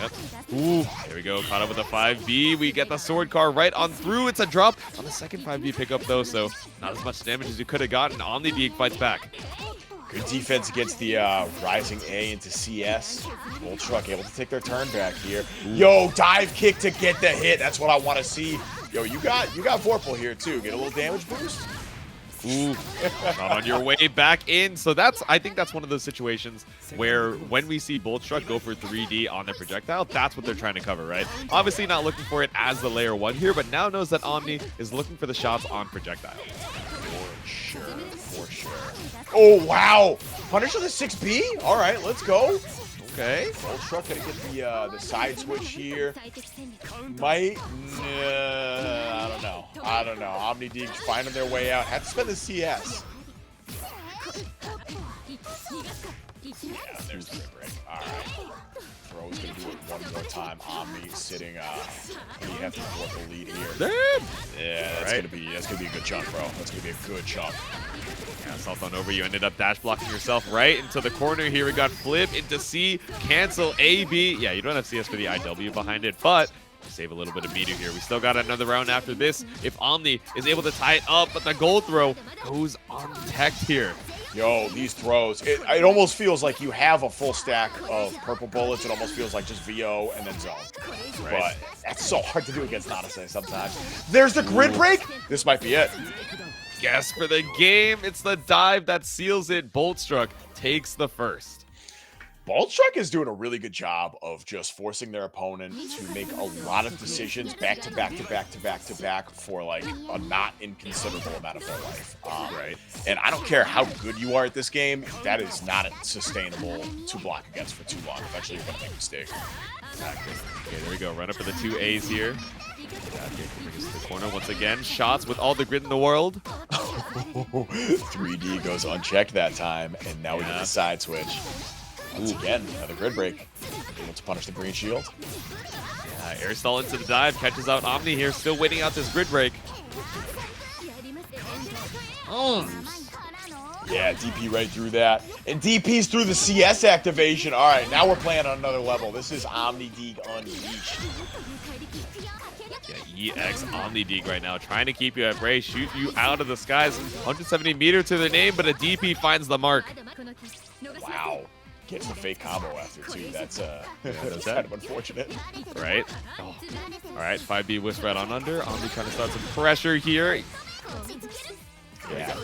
Yep. Ooh, there we go. Caught up with a 5B. We get the sword car right on through. It's a drop on the second 5B pickup, though, so not as much damage as you could have gotten. OmniDeag fights back. Good defense against the rising A into CS. Boltstruck able to take their turn back here. Yo, dive kick to get the hit. That's what I want to see. Yo, you got Vorpal here too. Get a little damage boost. Ooh, not on your way back in. So I think that's one of those situations where when we see Boltstruck go for 3D on their projectile, that's what they're trying to cover, right? Obviously not looking for it as the layer 1 here, but now knows that Omni is looking for the shots on projectile. For sure. Oh, wow. Punish with a 6B? All right, let's go. Okay. Boltstruck gonna get the side switch here. Might. I don't know. OmniDeag finding their way out. Had to spend the CS. Yeah, there's the break. All right. Throw is gonna do it one more time. Omni sitting. We have to work the lead here. Yeah, that's gonna be a good chunk, bro. That's gonna be a good chunk. Yeah, assault on over. You ended up dash blocking yourself right into the corner here. We got flip into C, cancel AB. Yeah, you don't have CS for the IW behind it, but save a little bit of meter here. We still got another round after this if Omni is able to tie it up, but the gold throw goes undetected here. Yo, these throws, it almost feels like you have a full stack of purple bullets. It almost feels like just VO and then zone. Right. But that's so hard to do against Noctis sometimes. There's the grid break. This might be it. Guess for the game, it's the dive that seals it. Boltstruck takes the first. Boltstruck is doing a really good job of just forcing their opponent to make a lot of decisions back to back for like a not inconsiderable amount of their life. Right. And I don't care how good you are at this game, that is not sustainable to block against for too long. Eventually you're going to make a mistake. Exactly. Okay, there we go. Run up for the 2 A's here. Bring us to the corner once again. Shots with all the grid in the world. 3D goes unchecked that time, and now we get the side switch. Once again, another grid break. Able to punish the green shield. Yeah, air stall into the dive. Catches out Omni here. Still waiting out this grid break. Yeah, DP right through that. And DP's through the CS activation. All right, now we're playing on another level. This is OmniDeag Unleashed. Yeah, EX OmniDeag right now, trying to keep you at bay, shoot you out of the skies. 170 meter to the name, but a DP finds the mark. Wow. Gets the fake combo after, too. That's kind of unfortunate. Right? Oh. All right, 5B Whisper out on under. Omni trying to start some pressure here. Yeah,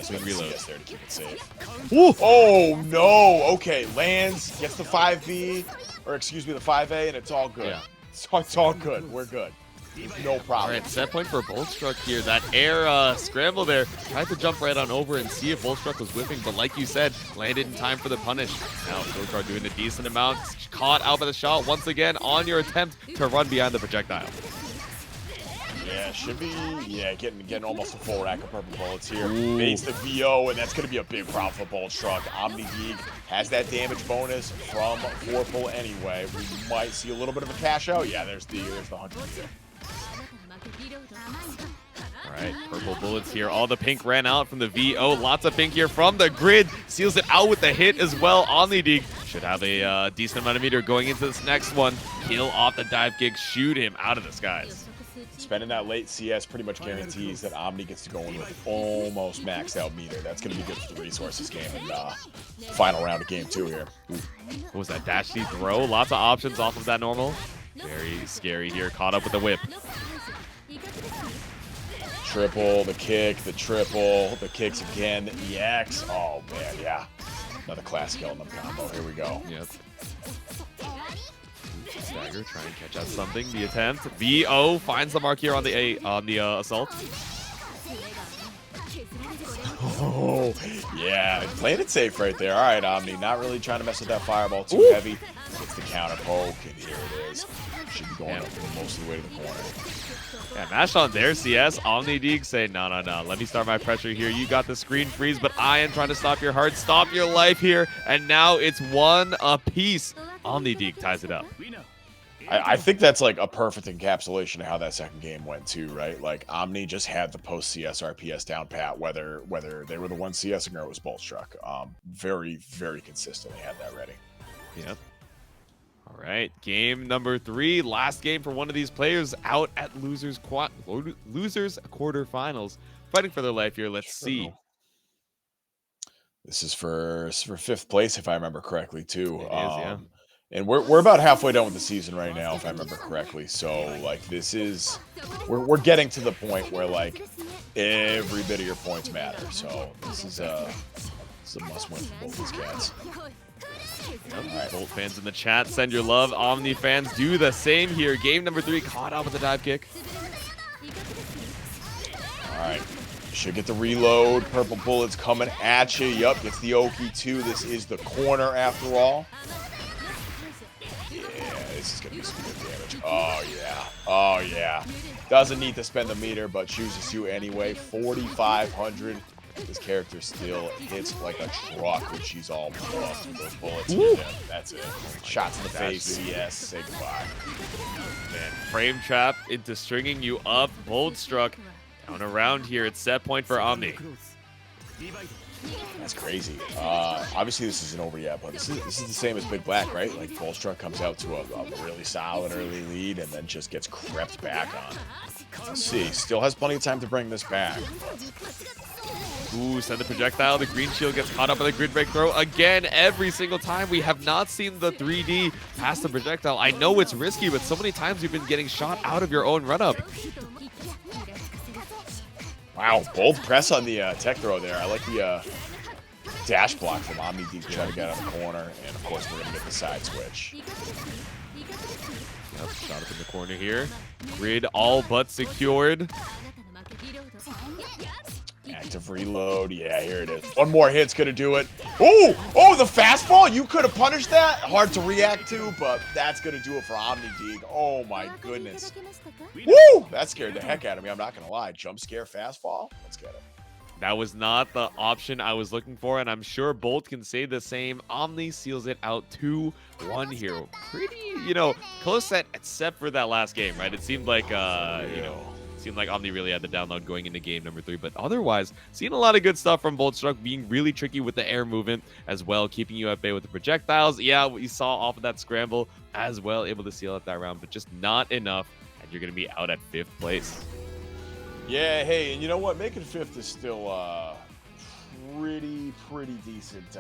swing reload there to keep it safe. Ooh. Oh, no. Okay, lands, gets the 5B, or excuse me, the 5A, and it's all good. Yeah. It's all good. We're good. No problem. All right, set point for Boltstruck here. That air scramble there. Tried to jump right on over and see if Boltstruck was whipping, but like you said, landed in time for the punish. Now, Str4ng3r doing a decent amount. Caught out by the shot once again on your attempt to run behind the projectile. Yeah, should be, getting almost a full rack of purple bullets here. Baits the VO, and that's going to be a big problem for Boltstruck. OmniDeag has that damage bonus from Vorpal anyway. We might see a little bit of a cash out. Yeah, there's the 100 meter. All right, purple bullets here. All the pink ran out from the VO. Lots of pink here from the grid. Seals it out with the hit as well. OmniDeag should have a decent amount of meter going into this next one. Kill off the dive kick. Shoot him out of the skies. Spending that late CS pretty much guarantees that Omni gets to go in with almost maxed out meter. That's going to be good for the resources game and final round of game 2 here. Ooh. What was that? Dash D throw? Lots of options off of that normal. Very scary here. Caught up with the whip. Triple, the kick, the triple, the kicks again, the EX. Oh, man, yeah. Another classic element combo. Here we go. Yep. Stagger, try and catch out something. The attempt. VO finds the mark here on the assault. Oh, yeah. Playing it safe right there. All right, Omni. Not really trying to mess with that fireball too heavy. Gets the counter poke, and here it is. Should be going up most of the way to the corner. Yeah, mashed on their CS. OmniDeag say, no. Let me start my pressure here. You got the screen freeze, but I am trying to stop your heart, stop your life here. And now it's 1 apiece. OmniDeag ties it up. I think that's like a perfect encapsulation of how that second game went too, right? Like Omni just had the post CS RPS down pat, whether they were the one CSing or it was Boltstruck. Very, very consistently had that ready. Yep. All right, game number 3, last game for one of these players out at losers quarterfinals, fighting for their life here. Let's see. This is for 5th place, if I remember correctly, too. It is, yeah. And we're about halfway done with the season right now, if I remember correctly. So like this is we're getting to the point where like every bit of your points matter. So this is a must win for both these cats. Yep. Bolt fans in the chat, send your love. Omni fans, do the same here. Game number 3, caught out with the dive kick. All right. Should get the reload. Purple bullets coming at you. Yup, gets the Oki too. This is the corner after all. Yeah, this is going to be some good damage. Oh, yeah. Oh, yeah. Doesn't need to spend the meter, but chooses to anyway. 4,500. This character still hits like a truck when she's all buffed with those bullets. Yeah, that's it. Shots in the face. Yes, say goodbye. Man, frame trap into stringing you up. Boltstruck down around here. It's set point for Omni. That's crazy. Obviously, this isn't over yet, but this is the same as BigBlack, right? Like Boltstruck comes out to a really solid early lead and then just gets crept back on. Let's see. Still has plenty of time to bring this back. Ooh, send the projectile. The green shield gets caught up by the grid break throw again. Every single time we have not seen the 3D past the projectile. I know it's risky, but so many times you've been getting shot out of your own run-up. Wow, bold press on the tech throw there. I like the dash block from OmniDeag to try to get out of the corner. And of course, we're going to get the side switch. Yep, shot up in the corner here. Grid all but secured. Active reload. Yeah, here it is. One more hit's going to do it. Oh, the fastball. You could have punished that. Hard to react to, but that's going to do it for OmniDeag. Oh, my goodness. Woo! That scared the heck out of me. I'm not going to lie. Jump scare fastball. Let's get it. That was not the option I was looking for, and I'm sure Bolt can say the same. Omni seals it out 2-1 here. Pretty, close set, except for that last game, right? It seemed like, seemed like Omni really had the download going into game number 3, but otherwise, seeing a lot of good stuff from Boltstruck, being really tricky with the air movement as well, keeping you at bay with the projectiles. Yeah, we saw off of that scramble as well, able to seal out that round, but just not enough, and you're going to be out at 5th place. Yeah, hey, and you know what? Making 5th is still pretty decent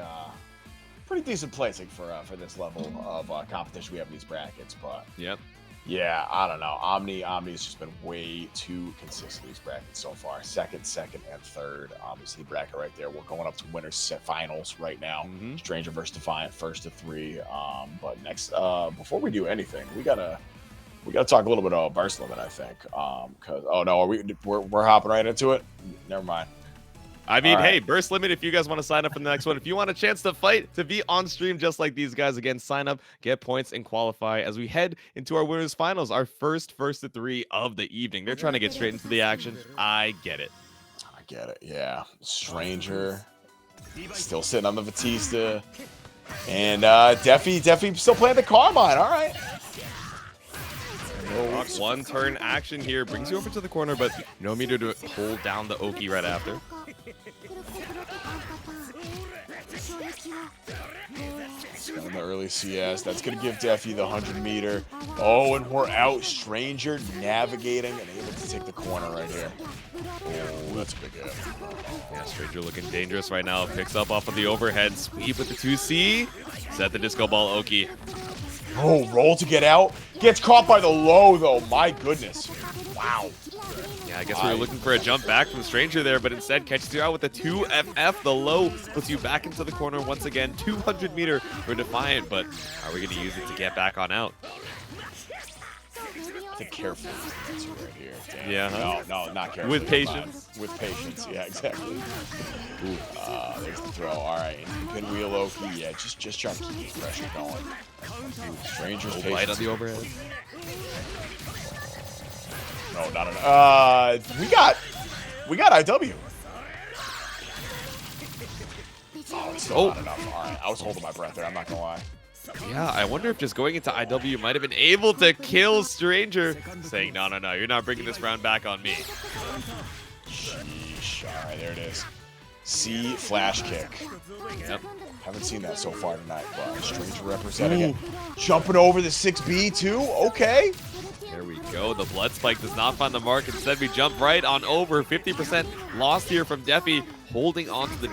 placing for this level of competition we have in these brackets. But yep. Yeah, I don't know. Omni's just been way too consistent in these brackets so far. Second, and third. Obviously, bracket right there. We're going up to winners set finals right now. Stranger versus Defiant, 1st to 3. But next, before we do anything, we gotta talk a little bit about burst limit, I think. Cause we're hopping right into it. Never mind. I mean, hey, burst limit, if you guys want to sign up for the next one, if you want a chance to fight, to be on stream just like these guys, again, sign up, get points, and qualify as we head into our winners finals, our first to 3 of the evening. They're trying to get straight into the action. I get it. Yeah. Stranger still sitting on the Batista, and Defi still playing the Carmine. All right. One turn action here brings you over to the corner, but no meter to hold down the Oki right after. On the early CS, that's going to give Defi the 100 meter. Oh, and we're out. Stranger navigating and able to take the corner right here. Oh, that's a big hit. Yeah, Stranger looking dangerous right now. Picks up off of the overhead. Sweep with the 2C. Set the disco ball Oki. Oh, roll to get out. Gets caught by the low, though. My goodness. Wow. Yeah, I guess we were looking for a jump back from Stranger there, but instead catches you out with the 2FF. The low puts you back into the corner once again. 200 meter for Defiant, but are we going to use it to get back on out? I think careful is the answer right here. Damn. Yeah. No, not careful. With patience. With patience, yeah, exactly. Ooh, there's the throw. All right, pinwheel Oki. Yeah, just trying to keep the pressure going. Ooh, Stranger's patience. Light on the overhead. No, not enough. We got IW. Oh, it's still not enough. All right, I was holding my breath there. I'm not gonna lie. Yeah, I wonder if just going into IW might have been able to kill Stranger. Saying, no, you're not bringing this round back on me. Sheesh. All right, there it is. C flash kick. Yep. Haven't seen that so far tonight, but Stranger representing it. Jumping over the 6B too. Okay. There we go. The blood spike does not find the mark. Instead, we jump right on over. 50% lost here from Defi, holding on to the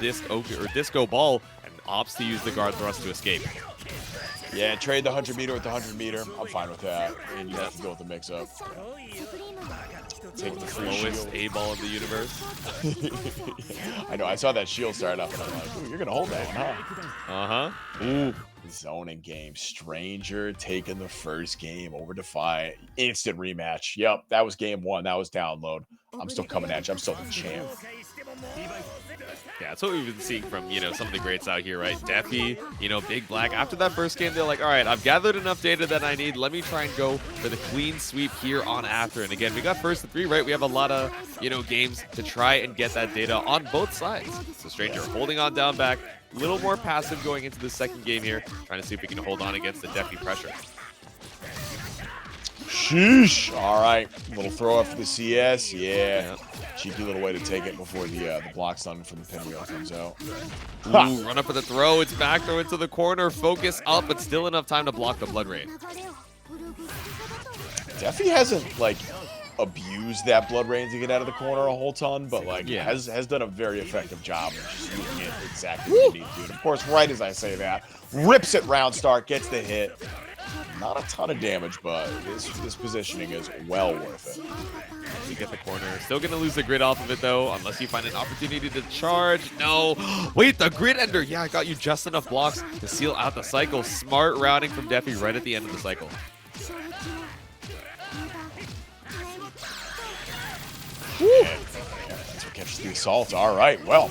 disco ball, and opts to use the guard thrust to escape. Yeah, trade the 100 meter with the 100 meter. I'm fine with that. And you have to go with the mix-up. Take the slowest A-ball in the universe. I know, I saw that shield start up, and I'm like, ooh, you're going to hold that one, huh? Uh-huh. Ooh. Zoning game. Stranger taking the first game over Defiant. Instant rematch. Yep, that was game one. That was download. I'm still coming at you. I'm still the champ. Yeah, that's what we've been seeing from, some of the greats out here, right? Defi, BigBlack. After that first game, they're like, all right, I've gathered enough data that I need. Let me try and go for the clean sweep here on after. And again, we got first to 3, right? We have a lot of, games to try and get that data on both sides. So Stranger holding on down back. A little more passive going into the second game here. Trying to see if we can hold on against the Defi pressure. Sheesh. All right. Little throw up for the CS. Yeah. Cheeky little way to take it before the block stun from the pinwheel comes out. Ooh, run up for the throw. It's back throw into the corner. Focus up, but still enough time to block the blood rain. Defi hasn't, abused that blood rain to get out of the corner a whole ton, but, has done a very effective job of just using it exactly what you need to do. And, of course, right as I say that, rips it round start, gets the hit. Not a ton of damage, but this positioning is well worth it. You get the corner. Still going to lose the grid off of it, though, unless you find an opportunity to charge. No. Wait, the grid ender. Yeah, I got you just enough blocks to seal out the cycle. Smart routing from Defi right at the end of the cycle. Yeah, that's what catches the assault. All right, well,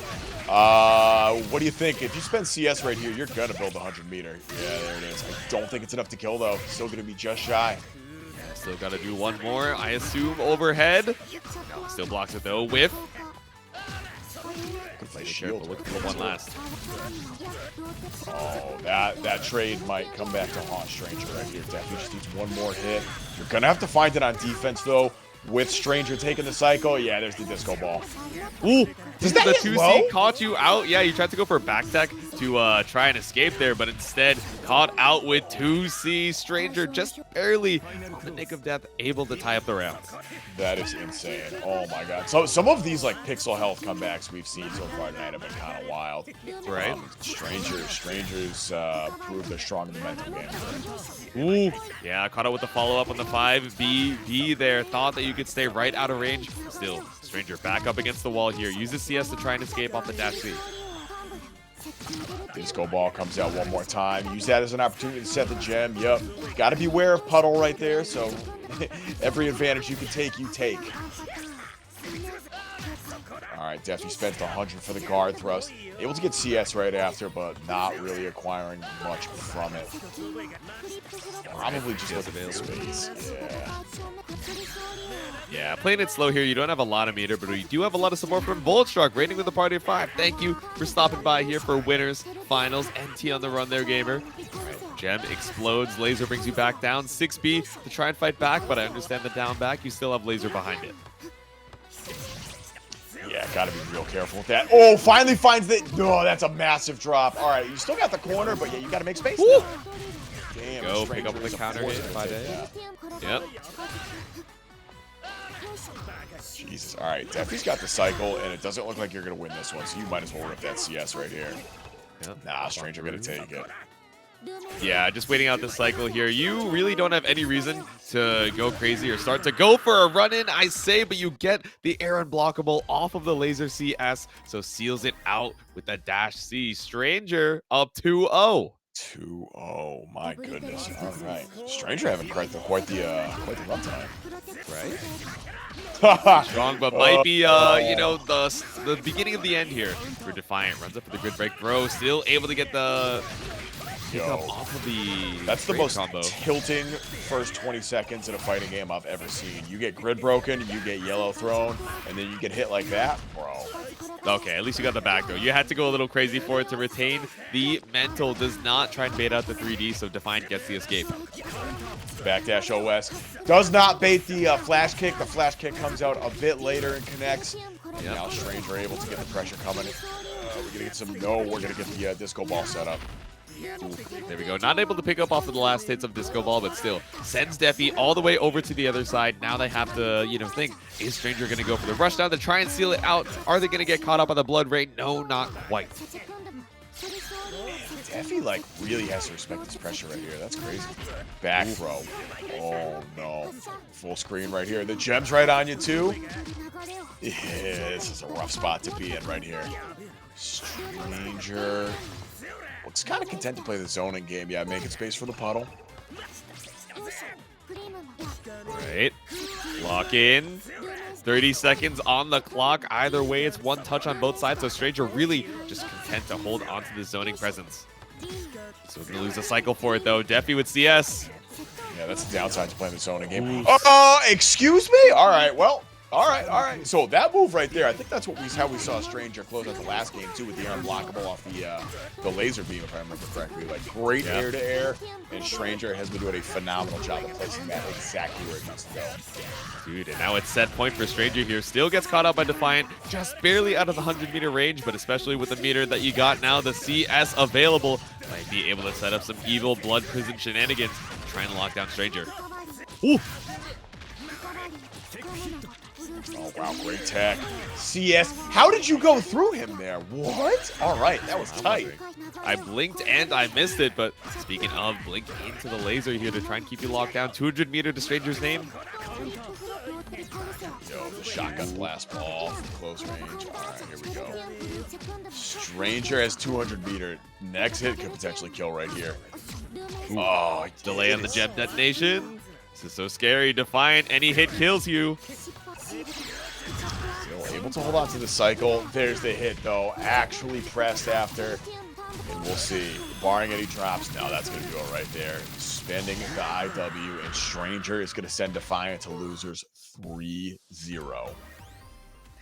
what do you think? If you spend CS right here, you're going to build the 100 meter. Yeah, there it is. I don't think it's enough to kill, though. Still going to be just shy. Still got to do one more, I assume, overhead. No, still blocks it, though. Whiff. Good play shield. Looking for one last. Oh, that trade might come back to haunt Stranger right here. Definitely just needs one more hit. You're going to have to find it on defense, though. With Stranger taking the cycle, yeah, there's the disco ball. Ooh, does that the hit 2C low? caught you out. Yeah, you tried to go for a back tech to try and escape there, but instead caught out with 2C. Stranger just barely on the nick of death, able to tie up the round. That is insane. Oh my god. So some of these pixel health comebacks we've seen so far tonight have been kind of wild. Right. Strangers prove they're strong in the mental game. Ooh. Yeah, caught out with the follow-up on the 5B there. Thought that you could stay right out of range. Still, Stranger back up against the wall here. Uses CS to try and escape off the dash C. Disco ball comes out one more time. Use that as an opportunity to set the gem. Yep. Got to beware of puddle right there. So every advantage you can take, you take. All right, Defi spent the 100 for the guard thrust. Able to get CS right after, but not really acquiring much from it. Probably just looking for space. Yeah. Yeah, playing it slow here. You don't have a lot of meter, but you do have a lot of support from Boltstruck, rating with a party of 5. Thank you for stopping by here for winners, finals, NT on the run there, gamer. All right, gem explodes. Laser brings you back down. 6B to try and fight back, but I understand the down back. You still have laser behind it. Yeah, gotta be real careful with that. Oh, finally finds the... No, that's a massive drop. All right, you still got the corner, but yeah, you gotta make space now. Damn, go pick up the counter hit. Yep. Jesus. All right, Defi's got the cycle, and it doesn't look like you're gonna win this one, so you might as well rip that CS right here. Yep. Nah, Stranger gonna take it. Yeah, just waiting out the cycle here. You really don't have any reason to go crazy or start to go for a run-in, I say, but you get the air unblockable off of the laser CS, so seals it out with the dash C. Stranger up 2-0. 2-0, my goodness. All right, Stranger having quite the run time, right? Strong, but might be the beginning of the end here for Defiant. Runs up for the grid break throw, still able to get the off of the that's the most combo. Tilting first 20 seconds in a fighting game I've ever seen. You get grid broken, you get yellow thrown, and then you get hit like that, bro. Okay, at least you got the back though. You had to go a little crazy for it to retain the mental. Does not try and bait out the 3D, so Defiant gets the escape. Backdash OS. Does not bait the flash kick. The flash kick comes out a bit later and connects. And now Stranger able to get the pressure coming. We're going to get some... No, we're going to get the disco ball set up. There we go. Not able to pick up off of the last hits of Disco Ball, but still sends Defi all the way over to the other side. Now they have to, think, is Stranger going to go for the rush down to try and seal it out? Are they going to get caught up on the Blood Rain? No, not quite. Defi, really has to respect this pressure right here. That's crazy. Back throw. Oh, no. Full screen right here. The gem's right on you, too. Yeah, this is a rough spot to be in right here. Stranger looks kind of content to play the zoning game. Yeah, making space for the puddle. Right. Lock in. 30 seconds on the clock. Either way, it's one touch on both sides, so Stranger really just content to hold onto the zoning presence. So we're going to lose a cycle for it, though. Defi with CS. Yeah, that's the downside to playing the zoning game. Excuse me? All right, well. All right. So that move right there, I think that's how we saw Stranger close out the last game too, with the unblockable off the laser beam, if I remember correctly. Great air to air, and Stranger has been doing a phenomenal job of placing that exactly where it needs to go. Dude, and now it's set point for Stranger here. Still gets caught up by Defiant, just barely out of the 100-meter range, but especially with the meter that you got now, the CS available, might be able to set up some evil blood prison shenanigans, trying to lock down Stranger. Ooh. Oh, wow, great tech. CS. How did you go through him there? What? All right, that was tight. I blinked and I missed it, but speaking of, blink into the laser here to try and keep you locked down. 200 meter to Stranger's name. Yo, the shotgun blast ball from close range. All right, here we go. Stranger has 200 meter. Next hit could potentially kill right here. Oh, delay on the gem detonation. This is so scary. Defiant, any hit kills you. Still able to hold on to the cycle. There's the hit, though. Actually pressed after. And we'll see. Barring any drops, now that's going to go right there. Spending the IW, and Stranger is going to send Defiant to losers 3-0.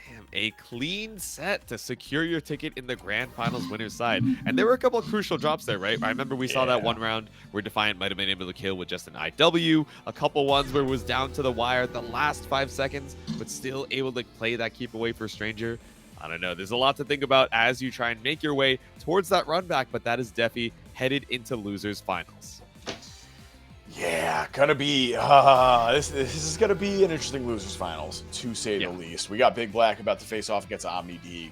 Damn, a clean set to secure your ticket in the grand finals winner's side. And there were a couple of crucial drops there, right? I remember we saw that one round where Defiant might have been able to kill with just an IW. A couple ones where it was down to the wire at the last 5 seconds, but still able to play that keep away for Stranger. I don't know. There's a lot to think about as you try and make your way towards that run back, but that is Defi headed into losers finals. Yeah, gonna be this is gonna be an interesting losers finals, to say the least. We got BigBlack about to face off against OmniDeag,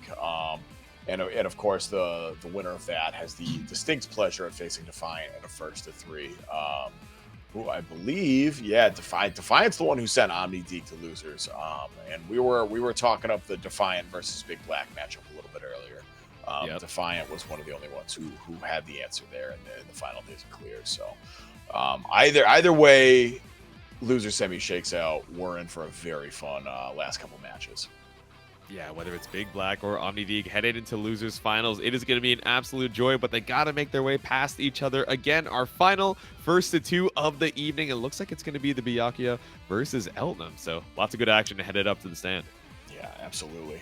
and of course the winner of that has the distinct pleasure of facing Defiant in a 1-3. Who I believe, Defiant's the one who sent OmniDeag to losers. And we were talking up the Defiant versus BigBlack matchup a little bit earlier. Defiant was one of the only ones who had the answer there, and the final days are clear. So either way, loser semi shakes out, we're in for a very fun last couple matches. Yeah, whether it's BigBlack or OmniDeag headed into losers finals, it is going to be an absolute joy, but they got to make their way past each other. Again, our final 1-2 of the evening. It looks like it's going to be the Byakuya versus Eltnum. So lots of good action headed up to the stand. Yeah, absolutely.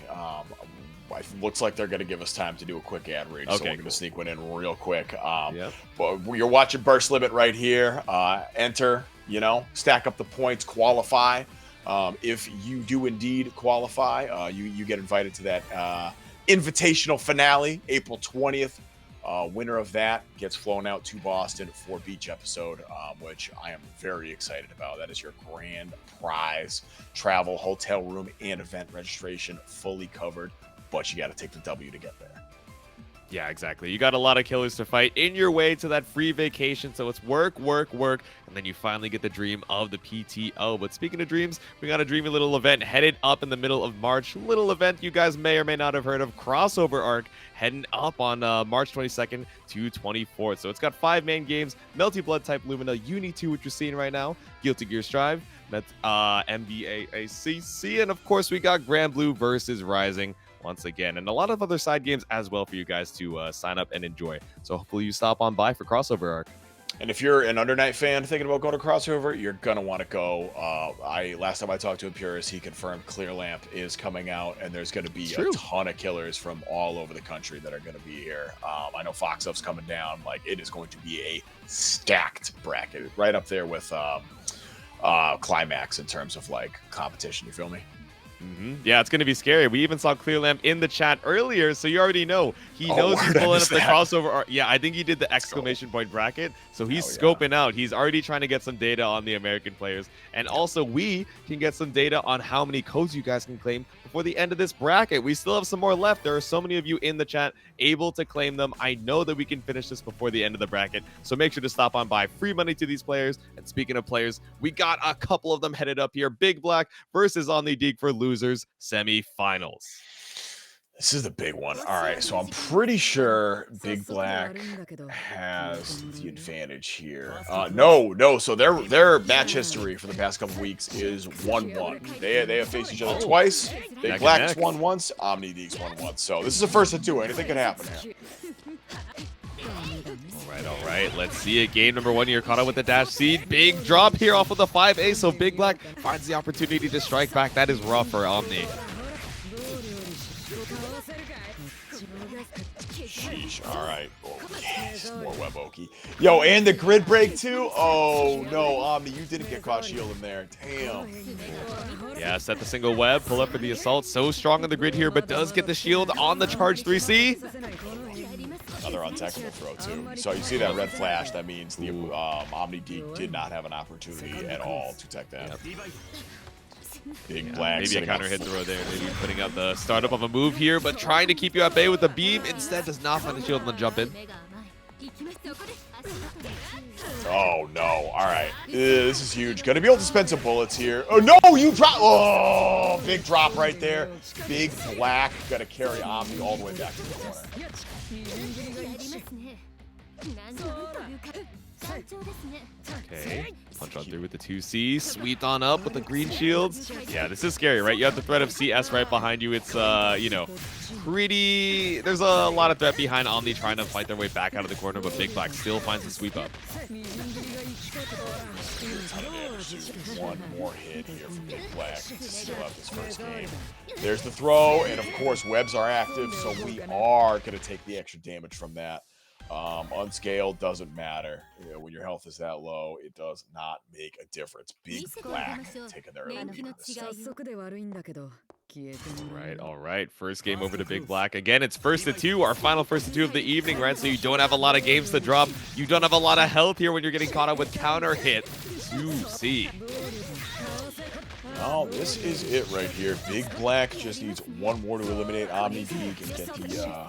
Looks like they're going to give us time to do a quick ad read, so we're going to sneak one in real quick. But you're watching Burst Limit right here. Enter, stack up the points, qualify. If you do indeed qualify, you get invited to that invitational finale, April 20th. Winner of that gets flown out to Boston for Beach episode, which I am very excited about. That is your grand prize. Travel, hotel room, and event registration fully covered, but you got to take the W to get there. Yeah, exactly. You got a lot of killers to fight in your way to that free vacation. So it's work, work, work, and then you finally get the dream of the PTO. But speaking of dreams, we got a dreamy little event headed up in the middle of March. Little event you guys may or may not have heard of, Crossover Arc, heading up on March 22nd to 24th. So it's got 5 main games: Melty Blood type Lumina, UNI2, which you're seeing right now, Guilty Gear Strive, MBAACC, and of course we got Grand Blue versus Rising once again, and a lot of other side games as well for you guys to sign up and enjoy. So hopefully you stop on by for Crossover Arc. And if you're an Undernight fan thinking about going to Crossover, you're gonna want to go. Last time I talked to Impurus, he confirmed Clear Lamp is coming out, and there's gonna be a ton of killers from all over the country that are gonna be here. I know Foxups coming down. It is going to be a stacked bracket, right up there with Climax in terms of competition. You feel me? Yeah, it's going to be scary. We even saw Clear Lamp in the chat earlier, so you already know. He knows he's pulling up the crossover. Yeah, I think he did the exclamation point bracket, so he's scoping out. He's already trying to get some data on the American players. And also, we can get some data on how many codes you guys can claim before the end of this bracket. We still have some more left. There are so many of you in the chat able to claim them. I know that we can finish this before the end of the bracket, so make sure to stop on by. Free money to these players. And speaking of players, we got a couple of them headed up here. BigBlack versus OmniDeag for losers semifinals. This is the big one. All right, so I'm pretty sure BigBlack has the advantage here. No. So their match history for the past couple weeks is 1-1. They have faced each other twice. BigBlack's won once. OmniDeag's won once. So this is the first of two. Anything can happen here. All right. Let's see it. Game number 1 here. Caught up with the dash seed. Big drop here off of the 5A. So BigBlack finds the opportunity to strike back. That is rough for Omni. Sheesh. All right. Oh, yes. More web Oki. Yo, and the grid break too? Oh, no. Omni, you didn't get caught shielding there. Damn. Yeah, set the single web. Pull up for the assault. So strong on the grid here, but does get the shield on the charge 3C. Another untechable throw too. So you see that red flash. That means the OmniDeag did not have an opportunity at all to tech that. BigBlack. Maybe a counter hit throw there. Maybe putting up the startup of a move here, but trying to keep you at bay with the beam. Instead, does not find the shield and then jump in. Oh, no. All right. This is huge. Gonna be able to spend some bullets here. Oh, no, you drop. Oh, big drop right there. BigBlack gonna carry Omni all the way back to the corner. Okay, punch on through with the 2C, sweep on up with the green shields. Yeah, this is scary, right? You have the threat of CS right behind you. It's, you know, pretty... There's a lot of threat behind Omni trying to fight their way back out of the corner, but BigBlack still finds the sweep up. One more hit here from BigBlack to seal out this first game. There's the throw, and of course, webs are active, so we are going to take the extra damage from that. Unscaled doesn't matter. You know, when your health is that low, it does not make a difference. BigBlack taking their lead in this set. All right. First game over to BigBlack. Again, it's 1st to 2, our final 1st to 2 of the evening, right? So you don't have a lot of games to drop. You don't have a lot of health here when you're getting caught up with counter hit 2C. Oh, this is it right here. BigBlack just needs one more to eliminate OmniDeag and get the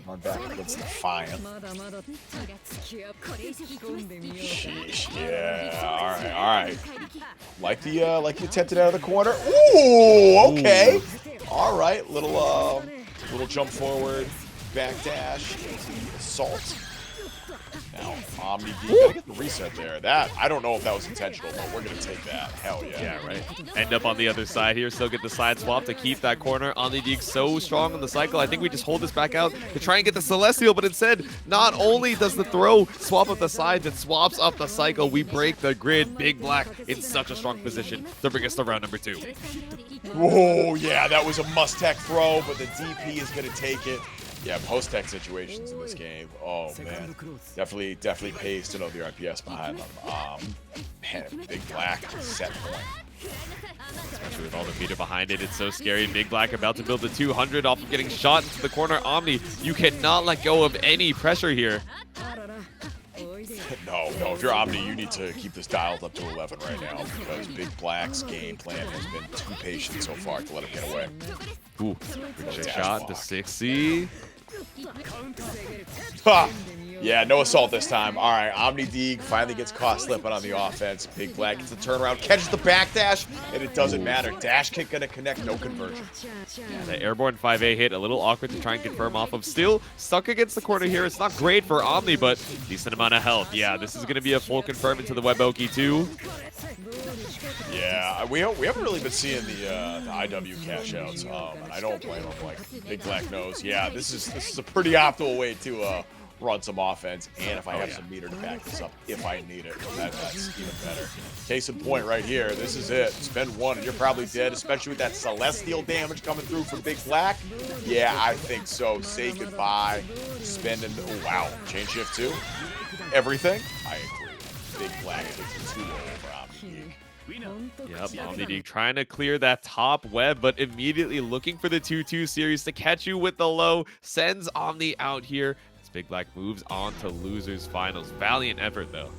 run back against Defiant. Sheesh, yeah. All right. Like you attempted out of the corner. Ooh, okay. All right, little jump forward, backdash, assault. Now, OmniDeag, gotta get the reset there. That, I don't know if that was intentional, but we're gonna take that. Hell yeah. Yeah, right. End up on the other side here, still get the side swap to keep that corner. OmniDeag so strong in the cycle. I think we just hold this back out to try and get the Celestial, but instead, not only does the throw swap up the sides, it swaps up the cycle. We break the grid. BigBlack in such a strong position to bring us to round number 2. Whoa, yeah, that was a must-tech throw, but the DP is gonna take it. Yeah, post-tech situations in this game. Oh, man. Definitely pays to know the RPS behind them. Man, BigBlack set point. Especially with all the meter behind it, it's so scary. BigBlack about to build the 200 off of getting shot into the corner. Omni, you cannot let go of any pressure here. No, if you're Omni, you need to keep this dialed up to 11 right now because BigBlack's game plan has been too patient so far to let him get away. Ooh, good shot to 6C. Ha! Yeah, no assault this time. All right, OmniDeag finally gets caught slipping on the offense. BigBlack gets the turnaround, catches the backdash, and it doesn't matter. Dash kick gonna connect, no conversion. Yeah, the airborne 5A hit, a little awkward to try and confirm off of. Still stuck against the corner here. It's not great for Omni, but decent amount of health. Yeah, this is gonna be a full confirm into the web Oki too. Yeah, we haven't really been seeing the IW cash outs, and I don't blame them. Like BigBlack knows, yeah, this is a pretty optimal way to run some offense, and if I have some meter to back this up, if I need it, that's even better. Case in point right here, this is it. Spend one and you're probably dead, especially with that Celestial damage coming through from BigBlack. Yeah, I think so. Say goodbye. Spending, oh wow, chain shift too. Everything. I agree. BigBlack takes 2-0 over OmniDeag. Yep, OmniDeag trying to clear that top web, but immediately looking for the 2-2 series to catch you with the low. Sends Omni out here as BigBlack moves on to losers finals. Valiant effort, though.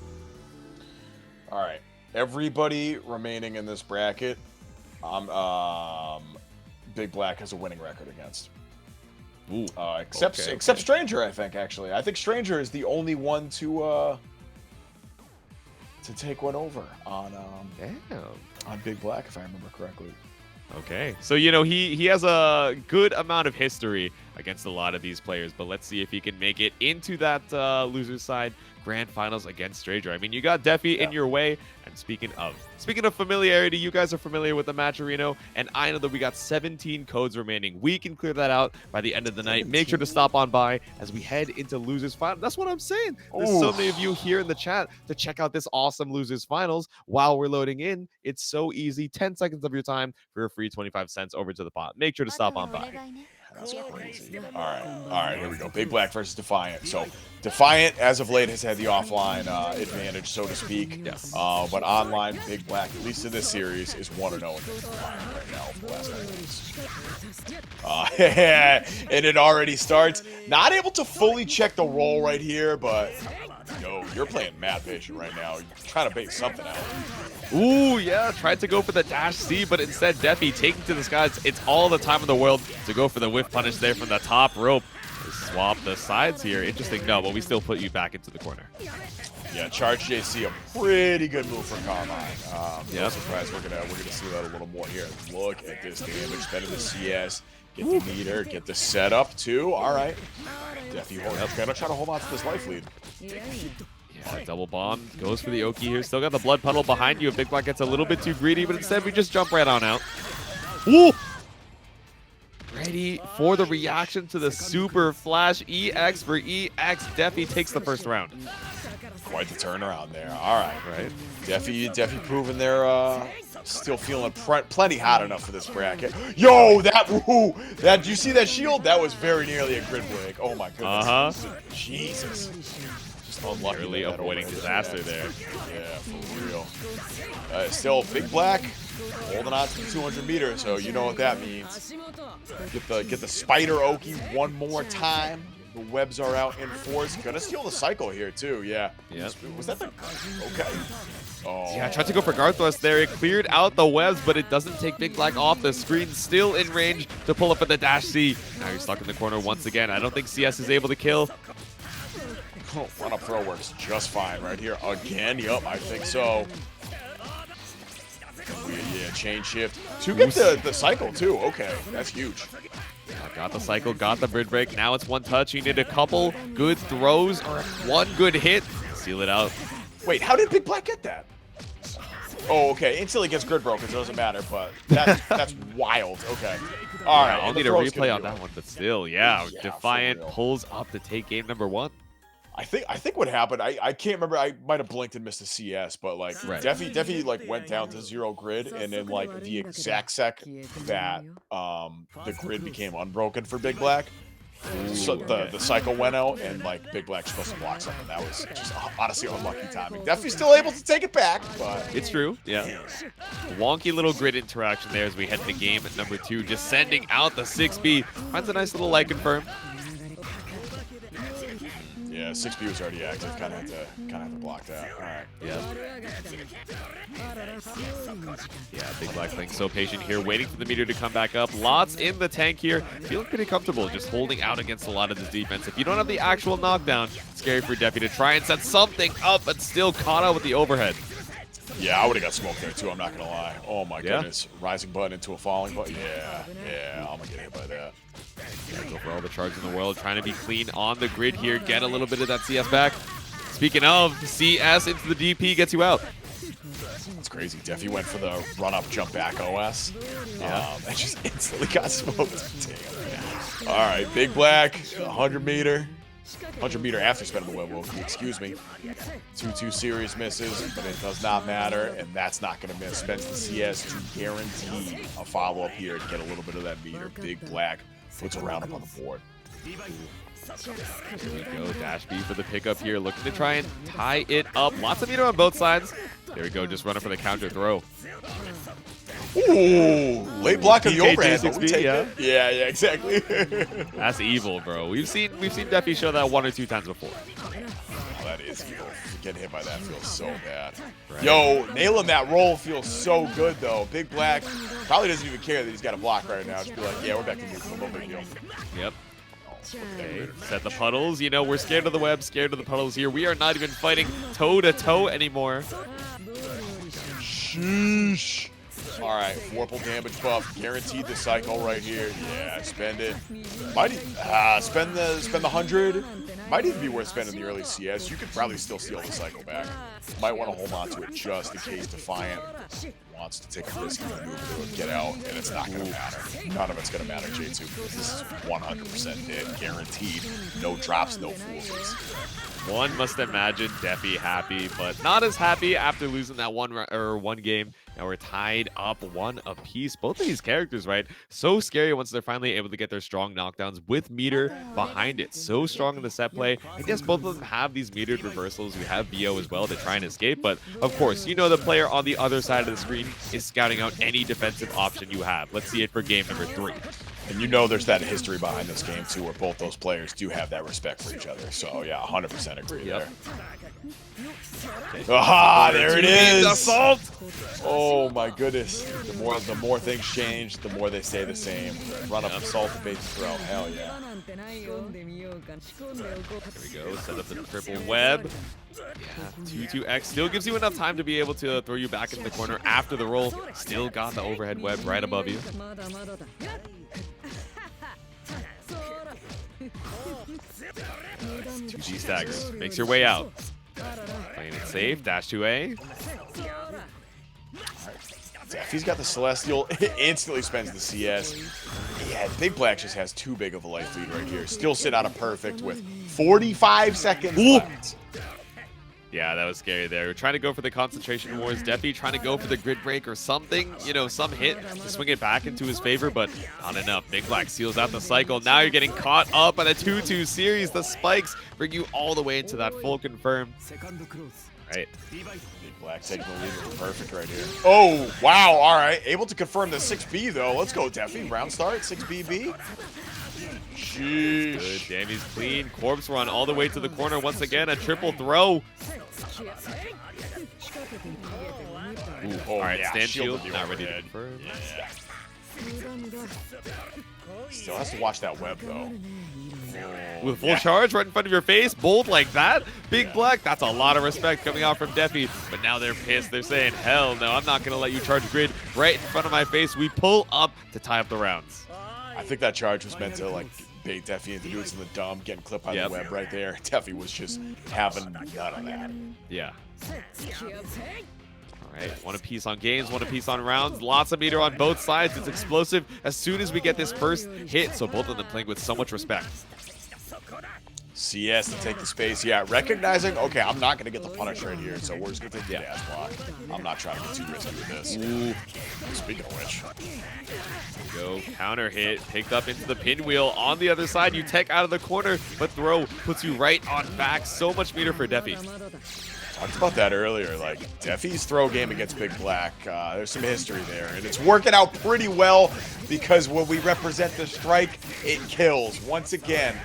All right. Everybody remaining in this bracket, BigBlack has a winning record against. Ooh, except Str4ng3r, I think, actually. I think Str4ng3r is the only one to take one over on BigBlack, if I remember correctly. Okay, so he has a good amount of history against a lot of these players, but let's see if he can make it into that loser side grand finals against Str4ng3r. I mean, you got Defi in your way, and speaking of familiarity, you guys are familiar with the match, Reno, and I know that we got 17 codes remaining. We can clear that out by the end of the night. Make sure to stop on by as we head into losers final. That's what I'm saying. There's so many of you here in the chat to check out this awesome losers finals while we're loading in. It's so easy. 10 seconds of your time for a free 25 cents over to the pot. Make sure to stop on by. That's crazy. All right, here we go. BigBlack versus Defiant. So Defiant, as of late, has had the offline advantage, so to speak. Yes. But online, BigBlack, at least in this series, is 1-0 against Defiant right now for the last 9 games. And it already starts. Not able to fully check the roll right here, but you're playing mad patient right now. You're trying to bait something out. Ooh, yeah, tried to go for the dash C, but instead Defi taking to the skies. It's all the time in the world to go for the whiff punish there from the top rope. Swap the sides here. Interesting, no, but we still put you back into the corner. Yeah, charge JC, a pretty good move for KaiAi. No surprise, we're gonna see that a little more here. Look at this damage, better the CS. Get the meter, get the setup too. All right, Defi, gonna try to hold on to this life lead. Yeah, double bomb goes for the Oki here. Still got the blood puddle behind you. If BigBlack gets a little bit too greedy, but instead we just jump right on out. Ooh! Ready for the reaction to the super flash. EX for EX. Defi takes the first round. Quite the turnaround there. All right. Defi proving they're still feeling plenty hot enough for this bracket. Yo, did you see that shield? That was very nearly a grid break. Oh my goodness. Jesus. Just unlucky. Really avoiding disaster there. Yeah, for real. Still, BigBlack holding on to the 200 meters, so you know what that means. Get the spider Oki one more time. The webs are out in force. Gonna steal the cycle here too. Yeah. Was that the? Okay. Oh. Yeah, I tried to go for guard thrust there. It cleared out the webs, but it doesn't take BigBlack off the screen. Still in range to pull up at the dash C. Now you're stuck in the corner once again. I don't think CS is able to kill. Run up throw works just fine right here again. Yup, I think so. Yeah, chain shift to get the cycle too. Okay, that's huge. Got the cycle, got the bridge break. Now it's one touch. You need a couple good throws or one good hit. Seal it out. Wait, how did BigBlack get that? Oh, okay. Instantly gets grid broken, so it doesn't matter, but that's wild. Okay. All right. I'll need a replay on that one, but still, yeah. Defiant pulls up to take game number 1. I think what happened, I can't remember, I might have blinked and missed a CS, but like Defi like went down to 0 grid, and then like the exact sec that the grid became unbroken for BigBlack. So the cycle went out, and like BigBlack supposed to block something. That was just honestly unlucky timing. Defi's still able to take it back, but it's true. Yeah. Wonky little grid interaction there as we head to game at number 2, just sending out the 6B. Finds a nice little like confirm. Yeah, 6B was already active. Kind of had to block that. All right. Yeah, BigBlack playing so patient here, waiting for the meter to come back up. Lots in the tank here. Feeling pretty comfortable, just holding out against a lot of this defense. If you don't have the actual knockdown, it's scary for Defi to try and set something up, but still caught out with the overhead. Yeah, I would have got smoked there too. I'm not gonna lie. Oh my goodness, rising button into a falling button. Yeah, I'm gonna get hit by that. Go for all the charge in the world, trying to be clean on the grid here, get a little bit of that CS back. Speaking of, CS into the DP gets you out. That's crazy. Defi went for the run-up, jump back OS. And just instantly got smoked. Damn. All right, BigBlack, 100 meter. 100 meter after spending the web, excuse me. 2-2 series misses, but it does not matter, and that's not going to miss. Spends the CS to guarantee a follow-up here to get a little bit of that meter. BigBlack puts a round up on the board. Here we go, dash B for the pickup here, looking to try and tie it up. Lots of meter on both sides. There we go, just running for the counter throw. Ooh, late block of the overhead, but we take yeah. it. Yeah, exactly. That's evil, bro. We've seen Defi show that 1 or 2 times before. Oh, that is evil. Getting hit by that feels so bad. Right. Yo, nailing that roll feels so good, though. BigBlack probably doesn't even care that he's got a block right now. Just be like, yeah, we're back to neutral. No big deal. Yep. Okay, set the puddles. You know, we're scared of the web, scared of the puddles here. We are not even fighting toe-to-toe anymore. Sheesh. All right, Warple damage buff, guaranteed the cycle right here. Yeah, spend it. Might spend the 100. Might even be worth spending the early CS. You could probably still steal the cycle back. Might want to hold on to it just in case Defiant wants to take a risky maneuver to get out, and it's not going to matter. None of it's going to matter, J2, because this is 100% dead, guaranteed. No drops, no fools. One must imagine Defi happy, but not as happy after losing that one game. Now we're tied up 1 apiece. Both of these characters, right? So scary once they're finally able to get their strong knockdowns with meter behind it. So strong in the set play. I guess both of them have these metered reversals. We have BO as well to try and escape, but of course, you know the player on the other side of the screen is scouting out any defensive option you have. Let's see it for game number 3. And you know there's that history behind this game, too, where both those players do have that respect for each other. So, yeah, 100% agree there. Aha, there it is! Assault! Oh, my goodness. The more things change, the more they stay the same. Run up assault and bait the throw. Hell yeah. There we go. Set up the triple web. Yeah, 2-2-X still gives you enough time to be able to throw you back into the corner after the roll. Still got the overhead web right above you. 2G staggers. Makes your way out. Playing it safe. Dash 2A. If he's got the Celestial, instantly spends the CS. Yeah, BigBlack just has too big of a life lead right here. Still sit out a perfect with 45 seconds left. Yeah, that was scary there. We're trying to go for the concentration wars. Defi trying to go for the grid break or something, you know, some hit to swing it back into his favor, but not enough. BigBlack seals out the cycle. Now you're getting caught up on a 2-2 series. The spikes bring you all the way into that full confirm. Right. BigBlack taking the lead with perfect right here. Oh, wow. All right. Able to confirm the 6B, though. Let's go, Defi. Round start, 6BB. Sheesh. Good. Dammy's clean. Corpse run all the way to the corner. Once again, a triple throw. Ooh, Oh, all right, yeah, stand shield. shielded Not ready to overhead. confirm. Yeah. Still has to watch that web, though. With full charge right in front of your face, bold like that. BigBlack, that's a lot of respect coming out from Defi. But now they're pissed. They're saying, hell no, I'm not going to let you charge grid right in front of my face. We pull up to tie up the rounds. I think that charge was meant to, like, bait Defi into doing something dumb, getting clipped by the web right there. Defi was just having none of that. Yeah. All right, 1 apiece on games, 1 apiece on rounds. Lots of meter on both sides. It's explosive as soon as we get this first hit. So both of them playing with so much respect. CS to take the space. Yeah, recognizing, okay, I'm not going to get the punish right here, so we're just going to take the dash block. I'm not trying to get too risky with this. Ooh. Speaking of which. Go, counter hit, picked up into the pinwheel. On the other side, you tech out of the corner, but throw puts you right on back. So much meter for Defi. Talked about that earlier, like, Defi's throw game against BigBlack, there's some history there, and it's working out pretty well because when we represent the strike, it kills. Once again,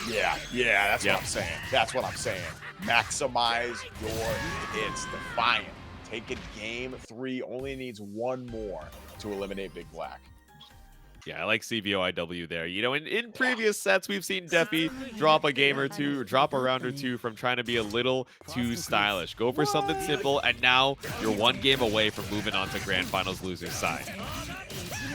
yeah, that's what I'm saying. That's what I'm saying. Maximize your hits. Defiant. Take it game 3. Only needs 1 more to eliminate BigBlack. Yeah, I like CVOIW there. You know, in previous sets, we've seen Defi drop a game or two, or drop a round or two from trying to be a little too stylish. Go for something simple, and now you're 1 game away from moving on to Grand Finals loser's side.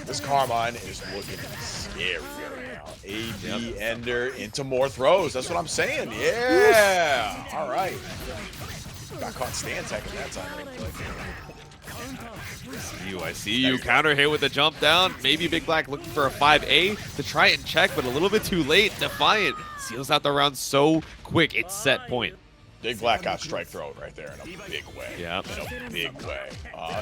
This Carmine is looking scary right now. AB Ender into more throws. That's what I'm saying. Yeah. All right. Got caught stand teching that time. I see you. Counter hit with a jump down. Maybe BigBlack looking for a 5A to try and check, but a little bit too late. Defiant seals out the round so quick. It's set point. BigBlack got strike thrown right there in a big way. Yeah. In a big way.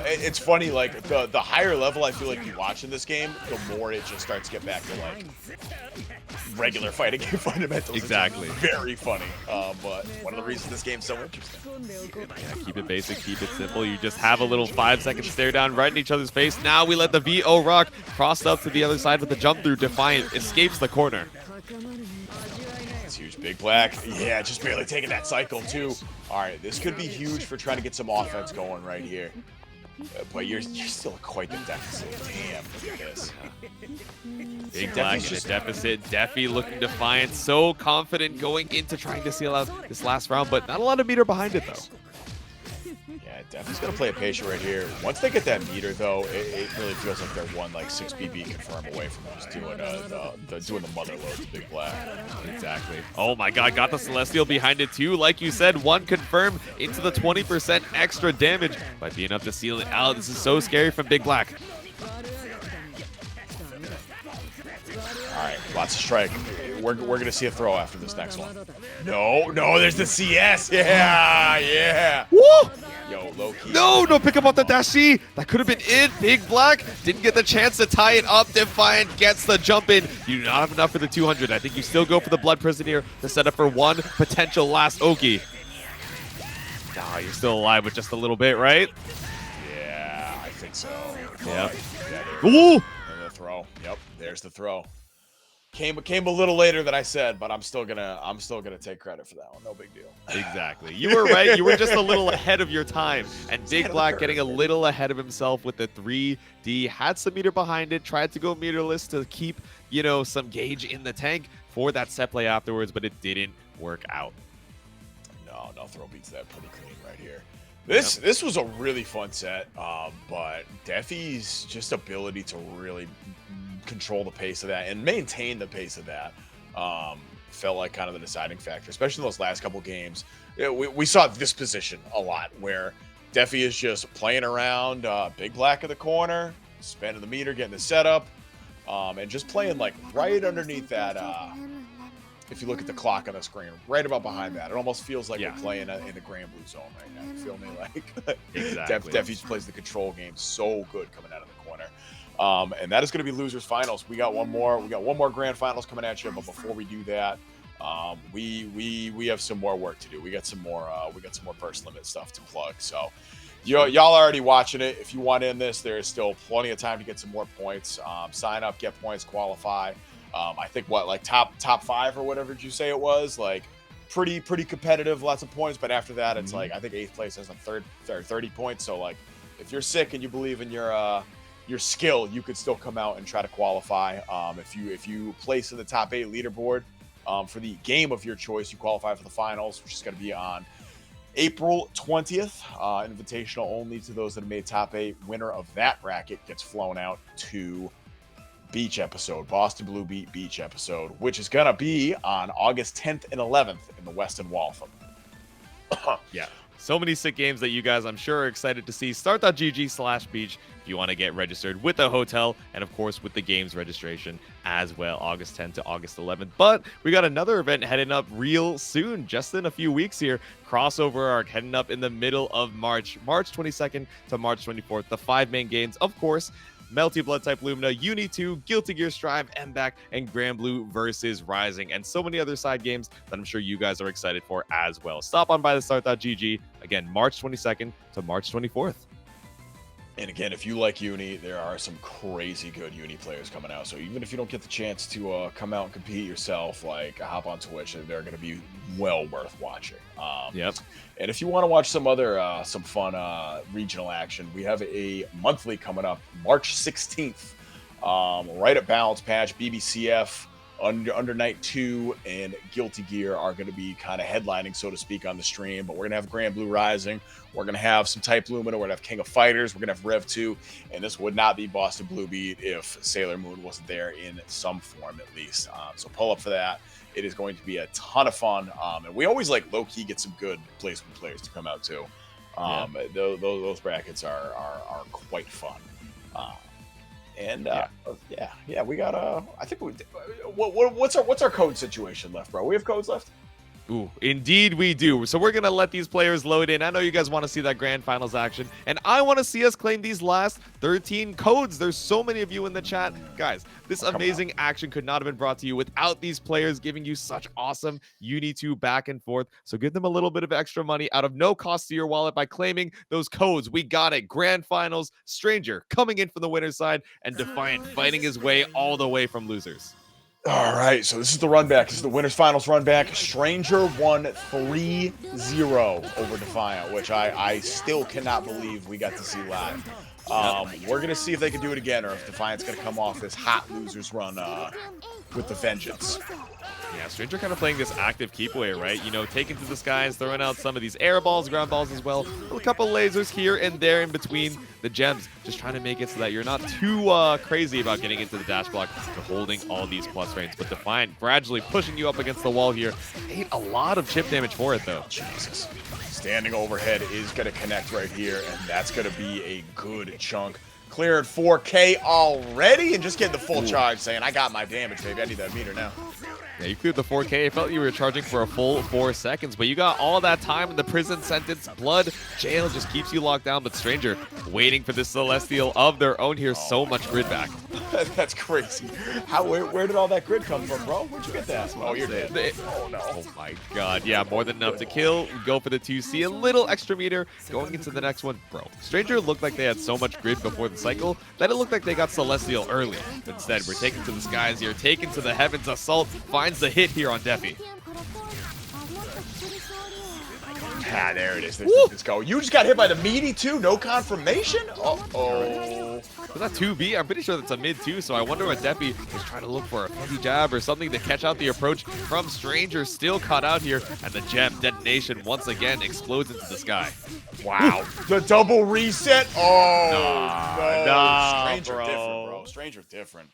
It's funny, like, the higher level I feel like you watch in this game, the more it just starts to get back to, like, regular fighting game fundamentals. Exactly. It's very funny. But one of the reasons this game's so interesting. Yeah, keep it basic, keep it simple. You just have a little 5-second stare down right in each other's face. Now we let the VO rock cross up to the other side with the jump through. Defiant escapes the corner. It's huge. BigBlack, yeah, just barely taking that cycle too. All right, this could be huge for trying to get some offense going right here. But you're still quite the deficit. Damn, look at this. BigBlack in a deficit. Defi looking defiant. So confident going into trying to seal out this last round, but not a lot of meter behind it though. Yeah, Defi's gonna play a patient right here. Once they get that meter though, it really feels like they're one like 6 BB confirm away from just doing the mother load to BigBlack. Exactly. Oh my god, got the Celestial behind it too. Like you said, one confirm into the 20% extra damage by being able to seal it out. This is so scary from BigBlack. Alright, lots of strike. We're gonna see a throw after this next one. No, there's the CS. Yeah. Woo! Yo, low key. No, pick up off the dash C. That could have been it. BigBlack didn't get the chance to tie it up. Defiant gets the jump in. You do not have enough for the 200. I think you still go for the Blood Prison here to set up for one potential last Oki. Nah, you're still alive with just a little bit, right? Yeah, I think so. Yep. Yeah, Ooh! the throw. Yep, there's the throw. Came a little later than I said, but I'm still gonna take credit for that one. No big deal. Exactly. You were right. You were just a little ahead of your time. And BigBlack getting a little ahead of himself with the 3D. Had some meter behind it. Tried to go meterless to keep, some gauge in the tank for that set play afterwards, but it didn't work out. No throw beats that pretty clean right here. This was a really fun set, but Defi's just ability to really control the pace of that and maintain the pace of that felt like kind of the deciding factor, especially in those last couple games. We saw this position a lot where Defi is just playing around BigBlack in the corner, spending the meter, getting the setup, and just playing like right underneath that. If you look at the clock on the screen, right about behind that, it almost feels like we're playing in the Grand Blue zone right now. You feel me? Like Exactly. Defi plays the control game so good coming out of the corner. And that is going to be losers finals. We got one more grand finals coming at you, but before we do that, we have some more work to do. We got some more burst limit stuff to plug. So y'all are already watching it. If you want in this, there is still plenty of time to get some more points. Sign up, get points, qualify. I think like top 5 or whatever did you say it was, like pretty competitive, lots of points. But after that, it's like I think 8th place has a 30 points. So like if you're sick and you believe in your skill, you could still come out and try to qualify. If you place in the top 8 leaderboard for the game of your choice, you qualify for the finals, which is going to be on April 20th. Invitational only to those that have made top 8. Winner of that bracket gets flown out to Beach episode, Boston Blue Beach episode, which is going to be on August 10th and 11th in the Westin Waltham. Yeah. So many sick games that you guys, I'm sure, are excited to see. Start.gg/beach if you want to get registered with the hotel and, of course, with the games registration as well, August 10th to August 11th. But we got another event heading up real soon, just in a few weeks here. Crossover arc heading up in the middle of March 22nd to March 24th. The 5 main games, of course, Melty Blood type Lumina, UNI2, Guilty Gear Strive, MBAC, and Grand Blue versus Rising, and so many other side games that I'm sure you guys are excited for as well. Stop on by the start.gg, again, March 22nd to March 24th. And again, if you like Uni, there are some crazy good Uni players coming out. So even if you don't get the chance to come out and compete yourself, like hop on Twitch, they're going to be well worth watching. Yep. And if you want to watch some other some fun regional action, we have a monthly coming up March 16th, right at Balance Patch. BBCF, Under Night 2, and Guilty Gear are going to be kind of headlining, so to speak, on the stream. But we're going to have Grand Blue Rising. We're going to have some Type Lumina. We're going to have King of Fighters. We're going to have Rev 2. And this would not be Boston Blue Beat if Sailor Moon wasn't there in some form, at least. So pull up for that. It is going to be a ton of fun. And we always like low-key get some good placement players to come out too. Those brackets are quite fun. We got I think what's our code situation left, bro? We have codes left. Ooh, indeed we do. So we're going to let these players load in. I know you guys want to see that grand finals action, and I want to see us claim these last 13 codes. There's so many of you in the chat. Guys, this amazing action could not have been brought to you without these players giving you such awesome UNI2 back and forth. So give them a little bit of extra money out of no cost to your wallet by claiming those codes. We got it. Grand finals, Stranger coming in from the winner's side, and Defiant fighting his way all the way from losers. All right, so this is the run back. This is the winners finals run back. Stranger won 3-0 over Defiant, which I still cannot believe we got to see live. We're going to see if they can do it again, or if Defiant's going to come off this hot losers run with the vengeance. Yeah, Stranger kind of playing this active keep away, right? You know, taking to the skies, throwing out some of these air balls, ground balls as well. A couple lasers here and there in between the gems. Just trying to make it so that you're not too crazy about getting into the dash block to holding all these plus frames. But Defiant gradually pushing you up against the wall here. Ate a lot of chip damage for it, though. Jesus. Standing overhead is going to connect right here, and that's going to be a good chunk. Cleared 4K already, and just getting the full charge, saying, I got my damage, baby. I need that meter now. Yeah, you cleared the 4K. I felt you were charging for a full 4 seconds, but you got all that time in the prison sentence. Blood, jail just keeps you locked down, but Stranger waiting for this Celestial of their own here. So much grid back. That's crazy. Where did all that grid come from, bro? Where'd you get that? Oh, you're dead. Oh, no. Oh, my God. Yeah, more than enough to kill. We go for the 2C. A little extra meter going into the next one. Bro, Stranger looked like they had so much grid before the cycle that it looked like they got Celestial early. Instead, we're taken to the skies here, taken to the heavens. Assault finds the hit here on Defi. Ah, there it is. Let's go. You just got hit by the meaty too. No confirmation. Uh-oh. Was that 2B? I'm pretty sure that's a mid too, so I wonder what Defi is trying to look for. A heavy jab or something to catch out the approach from Stranger. Still caught out here, and the gem detonation once again explodes into the sky. Wow. The double reset. Oh, no. Stranger bro. Different, bro. Stranger different.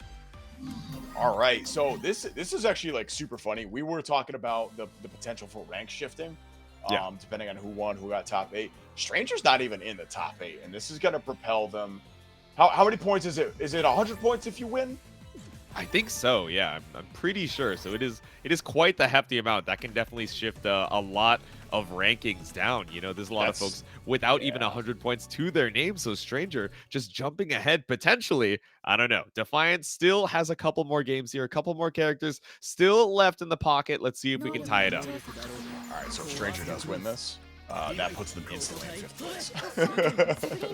All right. So this is actually like super funny. We were talking about the potential for rank shifting. Depending on who won, who got top 8. Stranger's not even in the top 8, and this is going to propel them. How many points is it? Is it 100 points if you win? I think so, yeah. I'm pretty sure. So it is quite the hefty amount. That can definitely shift a lot of rankings down. You know, there's a lot of folks without even 100 points to their name. So Stranger just jumping ahead potentially. I don't know. Defiant still has a couple more games here, a couple more characters still left in the pocket. Let's see if we can tie it up. All right, so if Stranger does win this, that puts them instantly in 5th place.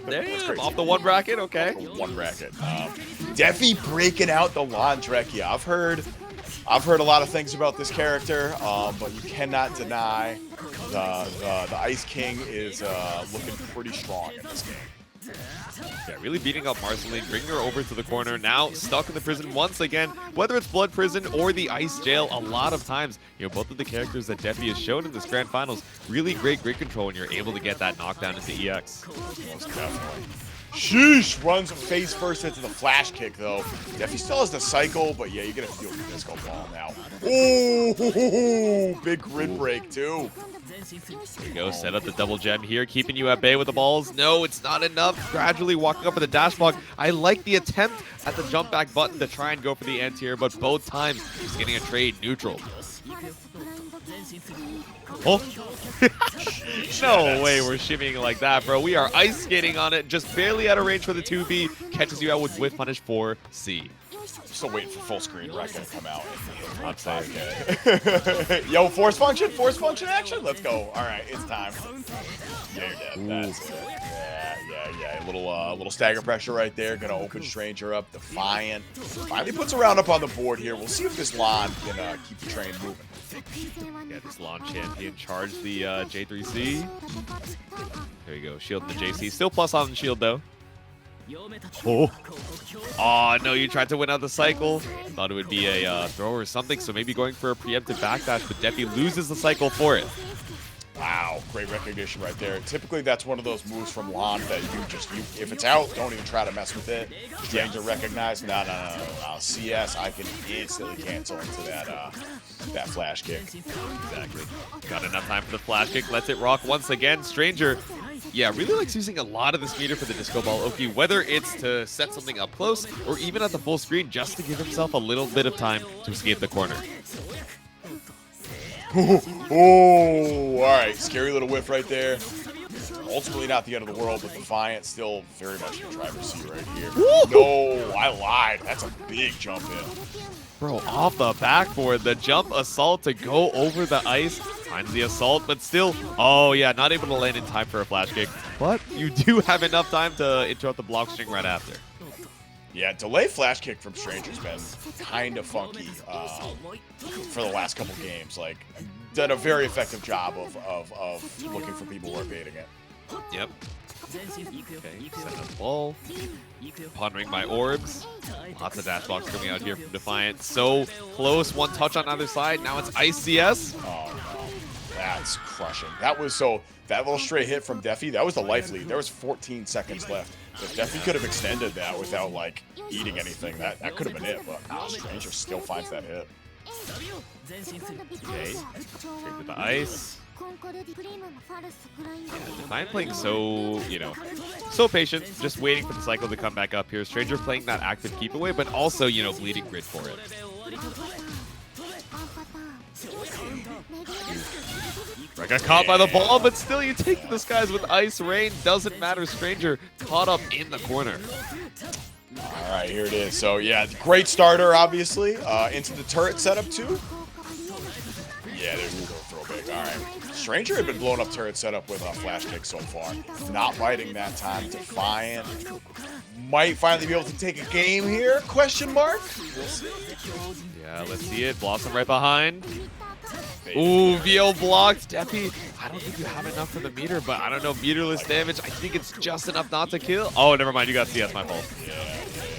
Damn, off the one bracket, okay. One bracket. Defi breaking out the Landrekia. I've heard a lot of things about this character, but you cannot deny the Ice King is looking pretty strong in this game. Yeah, really beating up Marceline, bringing her over to the corner. Now stuck in the prison once again, whether it's Blood Prison or the Ice Jail. A lot of times, you know, both of the characters that Defi has shown in this grand finals, really great grid control when you're able to get that knockdown into EX. Most definitely. Sheesh, runs face first into the flash kick though. Defi still has the cycle, but yeah, you're gonna feel the disco ball now. Oh, big grid break too. There you go, set up the double gem here, keeping you at bay with the balls. No, it's not enough. Gradually walking up with the dash block. I like the attempt at the jump back button to try and go for the anti-air, but both times he's getting a trade neutral. Oh. No way we're shimmying like that, bro. We are ice skating on it, just barely out of range for the 2B. Catches you out with whiff punish 4C. Still waiting for full screen. Right gonna come out. I'm saying, okay. Yo, force function action. Let's go. All right, it's time. Yeah, you're dead. That's it. Yeah. A little stagger pressure right there. Gonna open Stranger up. Defiant finally puts a round up on the board here. We'll see if this Lon can keep the train moving. Yeah, this Lon champion charged the J3C. There you go. Shield the JC. Still plus on the shield though. Oh, no, you tried to win out the cycle. Thought it would be a throw or something, so maybe going for a preemptive backdash, but Defi loses the cycle for it. Wow, great recognition right there. Typically, that's one of those moves from Lon that if it's out, don't even try to mess with it. Just getting to recognize, no. CS, I can instantly cancel into that flash kick. Exactly. Got enough time for the flash kick. Lets it rock once again. Stranger, yeah, really likes using a lot of this meter for the disco ball Oki, whether it's to set something up close or even at the full screen just to give himself a little bit of time to escape the corner. Oh, all right. Scary little whiff right there. Ultimately not the end of the world, but Defiant still very much in the driver's seat right here. No, I lied. That's a big jump in. Bro, off the backboard, the jump assault to go over the ice. Finds the assault, but still, oh yeah, not able to land in time for a flash kick. But you do have enough time to interrupt the block string right after. Yeah, delay flash kick from Stranger's been kind of funky for the last couple games. Like, done a very effective job of looking for people who are baiting it. Yep. Okay, set up ball. Pondering my orbs. Lots of dash blocks coming out here from Defiant. So close, one touch on either side. Now it's Ice CS. Oh no, that's crushing. That was that little straight hit from Defi, that was the life lead. There was 14 seconds left. If Defi could have extended that without like eating anything, that could have been it. But Stranger still finds that hit. Okay, straight to the ice. Yeah, Defiant playing so, so patient, just waiting for the cycle to come back up here. Stranger playing that active keep away, but also, bleeding grid for it. I got caught by the ball, but still you take the skies with Ice Rain. Doesn't matter, Stranger caught up in the corner. All right, here it is. So yeah, great starter, obviously. Into the turret setup too. Yeah, there's a throwback. All right. Stranger had been blowing up turret setup with a flash kick so far. Not biting that time. Defiant might finally be able to take a game here? Question mark. We'll see. Yeah, let's see it. Blossom right behind. Ooh, VO blocked. Defi, I don't think you have enough for the meter, but I don't know. Meterless damage. I think it's just enough not to kill. Oh, never mind. You got CS. My fault. Yeah,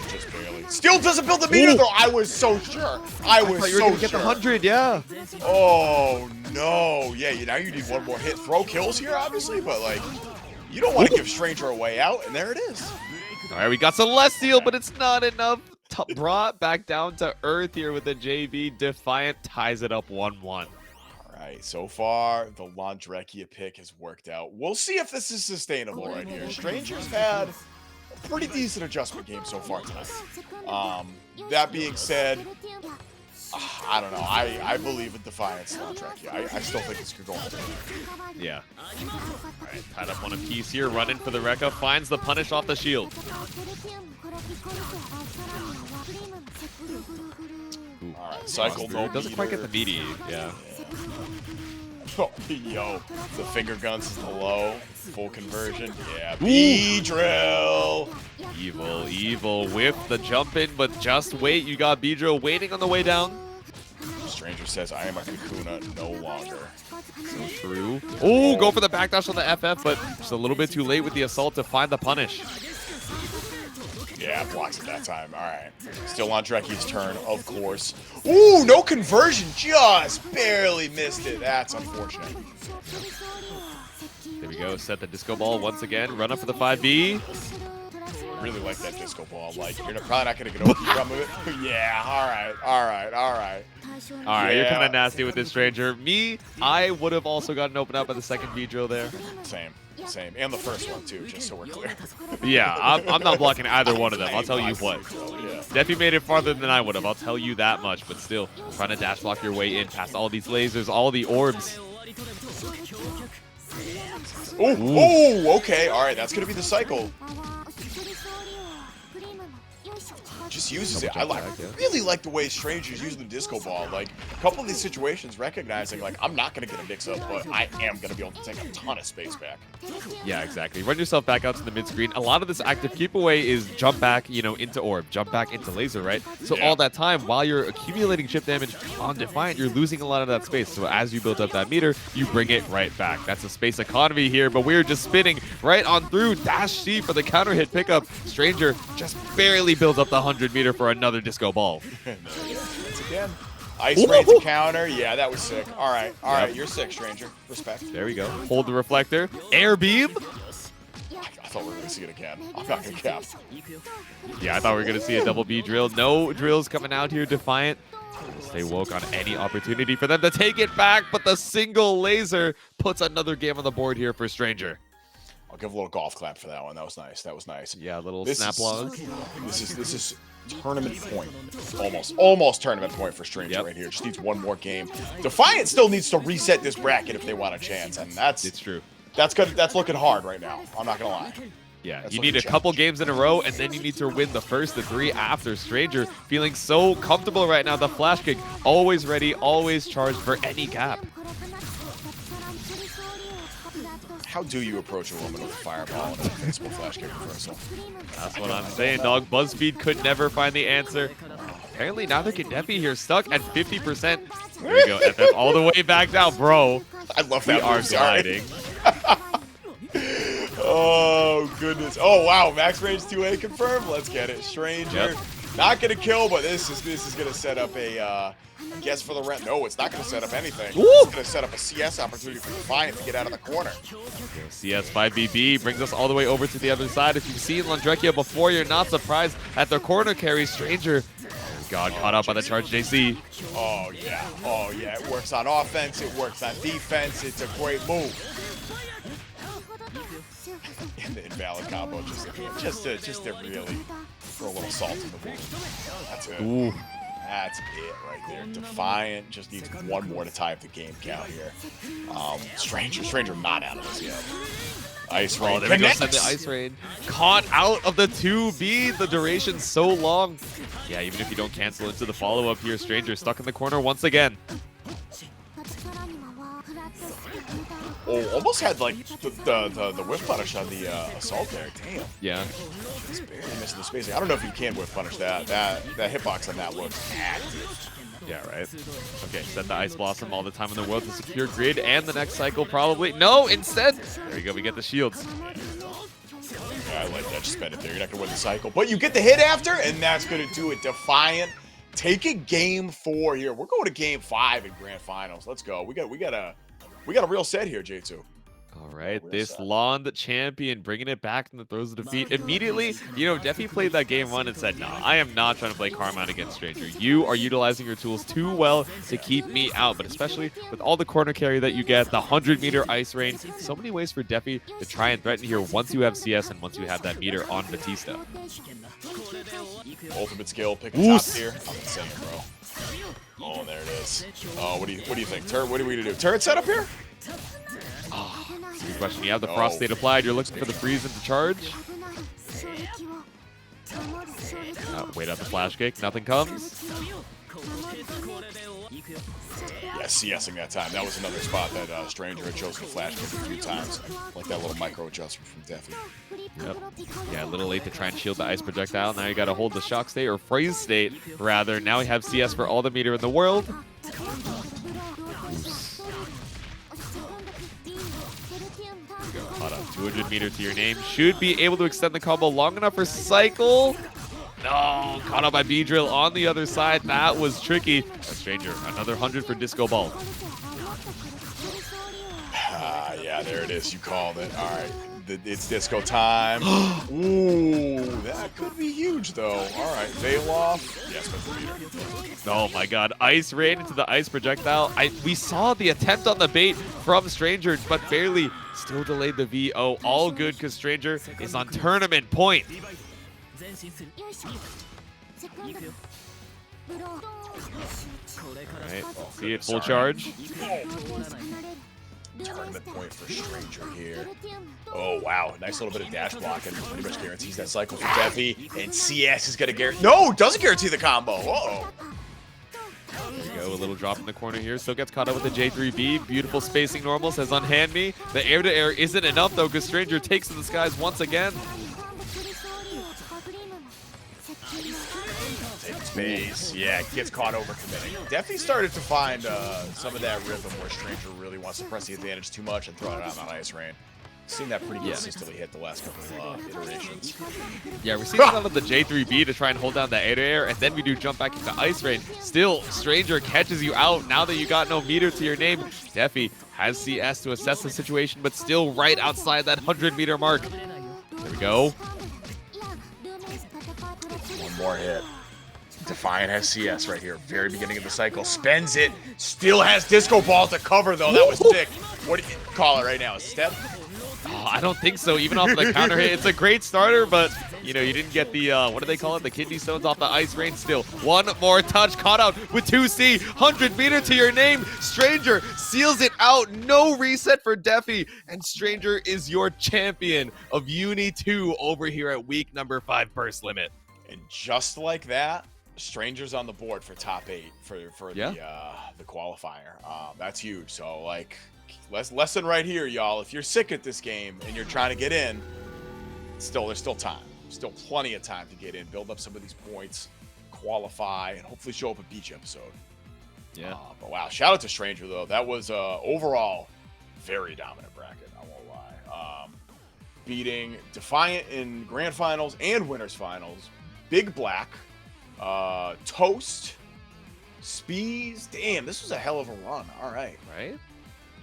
just barely. Still doesn't build the meter, though. I was so sure. I was you were gonna get the 100, yeah. Oh, no. Yeah, now you need one more hit. Throw kills here, obviously, but, like, you don't want to give Stranger a way out, and there it is. All right, we got Celestial, but it's not enough. Brought back down to earth here with the JV. Defiant ties it up 1-1. All right, so far, the Landrekia pick has worked out. We'll see if this is sustainable right here. Stranger's had a pretty decent adjustment game so far tonight. That being said, I don't know. I believe in Defiant's Landrekia. I still think this could go on. Yeah. All right, tied up on a piece here. Running for the Rekka. Finds the punish off the shield. All right, cycle no doesn't quite get the meaty. Yeah. Oh, yo, the finger guns is the low. Full conversion. Yeah. B-drill. Evil. Whip the jump in, but just wait. You got B-drill waiting on the way down. Stranger says, I am a Kakuna no longer. So true. Oh, go for the backdash on the FF, but just a little bit too late with the assault to find the punish. Yeah, blocks it that time. All right. Still on Dreki's turn, of course. Ooh, no conversion. Just barely missed it. That's unfortunate. There we go. Set the disco ball once again. Run up for the 5B. Really like that disco ball. Like, you're probably not going to get OP from it. Yeah, all right. All right, you're kind of nasty with this Stranger. Me, I would have also gotten opened up by the second V-drill there. Same. And the first one, too, just so we're clear. Yeah, I'm not blocking either one of them. I'll tell you what. Defi made it farther than I would have. I'll tell you that much. But still, trying to dash block your way in past all these lasers, all the orbs. Oh, okay. All right, that's going to be the cycle. Just uses it. I really like the way Stranger's using the disco ball. Like, a couple of these situations, recognizing, like, I'm not going to get a mix-up, but I am going to be able to take a ton of space back. Yeah, exactly. Run yourself back out to the mid-screen. A lot of this active keep away is jump back, into orb, jump back into laser, right? So all that time, while you're accumulating chip damage on Defiant, you're losing a lot of that space. So as you build up that meter, you bring it right back. That's a space economy here, but we're just spinning right on through. Dash C for the counter hit pickup. Stranger just barely builds up the 100 meter for another disco ball. Once again, Ice Rain to counter. Yeah, that was sick. All right, you're sick, Stranger. Respect. There we go. Hold the reflector. Air beam. I thought we were going to see it again. I'm not going to cap. Yeah, I thought we were going to see a double B drill. No drills coming out here. Defiant. Stay woke on any opportunity for them to take it back, but the single laser puts another game on the board here for Stranger. I'll give a little golf clap for that one. That was nice. That was nice. Yeah, a little This snap is- log. This is tournament point. Almost tournament point for Stranger Yep. right here. Just needs one more game. Defiant still needs to reset this bracket if they want a chance, and It's true. that's good. That's looking hard right now. I'm not gonna lie. Yeah, That's you looking need a challenge. couple games in a row, and then you need to win the first of 3 after. Stranger feeling so comfortable right now. The flash kick, always ready, always charged for any gap. How do you approach a woman with a fireball and a Facebook flash kick reversal? That's what I'm saying, dog. BuzzFeed could never find the answer. Apparently, now they're Defi here, stuck at 50%. There you go, FF all the way back down, bro. I love We that. are move, sorry. sliding. Oh, goodness. Oh, wow. Max range 2A confirmed. Let's get it. Stranger. Yep. Not going to kill, but this is going to set up a guess for the rent. No, it's not going to set up anything. Woo! It's going to set up a CS opportunity for Defiant to get out of the corner. CS 5BB brings us all the way over to the other side. If you've seen Landrecchia before, you're not surprised at their corner carry. Stranger, oh God, caught up by the charge JC. Oh, yeah. Oh, yeah. It works on offense. It works on defense. It's a great move. And the invalid combo just to really throw a little salt in the wound. That's it. Ooh. That's it right there. Defiant just needs one more to tie up the game count here. Stranger not out of this yet. Ice rain. Oh, there we go. Send the ice rain. Caught out of the 2B. The duration's so long. Yeah, even if you don't cancel into the follow-up here, Stranger stuck in the corner once again. Oh, almost had like the whiff punish on the assault there. Damn. Yeah. Just barely missing the spacing. I don't know if you can whiff punish that. That hitbox on that looks active. Yeah, right. Okay, set the Ice Blossom all the time in the world to secure grid and the next cycle probably. No, instead. There we go. We get the shields. Yeah, I like that. Just spend it there. You're not going to win the cycle. But you get the hit after, and that's going to do it. Defiant taking game 4 here. We're going to game 5 in grand finals. Let's go. We got a real set here, J2. All right, this Lond champion bringing it back from the throes of defeat. Immediately, you know, Defi played that game 1 and said, no, I am not trying to play Carmine against Stranger. You are utilizing your tools too well to keep me out, but especially with all the corner carry that you get, the 100-meter ice rain, so many ways for Defi to try and threaten here once you have CS and once you have that meter on Batista. Ultimate skill, pick a top tier. I'm insane, bro. Oh, there it is. Oh, what do you think? Turret, what are we gonna do? Turret setup here? Oh, that's a good question. You have the frost state applied. You're looking for the freeze into charge. Wait out the flash kick. Nothing comes. Yeah, CSing that time. That was another spot that Stranger had chosen to flash kick a few times. Like that little micro adjustment from Defi. Yep. Yeah, a little late to try and shield the ice projectile. Now you got to hold the shock state or freeze state, rather. Now we have CS for all the meter in the world. Caught up 200 meter to your name. Should be able to extend the combo long enough for cycle. No, caught up by B-Drill on the other side. That was tricky. A Stranger, another 100 for Disco Ball. Yeah, there it is. You called it. All right. It's disco time. Ooh, that could be huge, though. All right, veil off. Yes, but the meter. Oh my God, ice rain into the ice projectile. We saw the attempt on the bait from Stranger, but barely. Still delayed the VO. All good because Stranger is on tournament point. All right, see it full charge. Tournament point for Stranger here. Oh, wow. Nice little bit of dash blocking. Pretty much guarantees that cycle for Defi. And CS is going to guarantee... No, doesn't guarantee the combo. Uh-oh. There you go, a little drop in the corner here. Still gets caught up with the J3B. Beautiful spacing normal, says unhand me. The air-to-air isn't enough, though, because Stranger takes to the skies once again. Taking space. Yeah, gets caught overcommitting. Definitely started to find some of that rhythm where Stranger really wants to press the advantage too much and throw it out on ice rain. Seen that pretty consistently hit the last couple of iterations. Yeah, we're seeing a lot of the J3B to try and hold down the air, and then we do jump back into ice rain. Still, Stranger catches you out now that you got no meter to your name. Defi has CS to assess the situation, but still right outside that 100-meter mark. There we go. One more hit. Defiant has CS right here. Very beginning of the cycle. Spends it. Still has Disco Ball to cover, though. That was sick. What do you call it right now? A step? Oh, I don't think so. Even off the counter hit, it's a great starter, but you know, you didn't get the what do they call it? The kidney stones off the ice rain. Still, one more touch, caught out with 2C. 100-meter to your name. Stranger seals it out. No reset for Defi, and Stranger is your champion of UNI2 over here at week number 5 burst limit. And just like that, Stranger's on the board for top 8 for the qualifier. That's huge. So like, lesson right here, y'all. If you're sick at this game and you're trying to get in, there's still time. Still plenty of time to get in, build up some of these points, qualify, and hopefully show up a beach episode. Yeah. But wow, shout out to Stranger though. That was overall very dominant bracket. I won't lie. Beating Defiant in grand finals and winners finals. BigBlack, Toast, Speeze. Damn, this was a hell of a run. All right. Right?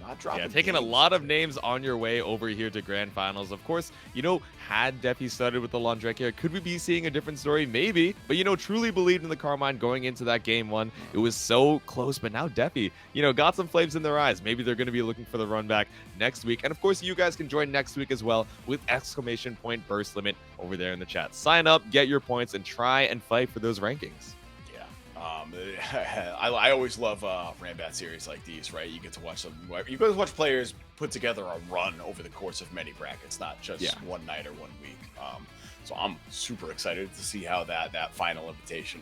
Not dropping. Yeah, taking a lot of names on your way over here to grand finals. Of course, you know, had Defi started with the Laundrecchia, could we be seeing a different story? Maybe. But, you know, truly believed in the Carmine going into that game 1. It was so close, but now Defi, you know, got some flames in their eyes. Maybe they're going to be looking for the run back next week. And, of course, you guys can join next week as well with exclamation point burst limit over there in the chat. Sign up, get your points, and try and fight for those rankings. I always love Rambat series like these, right? You get to watch players put together a run over the course of many brackets, not just one night or 1 week. So I'm super excited to see how that final invitation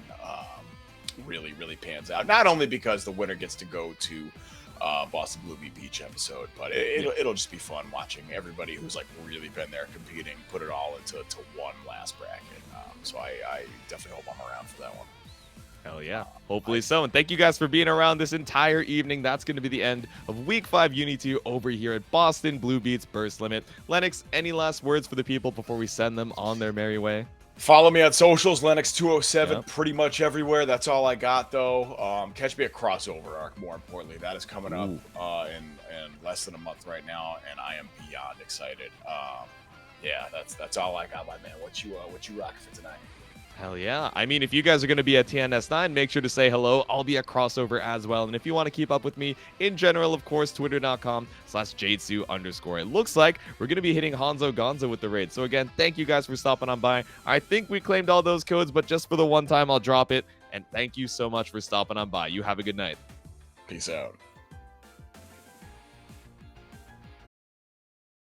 really pans out. Not only because the winner gets to go to Boston Blue Beach episode, but it'll just be fun watching everybody who's like really been there competing put it all into one last bracket. So I definitely hope I'm around for that one. Hell yeah. Hopefully so. And thank you guys for being around this entire evening. That's going to be the end of week 5 UNI2 over here at Boston Blue Beats Burst Limit. Lennox, any last words for the people before we send them on their merry way? Follow me on socials, Lennox207, pretty much everywhere. That's all I got, though. Catch me at Crossover Arc, more importantly. That is coming up in less than a month right now, and I am beyond excited. Yeah, that's all I got, my man. What you rocking for tonight? Hell yeah. I mean, if you guys are going to be at TNS9, make sure to say hello. I'll be at Crossover as well. And if you want to keep up with me in general, of course, twitter.com/Jadesu_. It looks like we're going to be hitting Hanzo Gonzo with the raid. So again, thank you guys for stopping on by. I think we claimed all those codes, but just for the one time, I'll drop it. And thank you so much for stopping on by. You have a good night. Peace out.